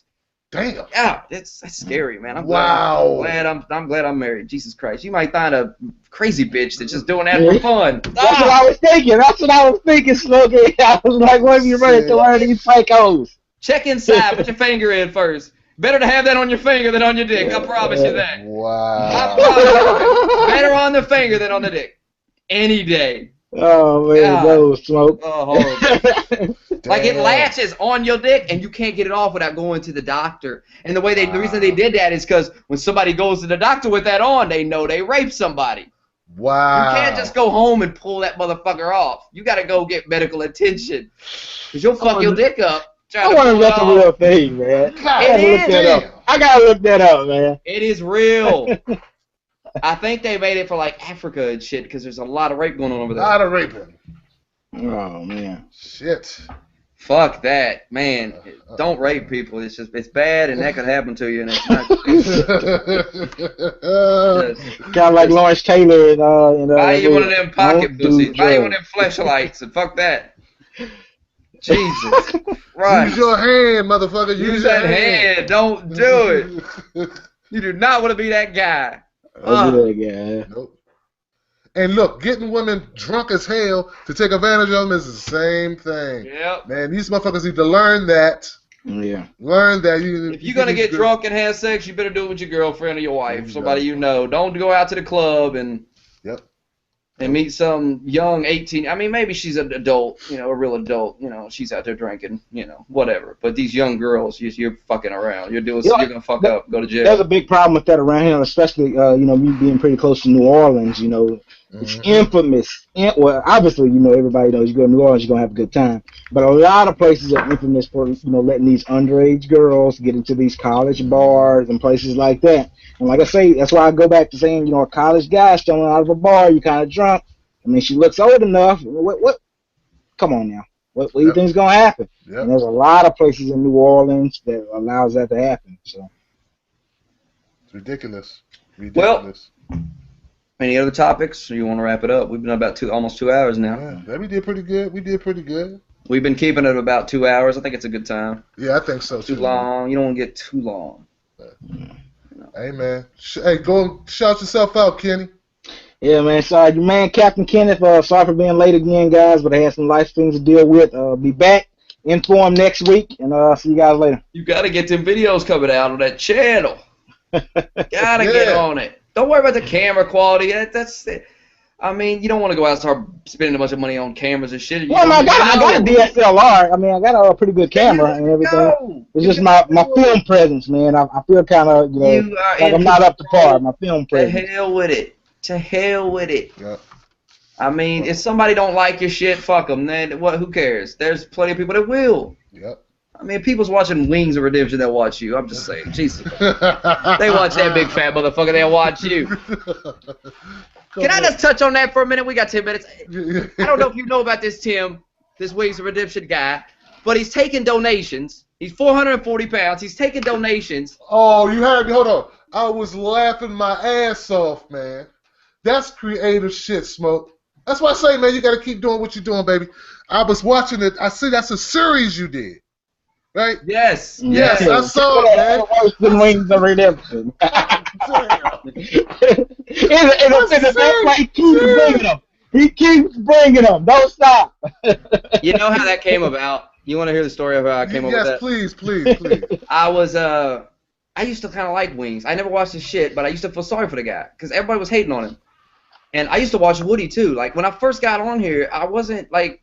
Damn. Yeah, that's scary, man. I'm glad I'm married. Jesus Christ. You might find a crazy bitch that's just doing that for fun. That's what I was thinking. Smokey. I was like, what if you're ready to learn these psychos? Check inside. Put your finger in first. Better to have that on your finger than on your dick. I promise you that. Wow. I promise you. Better on the finger than on the dick. Any day. Oh, man, no smoke. Oh, horrible. Like it latches on your dick and you can't get it off without going to the doctor. And the reason they did that is because when somebody goes to the doctor with that on, they know they raped somebody. Wow. You can't just go home and pull that motherfucker off. You got to go get medical attention. Because you'll fuck your dick up. I want to look the real thing, man. It is. I gotta look that up, man. It is real. I think they made it for like Africa and shit because there's a lot of rape going on over A there. lot of raping. Oh man. Shit. Fuck that, man. Don't rape people. It's bad, and that could happen to you, and it's not. Kind of like Lawrence Taylor and Buy you one of them pocket Don't do pussies. Buy you one of drugs. them fleshlights, and fuck that. Jesus. Right. Use your hand, motherfucker. Use that hand. Don't do it. You do not want to be that guy. Oh, yeah. Nope. And look, getting women drunk as hell to take advantage of them is the same thing. Yep. Man, these motherfuckers need to learn that. Yeah. Learn that. If you're going to get drunk and have sex, you better do it with your girlfriend or your wife, somebody you know. Don't go out to the club and meet some young 18. I mean, maybe she's an adult, a real adult. She's out there drinking, whatever. But these young girls, you're fucking around. You're going to fuck up, go to jail. There's a big problem with that around here, especially, me being pretty close to New Orleans, It's infamous. Well, obviously, everybody knows you go to New Orleans, you're going to have a good time. But a lot of places are infamous for, letting these underage girls get into these college bars and places like that. And like I say, that's why I go back to saying, a college guy showing out of a bar, you kind of drunk. I mean, she looks old enough. What? Come on now. What do you think's going to happen? Yep. And there's a lot of places in New Orleans that allows that to happen. So it's ridiculous. Well, any other topics, or you want to wrap it up? We've been about almost 2 hours now. Yeah, we did pretty good. We've been keeping it about 2 hours. I think it's a good time. Yeah, I think so too. Too long. You don't want to get too long. Hey, man. Hey, go and shout yourself out, Kenny. Yeah, man. Sorry, your man, Captain Kenneth. Sorry for being late again, guys, but I had some life things to deal with. Be back in form next week, and see you guys later. You got to get them videos coming out on that channel. Gotta get on it. Don't worry about the camera quality. That's it. I mean, you don't want to go out and start spending a bunch of money on cameras and shit. Well, I got a DSLR. I mean, I got a pretty good camera and everything. It's just my film presence, man. I feel kind of, like I'm not up to par. My film presence. To hell with it. To hell with it. Yeah. I mean, if somebody don't like your shit, fuck them. Then what? Who cares? There's plenty of people that will. Yep. I mean, people's watching Wings of Redemption that watch you. I'm just saying. Jesus. They watch that big fat motherfucker. They'll watch you. Can I just touch on that for a minute? We got 10 minutes. I don't know if you know about this, Tim, this Wings of Redemption guy, but he's taking donations. He's 440 pounds. He's taking donations. Oh, you heard me. Hold on. I was laughing my ass off, man. That's creative shit, Smoke. That's why I say, man, you got to keep doing what you're doing, baby. I was watching it. I see that's a series you did. Right? Yes. Yes, I saw it, man. Worse than Wings of Redemption. He keeps bringing them. Don't stop. You know how that came about? You want to hear the story of how I came up with that? Yes, please. I used to kind of like Wings. I never watched his shit, but I used to feel sorry for the guy because everybody was hating on him. And I used to watch Woody too. Like when I first got on here, I wasn't like.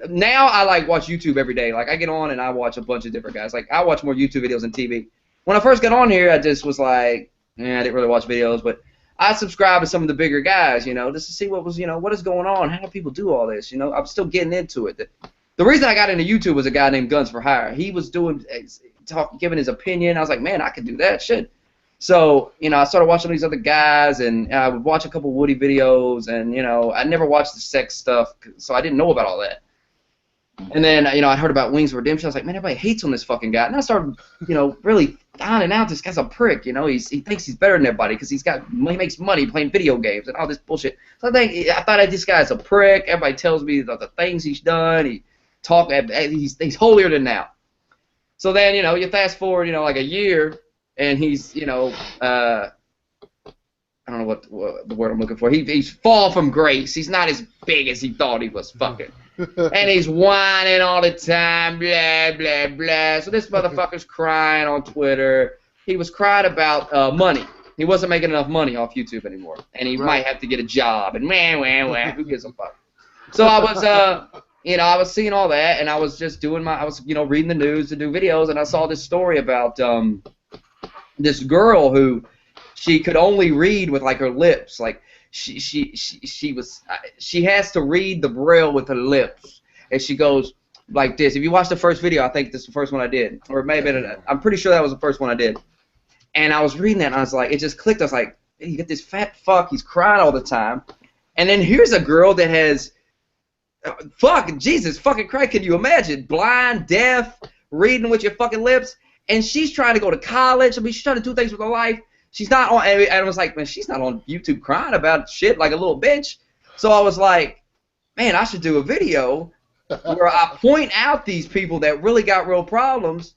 Now I like watch YouTube every day. Like I get on and I watch a bunch of different guys. Like I watch more YouTube videos than TV. When I first got on here, I just was like, I didn't really watch videos, but I subscribed to some of the bigger guys, just to see what was, what is going on. How do people do all this? I'm still getting into it. The reason I got into YouTube was a guy named Guns for Hire. He was giving his opinion. I was like, man, I could do that shit. So, I started watching these other guys, and I would watch a couple Woody videos, and, I never watched the sex stuff, so I didn't know about all that. And then, I heard about Wings of Redemption. I was like, man, everybody hates on this fucking guy. And I started, really finding out this guy's a prick, he thinks he's better than everybody because he makes money playing video games and all this bullshit. So I thought this guy's a prick. Everybody tells me the things he's done. He's holier than thou. So then, you fast forward, like a year, and he's, I don't know what the word I'm looking for. He's fall from grace. He's not as big as he thought he was fucking. And he's whining all the time, blah, blah, blah. So this motherfucker's crying on Twitter. He was crying about money. He wasn't making enough money off YouTube anymore. And he might have to get a job. And who gives a fuck? So I was, I was seeing all that, and I was just reading the news to do videos, and I saw this story about this girl who she could only read with like her lips, like she has to read the Braille with her lips, and she goes, like this. If you watch the first video, I think this is the first one I did, or maybe I'm pretty sure that was the first one I did. And I was reading that, and I was like, it just clicked. I was like, hey, you get this fat fuck, he's crying all the time, and then here's a girl that has, fuck, Jesus fucking Christ, can you imagine? Blind, deaf, reading with your fucking lips, and she's trying to go to college. I mean, she's trying to do things with her life. She's not on, and I was like, man, she's not on YouTube crying about shit like a little bitch. So I was like, man, I should do a video where I point out these people that really got real problems,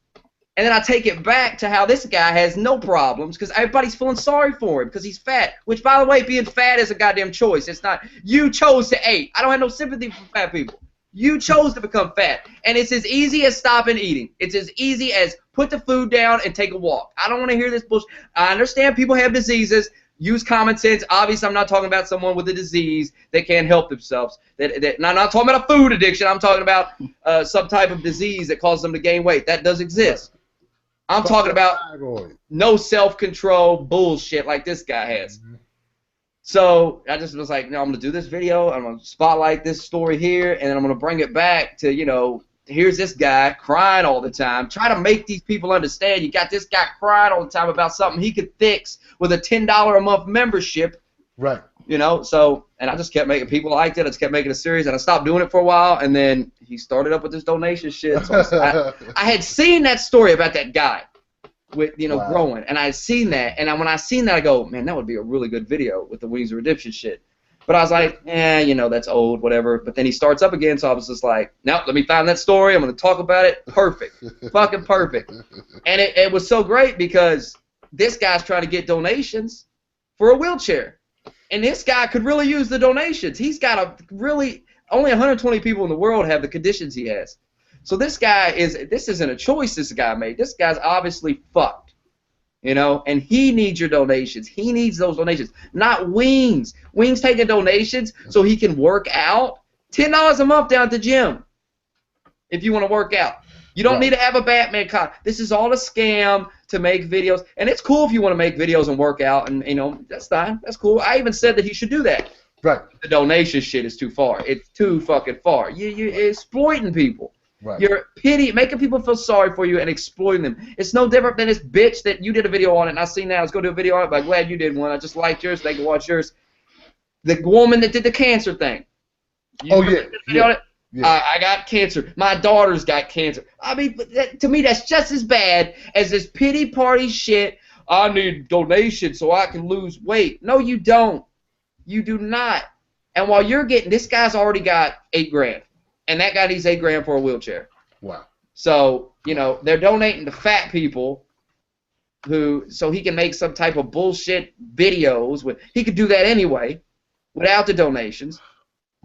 and then I take it back to how this guy has no problems because everybody's feeling sorry for him because he's fat. Which, by the way, being fat is a goddamn choice. It's not you chose to eat. I don't have no sympathy for fat people. You chose to become fat, and it's as easy as stopping eating. It's as easy as put the food down and take a walk. I don't want to hear this bullshit. I understand people have diseases. Use common sense. Obviously, I'm not talking about someone with a disease that can't help themselves. And I'm not talking about a food addiction. I'm talking about some type of disease that causes them to gain weight. That does exist. I'm talking about no self-control bullshit like this guy has. So I just was like, no, I'm going to do this video. I'm going to spotlight this story here, and then I'm going to bring it back to, you know, here's this guy crying all the time. Try to make these people understand you got this guy crying all the time about something he could fix with a $10 a month membership. Right. You know, so, and I just kept making, people liked it. I just kept making a series, and I stopped doing it for a while, and then he started up with this donation shit. So I had seen that story about that guy with, you know, growing, and I had seen that, and when I seen that, I go, man, that would be a really good video with the Wings of Redemption shit. But I was like, you know, that's old, whatever. But then he starts up again, so I was just like, no, let me find that story. I'm going to talk about it. Perfect. Fucking perfect. And it was so great because this guy's trying to get donations for a wheelchair. And this guy could really use the donations. He's got a really, only 120 people in the world have the conditions he has. So this guy this isn't a choice this guy made. This guy's obviously fucked. You know, and he needs your donations. He needs those donations, not Wings. Wings taking donations so he can work out. $10 a month down at the gym if you want to work out. You don't need to have a Batman con. This is all a scam to make videos. And it's cool if you want to make videos and work out, and, you know, that's fine. That's cool. I even said that he should do that. Right. The donation shit is too far. It's too fucking far. You're exploiting people. Right. You're making people feel sorry for you and exploiting them. It's no different than this bitch that you did a video on it, and I seen that. I was going to do a video on it, but I'm glad you did one. I just liked yours. They can watch yours. The woman that did the cancer thing. I got cancer. My daughter's got cancer. I mean, to me, that's just as bad as this pity party shit. I need donations so I can lose weight. No, you don't. You do not. And while you're getting, this guy's already got $8 grand. And that guy needs $8 grand for a wheelchair. Wow. So, you know, they're donating to fat people so he can make some type of bullshit videos. He could do that anyway without the donations.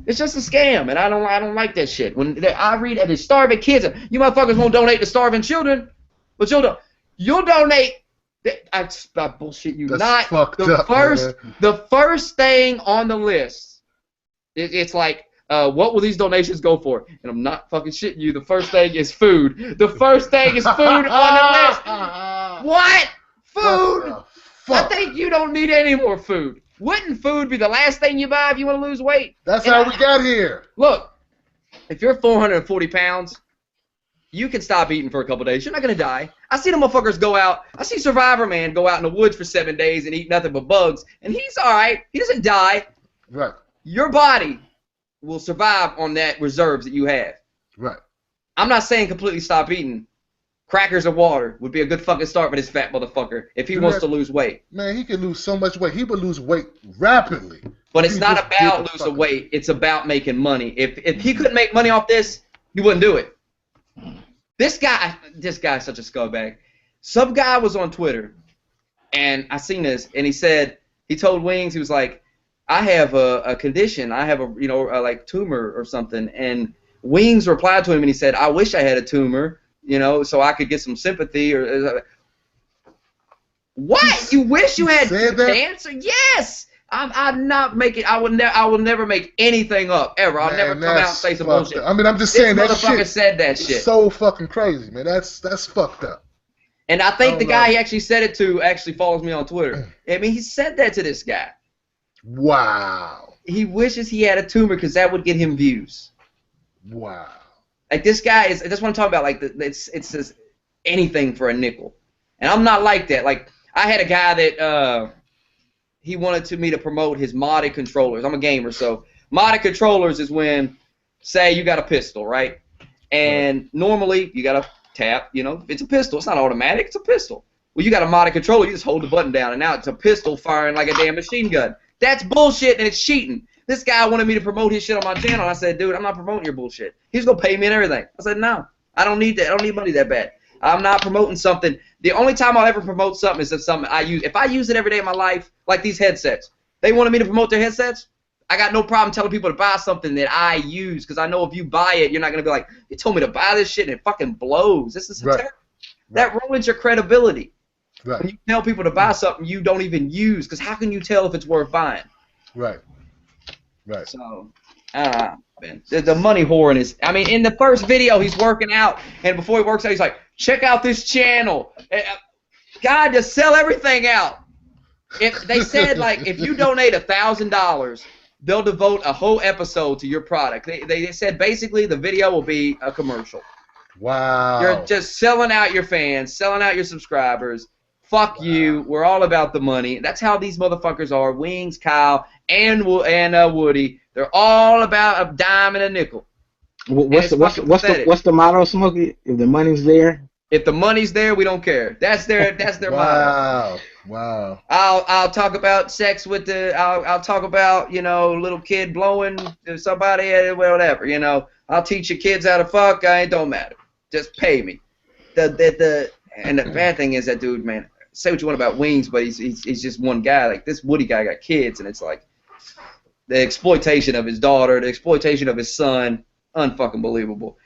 It's just a scam, and I don't like that shit. When I read that it's starving kids, you motherfuckers won't donate to starving children, but you'll donate. I bullshit you. That's not the first thing on the list. It's like, what will these donations go for? And I'm not fucking shitting you. The first thing is food. The first thing is food on the list. What? Food? I think you don't need any more food. Wouldn't food be the last thing you buy if you want to lose weight? That's how we got here. Look, if you're 440 pounds, you can stop eating for a couple days. You're not going to die. I see the motherfuckers go out. I see Survivor Man go out in the woods for 7 days and eat nothing but bugs, and he's all right. He doesn't die. Right. Your body will survive on that reserves that you have. Right. I'm not saying completely stop eating. Crackers and water would be a good fucking start for this fat motherfucker if he wants to lose weight. Man, he could lose so much weight. He would lose weight rapidly. But it's not about losing weight. It's about making money. If he couldn't make money off this, he wouldn't do it. This guy's such a scumbag. Some guy was on Twitter, and I seen this, and he told Wings, he was like, I have a condition. I have a like tumor or something. And Wings replied to him, and he said, I wish I had a tumor, so I could get some sympathy. What? You wish you had cancer? Yes. I'm not making. I will never make anything up ever. I'll never come out and say some bullshit. I mean, I'm just saying that shit. Motherfucker said that shit. So fucking crazy, man. That's fucked up. And I think the guy he actually said it to actually follows me on Twitter. I mean, he said that to this guy. Wow. He wishes he had a tumor because that would get him views. Wow. Like this guy is. That's what I'm talking about. Like it's just anything for a nickel, and I'm not like that. Like I had a guy that he wanted me to promote his modded controllers. I'm a gamer, so modded controllers is when, say, you got a pistol, right? And normally you got to tap. You know, it's a pistol. It's not automatic. It's a pistol. Well, you got a modded controller. You just hold the button down, and now it's a pistol firing like a damn machine gun. That's bullshit, and it's cheating. This guy wanted me to promote his shit on my channel. I said, dude, I'm not promoting your bullshit. He's going to pay me and everything. I said, no, I don't need that. I don't need money that bad. I'm not promoting something. The only time I'll ever promote something is if something I use. If I use it every day of my life, like these headsets, they wanted me to promote their headsets. I got no problem telling people to buy something that I use because I know if you buy it, you're not going to be like, you told me to buy this shit and it fucking blows. This is terrible. That ruins your credibility. When you tell people to buy something you don't even use, because how can you tell if it's worth buying? Right. So, man, the money whore in his. I mean, in the first video, he's working out, and before he works out, he's like, check out this channel. God, just sell everything out. If they said, like, if you donate $1,000, they'll devote a whole episode to your product. They said basically the video will be a commercial. Wow. You're just selling out your fans, selling out your subscribers. Fuck you. We're all about the money. That's how these motherfuckers are. Wings, Kyle, and Woody. They're all about a dime and a nickel. What's the motto, Smokey? If the money's there. If the money's there, we don't care. That's their motto. Wow. I'll talk about sex with the. I'll talk about little kid blowing somebody whatever. I'll teach your kids how to fuck. It don't matter. Just pay me. And the bad thing is that dude, man. Say what you want about Wings, but he's just one guy. Like this Woody guy got kids, and it's like the exploitation of his daughter, the exploitation of his son, unfucking believable.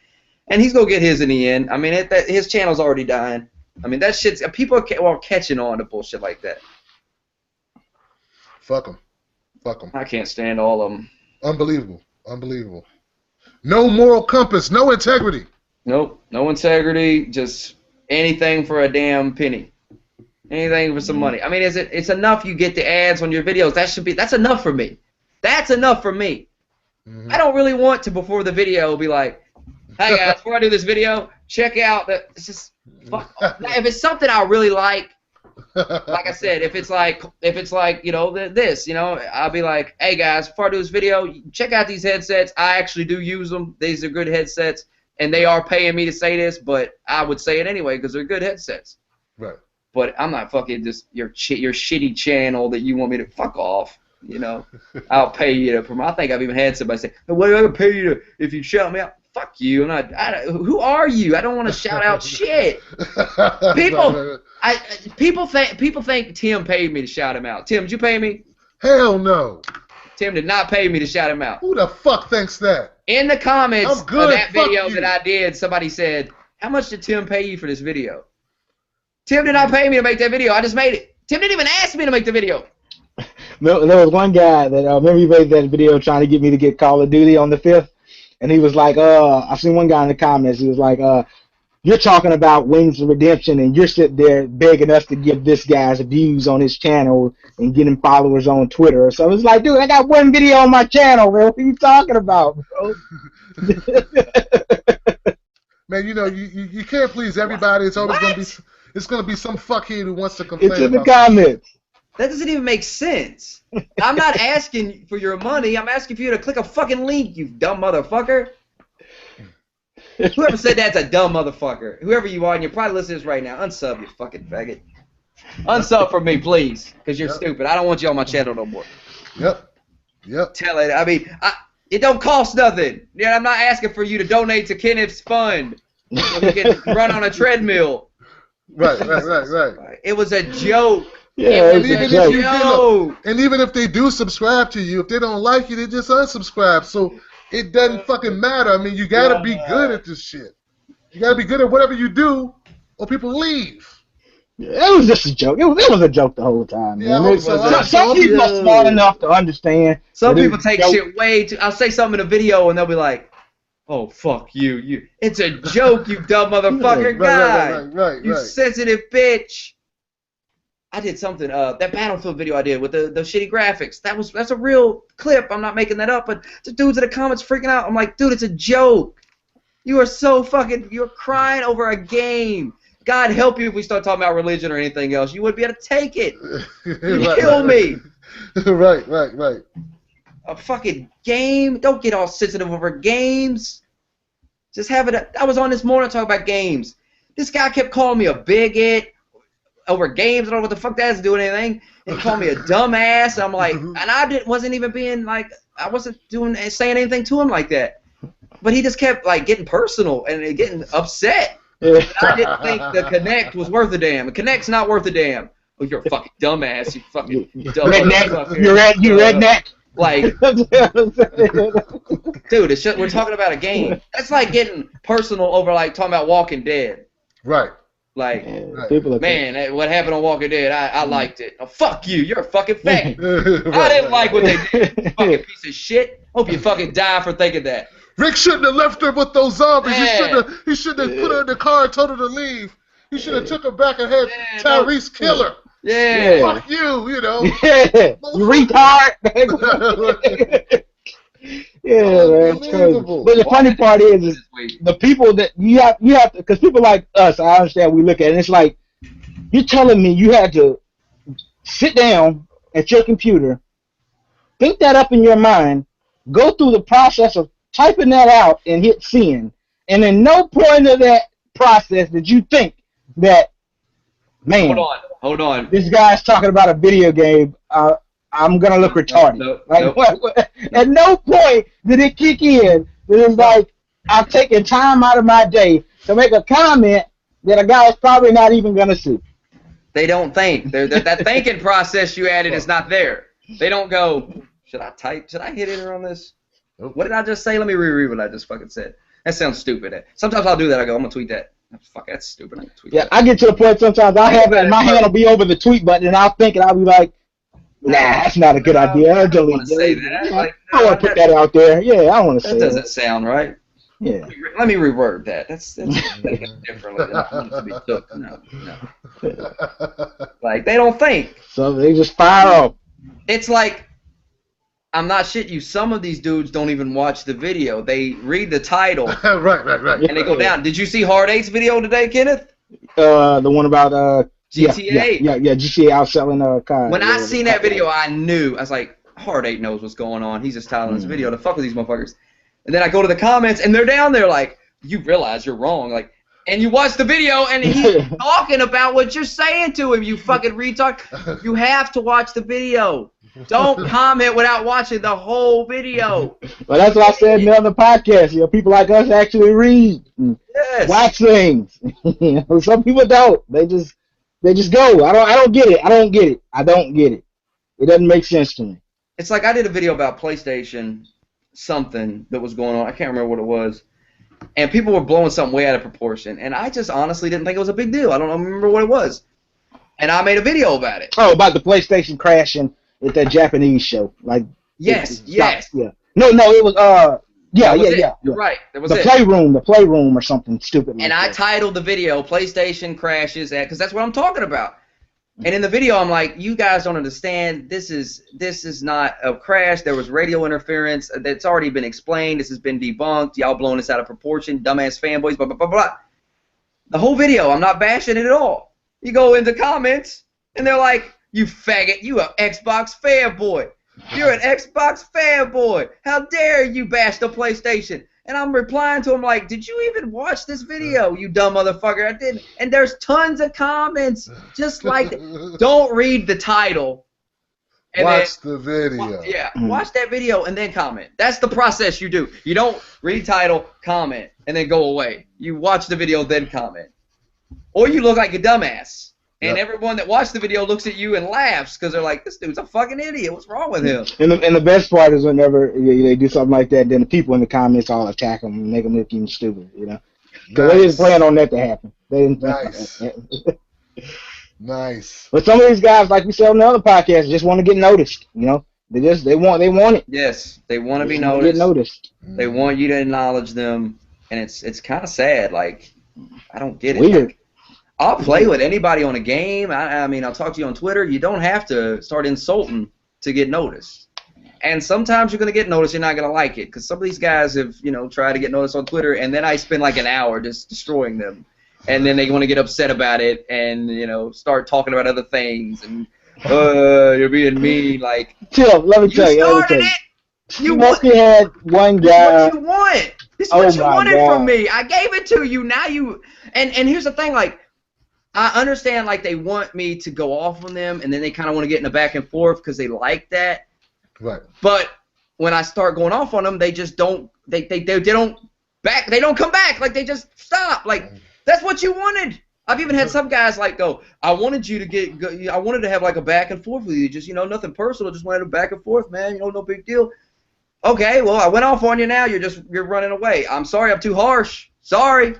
And he's gonna get his in the end. I mean, his channel's already dying. I mean, that shit's people are catching on to bullshit like that. Fuck them. I can't stand all of them. Unbelievable. No moral compass, no integrity. Nope, no integrity. Just anything for a damn penny. Anything for some money. I mean, it's enough you get the ads on your videos. That's enough for me. That's enough for me. Mm-hmm. I don't really want to before the video be like, hey guys, before I do this video, check out the. It's just fuck. If it's something I really like I said, if it's like this, I'll be like, hey guys, before I do this video, check out these headsets. I actually do use them. These are good headsets, and they are paying me to say this, but I would say it anyway because they're good headsets. Right. But I'm not fucking just your shitty channel that you want me to fuck off. I'll pay you to promote. I think I've even had somebody say, hey, what do I gotta pay you if you shout me out? Fuck you. I'm not. Who are you? I don't want to shout out shit. People think Tim paid me to shout him out. Tim, did you pay me? Hell no. Tim did not pay me to shout him out. Who the fuck thinks that? In the comments of that video that I did, somebody said, how much did Tim pay you for this video? Tim did not pay me to make that video. I just made it. Tim didn't even ask me to make the video. There was one guy that remember he made that video trying to get me to get Call of Duty on the 5th, and he was like, I've seen one guy in the comments. He was like, you're talking about Wings of Redemption, and you're sitting there begging us to give this guy's views on his channel and get him followers on Twitter. So it's like, dude, I got one video on my channel, bro. What are you talking about, bro? Man, you can't please everybody. It's always gonna be some fuckhead who wants to complain. It's in the comments. That doesn't even make sense. I'm not asking for your money. I'm asking for you to click a fucking link, you dumb motherfucker. Whoever said that's a dumb motherfucker. Whoever you are, and you're probably listening to this right now, unsub, you fucking faggot. Unsub for me, please, because you're stupid. I don't want you on my channel no more. Yep. Tell it. I mean, it don't cost nothing. I'm not asking for you to donate to Kenneth's fund so he can run on a treadmill. Right. It was a joke. Yeah, and even if they do subscribe to you, if they don't like you, they just unsubscribe. So it doesn't fucking matter. I mean, you gotta be good at this shit. You gotta be good at whatever you do, or people leave. Yeah, it was just a joke. It was a joke the whole time. Yeah, man. Some people are smart enough to understand. Some people take shit way too. I'll say something in a video and they'll be like, "Oh fuck you! It's a joke, you dumb motherfucker, right, you sensitive bitch." I did something. That Battlefield video I did with the shitty graphics. That's a real clip. I'm not making that up. But the dudes in the comments freaking out. I'm like, dude, it's a joke. You are so fucking. You're crying over a game. God help you if we start talking about religion or anything else. You wouldn't be able to take it. You'd kill me. Right. A fucking game. Don't get all sensitive over games. Just have it. I was on this morning talking about games. This guy kept calling me a bigot over games. I don't know what the fuck that has to do with anything. And he called me a dumbass. I'm like, and I wasn't even being like, I wasn't saying anything to him like that. But he just kept like getting personal and getting upset. I didn't think the Connect was worth a damn. The Connect's not worth a damn. Oh, you're a fucking dumbass. You fucking dumb redneck. You redneck. Like, dude, we're talking about a game. That's like getting personal over like talking about Walking Dead. Right. Like, man, what happened on Walking Dead? I liked it. Oh, fuck you. You're a fucking faggot. I didn't like what they did. You fucking piece of shit. Hope you fucking die for thinking that. Rick shouldn't have left her with those zombies. Yeah. He should have put her in the car and told her to leave. He should have took her back and had Tyrese kill her. Yeah. Fuck you, you know. Yeah. You retard. Yeah, man, it's crazy. But the funny part is the people that you have to, because people like us, I understand we look at it, and it's like, you're telling me you had to sit down at your computer, think that up in your mind, go through the process of typing that out and hit send, and in no point of that process did you think that, man, hold on. This guy's talking about a video game. I'm gonna look retarded. What? At no point did it kick in that it's like I've taken time out of my day to make a comment that a guy is probably not even gonna see. They don't think. That thinking process you added is not there. They don't go, should I hit enter on this? What did I just say? Let me reread what I just fucking said. That sounds stupid. Sometimes I'll do that. I go, I'm gonna tweet that. Fuck, that's stupid. I'm gonna tweet that. I get to the point sometimes I have it, and my hand will be over the tweet button, and I'll think, and I'll be like, nah, that's not a good idea. I don't want to say that. Like, I want to put that out there. Yeah, I want to say that. That doesn't sound right. Yeah. Let me reword that. That's differently. I want it to be took. No. Like, they don't think. So they just fire off. It's like, I'm not shitting you. Some of these dudes don't even watch the video. They read the title. Right. And they go down. Did you see Hard 8's video today, Kenneth? The one about GTA. Yeah, GTA outselling cars. When I seen that video, I knew. I was like, Hard 8 knows what's going on. He's just titling this video to fuck with these motherfuckers. And then I go to the comments, and they're down there like, you realize you're wrong. Like, and you watch the video, and he's talking about what you're saying to him, you fucking retard. You have to watch the video. Don't comment without watching the whole video. Well, that's what I said in the other podcast. You know, people like us actually read, yes. Watch things. You know, some people don't. They just go. I don't get it. I don't get it. It doesn't make sense to me. It's like I did a video about PlayStation something that was going on. I can't remember what it was. And people were blowing something way out of proportion. And I just honestly didn't think it was a big deal. I don't remember what it was. And I made a video about it. Oh, about the PlayStation crashing at that Japanese show. Like Yes. Yeah. No, it was yeah. Right. That was the playroom or something stupid. And I titled the video "PlayStation Crashes" because that's what I'm talking about. And in the video, I'm like, you guys don't understand. This is not a crash. There was radio interference. That's already been explained. This has been debunked. Y'all blowing this out of proportion. Dumbass fanboys. Blah blah blah blah. The whole video, I'm not bashing it at all. You go into comments, and they're like, "You faggot. You an Xbox fanboy. You're an Xbox fanboy. How dare you bash the PlayStation?" And I'm replying to him like, did you even watch this video, you dumb motherfucker? I didn't. And there's tons of comments just like that. Don't read the title. And watch the video. Watch that video and then comment. That's the process you do. You don't read title, comment, and then go away. You watch the video, then comment. Or you look like a dumbass. And everyone that watched the video looks at you and laughs because they're like, this dude's a fucking idiot. What's wrong with him? And the best part is whenever they do something like that, then the people in the comments all attack them and make them look even stupid, you know? Because they didn't plan on that to happen. They didn't Nice. But some of these guys, like we said on the other podcast, just want to get noticed, you know? They want it. Yes, they want to be noticed. Get noticed. They want you to acknowledge them, and it's kind of sad. Like, I don't get it. Weird. Like, I'll play with anybody on a game. I mean, I'll talk to you on Twitter. You don't have to start insulting to get noticed. And sometimes you're going to get noticed, you're not going to like it. Because some of these guys have, you know, tried to get noticed on Twitter, and then I spend like an hour just destroying them. And then they want to get upset about it and, you know, start talking about other things. And, you're being mean. Like, Chill, let me tell you. You started it. Smokey had one guy. This is what you want. This is what you wanted from me. I gave it to you. Now you... And here's the thing, like, I understand, like, they want me to go off on them, and then they kind of want to get in a back and forth because they like that. Right. But when I start going off on them, they just don't. They don't back. They don't come back. Like, they just stop. Like, that's what you wanted. I've even had some guys like go, I wanted you to get. I wanted to have like a back and forth with you. Just, you know, nothing personal. Just wanted a back and forth, man. You know, no big deal. Okay, well, I went off on you now. You're running away. I'm sorry. I'm too harsh. Sorry.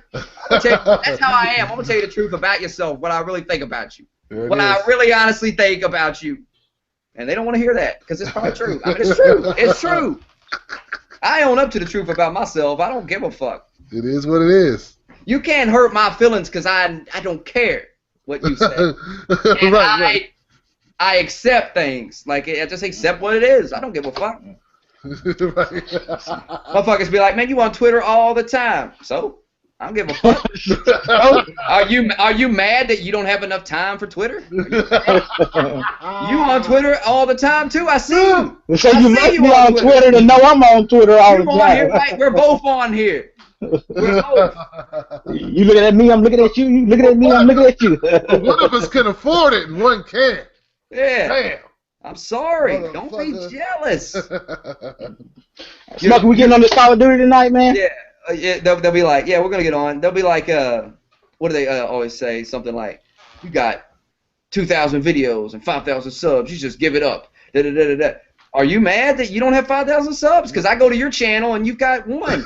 That's how I am. I'm gonna tell you the truth about yourself. What I really think about you. What I really honestly think about you. And they don't want to hear that because it's probably true. I mean, it's true. It's true. I own up to the truth about myself. I don't give a fuck. It is what it is. You can't hurt my feelings because I don't care what you say. And right. I accept things. Like, I just accept what it is. I don't give a fuck. Right. Motherfuckers be like, man, you on Twitter all the time. So? I don't give a fuck. Are you mad that you don't have enough time for Twitter? You on Twitter all the time too? I see you. So you must be on Twitter to know I'm on Twitter all the time. Here, right? We're both on here. We're both. You looking at me, I'm looking at you. You looking at me, I'm looking at you. One of us can afford it and one can't. Yeah. Damn. I'm sorry. Don't be jealous. Smoke, we getting on this Call of Duty tonight, man? Yeah. Yeah, they'll be like, yeah, we're gonna get on. They'll be like, what do they always say? Something like, you got 2,000 videos and 5,000 subs. You just give it up. Da, da, da, da, da. Are you mad that you don't have 5,000 subs? Because I go to your channel and you've got one.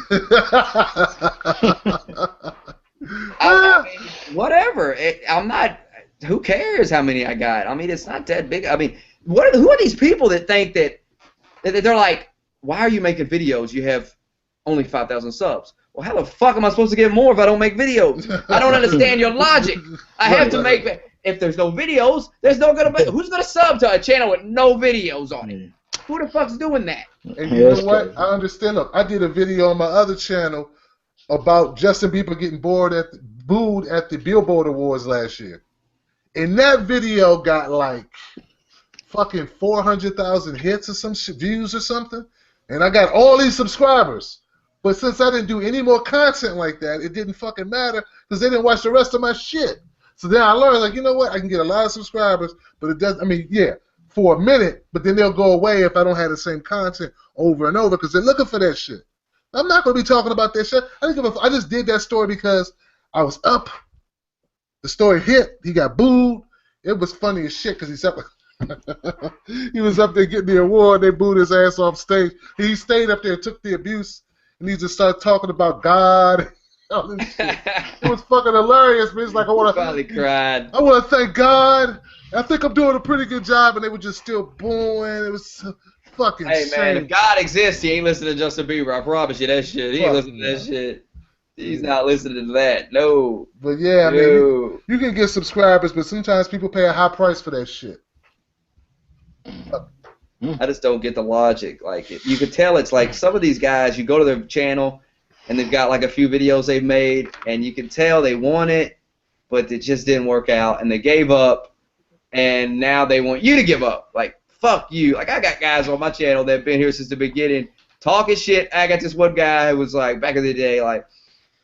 I mean, whatever. I'm not. Who cares how many I got? I mean, it's not that big. I mean, who are these people that think that they're like, why are you making videos? You have only 5,000 subs. Well, how the fuck am I supposed to get more if I don't make videos? I don't understand your logic. I have to make. If there's no videos, there's no gonna be. Who's gonna sub to a channel with no videos on it? Who the fuck's doing that? And you know what? I understand. Look, I did a video on my other channel about Justin Bieber getting booed at the Billboard Awards last year. And that video got like fucking 400,000 hits or some shit, views or something. And I got all these subscribers. But since I didn't do any more content like that, it didn't fucking matter because they didn't watch the rest of my shit. So then I learned, like, you know what? I can get a lot of subscribers, but it doesn't, I mean, yeah, for a minute, but then they'll go away if I don't have the same content over and over because they're looking for that shit. I'm not going to be talking about that shit. I just did that story because I was up. The story hit. He got booed. It was funny as shit because he was up there getting the award. They booed his ass off stage. He stayed up there, took the abuse, and he just started talking about God. All this shit. It was fucking hilarious. But it's like I want to thank God. I think I'm doing a pretty good job, and they were just still booing. It was so fucking. Hey man, shame. if God exists, he ain't listening to Justin Bieber. I promise you that shit. He ain't listening to that shit. He's not listening to that. No. But yeah, I mean, you can get subscribers, but sometimes people pay a high price for that shit. I just don't get the logic. Like, you could tell it's like some of these guys, you go to their channel, and they've got like a few videos they've made, and you can tell they want it, but it just didn't work out, and they gave up, and now they want you to give up. Like, fuck you. Like, I got guys on my channel that have been here since the beginning talking shit. I got this one guy who was like, back in the day, like,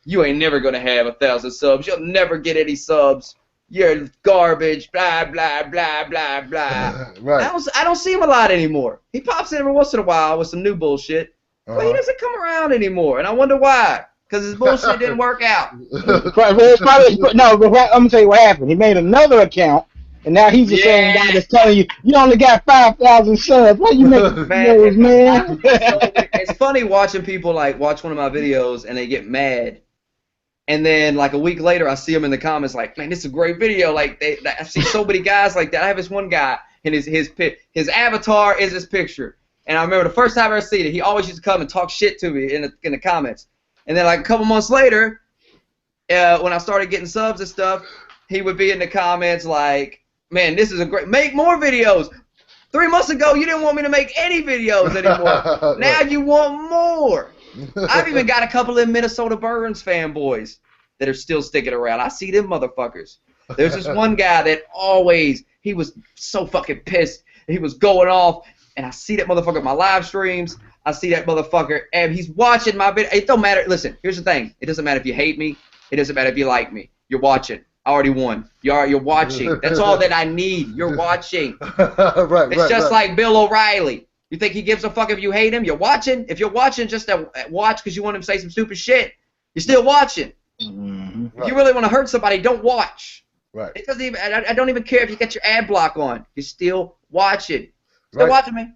you ain't never going to have 1,000 subs. You'll never get any subs. You're garbage, blah, blah, blah, blah, blah. Right. I don't see him a lot anymore. He pops in every once in a while with some new bullshit, but he doesn't come around anymore, and I wonder why. Because his bullshit didn't work out. No, but I'm going to tell you what happened. He made another account, and now he's the same guy that's telling you, you only got 5,000 subs. Why you making videos, man? It's funny watching people, like, watch one of my videos, and they get mad. And then, like, a week later, I see them in the comments like, man, this is a great video. Like, I see so many guys like that. I have this one guy, and his avatar is his picture. And I remember the first time I ever seen it, he always used to come and talk shit to me in the comments. And then, like, a couple months later, when I started getting subs and stuff, he would be in the comments like, man, this is a great, make more videos. 3 months ago, you didn't want me to make any videos anymore. Now you want more. I've even got a couple of Minnesota Burns fanboys that are still sticking around. I see them motherfuckers. There's this one guy that always, he was so fucking pissed. He was going off, and I see that motherfucker in my live streams. I see that motherfucker, and he's watching my video. It don't matter. Listen, here's the thing. It doesn't matter if you hate me. It doesn't matter if you like me. You're watching. I already won. You're watching. That's all that I need. You're watching. It's just like Bill O'Reilly. You think he gives a fuck if you hate him? You're watching. If you're watching just to watch because you want him to say some stupid shit, you're still watching. If you really want to hurt somebody, don't watch. Right. It doesn't even. I don't even care if you got your ad block on. You're still watching. Still watching me.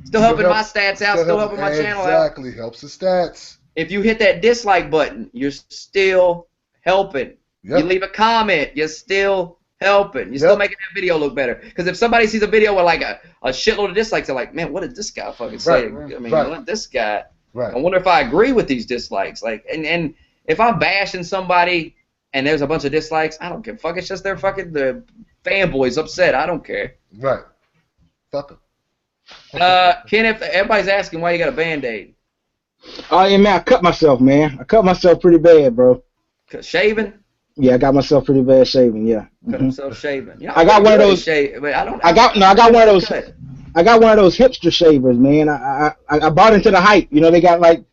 Still helping my stats out. Still helping my channel out. Exactly. Helps the stats. If you hit that dislike button, you're still helping. Yep. You leave a comment, you're still helping. You're still making that video look better. Because if somebody sees a video with like a shitload of dislikes, they're like, man, what did this guy fucking say? I mean, what this guy? I wonder if I agree with these dislikes. Like, and if I'm bashing somebody and there's a bunch of dislikes, I don't give a fuck. It's just their fucking the fanboys upset. I don't care. Right. Fuck them. Kenneth, everybody's asking why you got a Band-Aid. Oh yeah, man, I cut myself, man. I cut myself pretty bad, bro. Shaving? Yeah, I got myself pretty bad shaving. Yeah. Cut himself shaving. You know, I got one of those. But I got one of those. I got one of those hipster shavers, man. I bought into the hype. You know, they got like.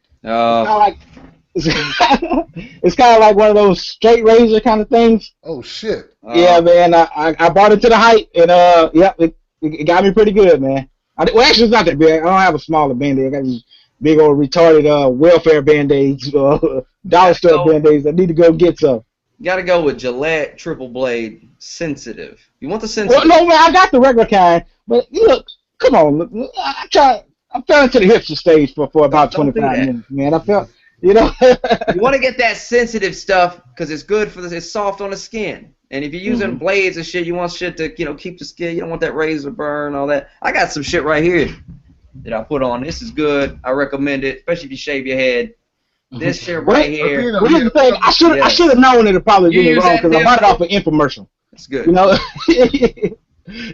It's kind of like one of those straight razor kind of things. Oh shit. Yeah, man. I bought into the hype, and yeah, it got me pretty good, man. Well, actually, it's not that big. I don't have a smaller Band-Aid. I got these big old retarded welfare Band-Aids, dollar store Band-Aids. I need to go get some. You gotta go with Gillette Triple Blade Sensitive. You want the sensitive? Well, no, man, I got the regular kind, but look, come on, look, I fell into the hipster stage for about 25 minutes, man. I felt, you know. You want to get that sensitive stuff because it's good for it's soft on the skin. And if you're using blades and shit, you want shit to keep the skin. You don't want that razor burn, all that. I got some shit right here that I put on. This is good. I recommend it, especially if you shave your head. This shit right here. Well, here's the thing. I should have known it'd probably be wrong because I bought it off an infomercial. That's good. You know,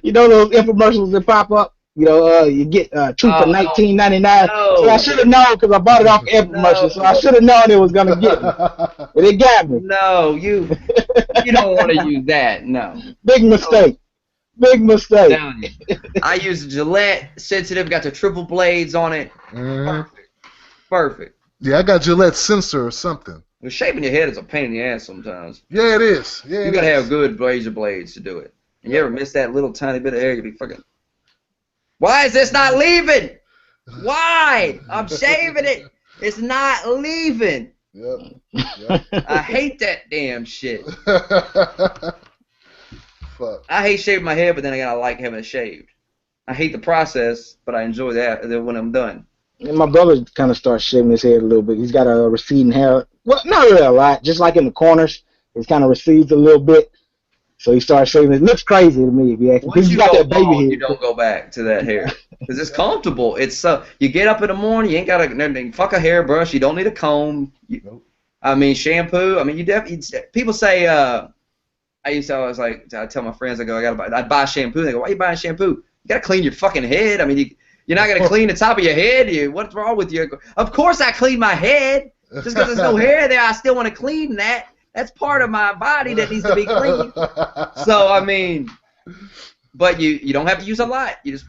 you know those infomercials that pop up. You know, you get two for $19.99. No. So I should have known because I bought it off an infomercial. So I should have known it was gonna get me, but it got me. No, you don't want to use that. No. Big mistake. Big mistake. I use Gillette Sensitive. Got the triple blades on it. Perfect. Yeah, I got Gillette Sensor or something. Well, shaving your head is a pain in the ass sometimes. Yeah, it is. Yeah, you gotta have good razor blades to do it. And you ever miss that little tiny bit of hair, you be fucking. Why is this not leaving? Why? I'm shaving it. It's not leaving. Yep. I hate that damn shit. Fuck. I hate shaving my hair, but then I like having it shaved. I hate the process, but I enjoy that when I'm done. And my brother kind of starts shaving his head a little bit. He's got a receding hair. Well, not really a lot, just like in the corners. It kind of recedes a little bit. So he starts shaving. It looks crazy to me if you ask me. Once you got go that baby long, head. you don't go back to that hair because it's comfortable. It's you get up in the morning, you ain't got to fuck a hairbrush. You don't need a comb. I mean shampoo. I mean you definitely. People say I tell my friends I'd buy shampoo. They go, why are you buying shampoo? You gotta clean your fucking head. I mean you're not gonna clean the top of your head. What's wrong with you? Of course I clean my head. Just because there's no hair there, I still want to clean that. That's part of my body that needs to be clean. So I mean, but you don't have to use a lot. You just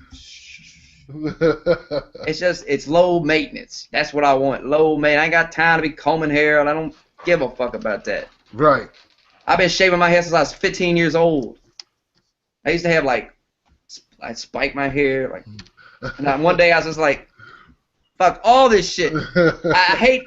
it's low maintenance. That's what I want. Low maintenance. I ain't got time to be combing hair, and I don't give a fuck about that. Right. I've been shaving my hair since I was 15 years old. I used to have I'd spike my hair and one day I was just like, fuck all this shit. I hate,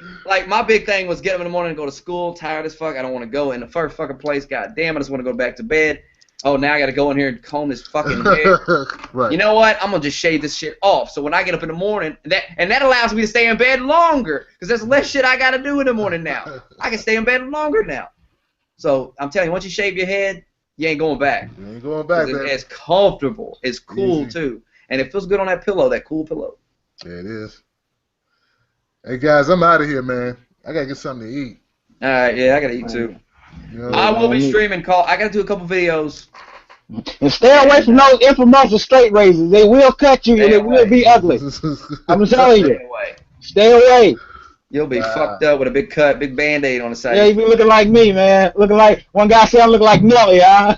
my big thing was get up in the morning and go to school, tired as fuck. I don't want to go in the first fucking place. God damn, I just want to go back to bed. Oh, now I got to go in here and comb this fucking hair. Right. You know what? I'm going to just shave this shit off. So when I get up in the morning, that allows me to stay in bed longer because there's less shit I got to do in the morning now. I can stay in bed longer now. So I'm telling you, once you shave your head, you ain't going back. You ain't going back, man. It's comfortable. It's cool, too. And it feels good on that pillow, that cool pillow. Yeah, it is. Hey, guys, I'm out of here, man. I got to get something to eat. All right, yeah, I got to eat, too. I will be streaming. I got to do a couple videos. And stay away from those infomercial straight razors. They will cut you, and it will be ugly. I'm telling you. Stay away. You'll be fucked up with a big cut, big Band-Aid on the side. Yeah, you be looking like me, man. Looking like one guy said I look like Nelly, huh?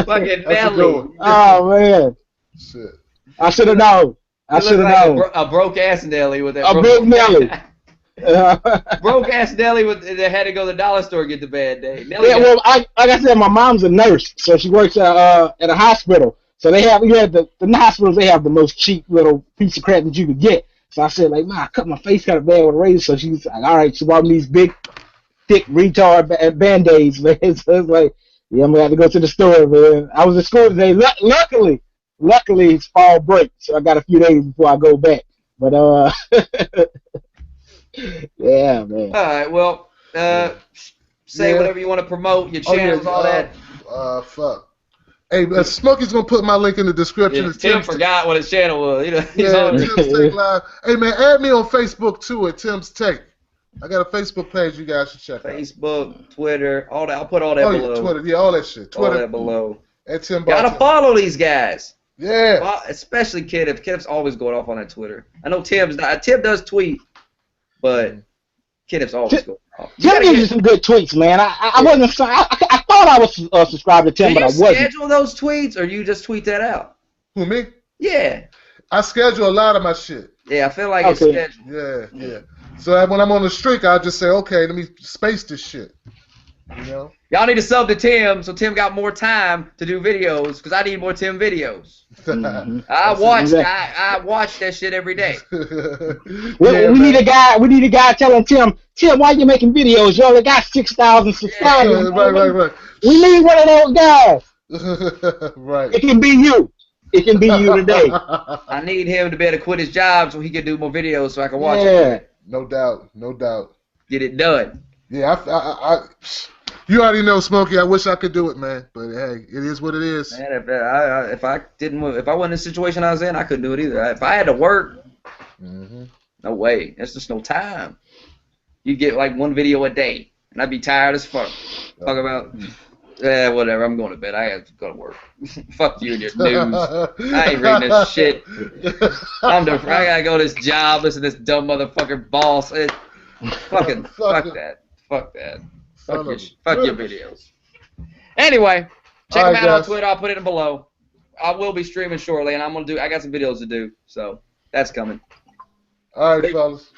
Fucking Nelly. Oh man. Shit. I should have known. I should have known. A broke ass Nelly with that. A broke Nelly. Broke ass Nelly that had to go to the dollar store to get the Band-Aid. Yeah, well, like I said, my mom's a nurse, so she works at a hospital. So the hospitals, they have the most cheap little piece of crap that you could get. So I said, like, man, I cut my face kind of bad with a razor. So she's like, all right, she bought me these big, thick retard Band-Aids, man. So it's like, yeah, I'm gonna have to go to the store, man. I was at school today. Luckily, it's fall break, so I got a few days before I go back. But yeah, man. All right, well, say whatever you want to promote, your channels, all that. Fuck. Hey, Smokey's gonna put my link in the description. Yeah, Tim forgot what his channel was. Tim's Take Live. Hey man, add me on Facebook too at Tim's Take. I got a Facebook page you guys should check out. Facebook, Twitter, all that. I'll put all that below. Yeah, Twitter, all that shit. Twitter, all that below. At Tim. Gotta follow these guys. Yeah. Especially Kenneth. Kenneth's always going off on that Twiter. I know Tim does tweet, but Kenneth's always going off. Tim gives you some good tweets, man. I wasn't. I thought I was subscribed to Tim, but I wasn't. Do you schedule those tweets, or you just tweet that out? Who, me? Yeah. I schedule a lot of my shit. Yeah, I feel like it's scheduled. Yeah. So when I'm on the streak, I'll just say, okay, let me space this shit. You know? Y'all need to sub to Tim, so Tim got more time to do videos, because I need more Tim videos. Mm-hmm. I watch that shit every day. We need a guy telling Tim, why you making videos? You only got 6,000 subscribers. Yeah, right. We need one of those guys. Right. It can be you. It can be you today. I need him to be able to quit his job so he can do more videos so I can watch it. No doubt. Get it done. Yeah, you already know, Smokey. I wish I could do it, man. But hey, it is what it is. Man, if I wasn't in the situation I was in, I couldn't do it either. If I had to work, no way. There's just no time. You get like one video a day, and I'd be tired as fuck. Talk about, whatever. I'm going to bed. I have to go to work. Fuck you and your news. I ain't reading this shit. I gotta go to this job. Listen to this dumb motherfucker boss. Fuck that. Fuck your videos. Anyway, check them out on Twitter. I'll put it in below. I will be streaming shortly, and I got some videos to do, so that's coming. All right, fellas.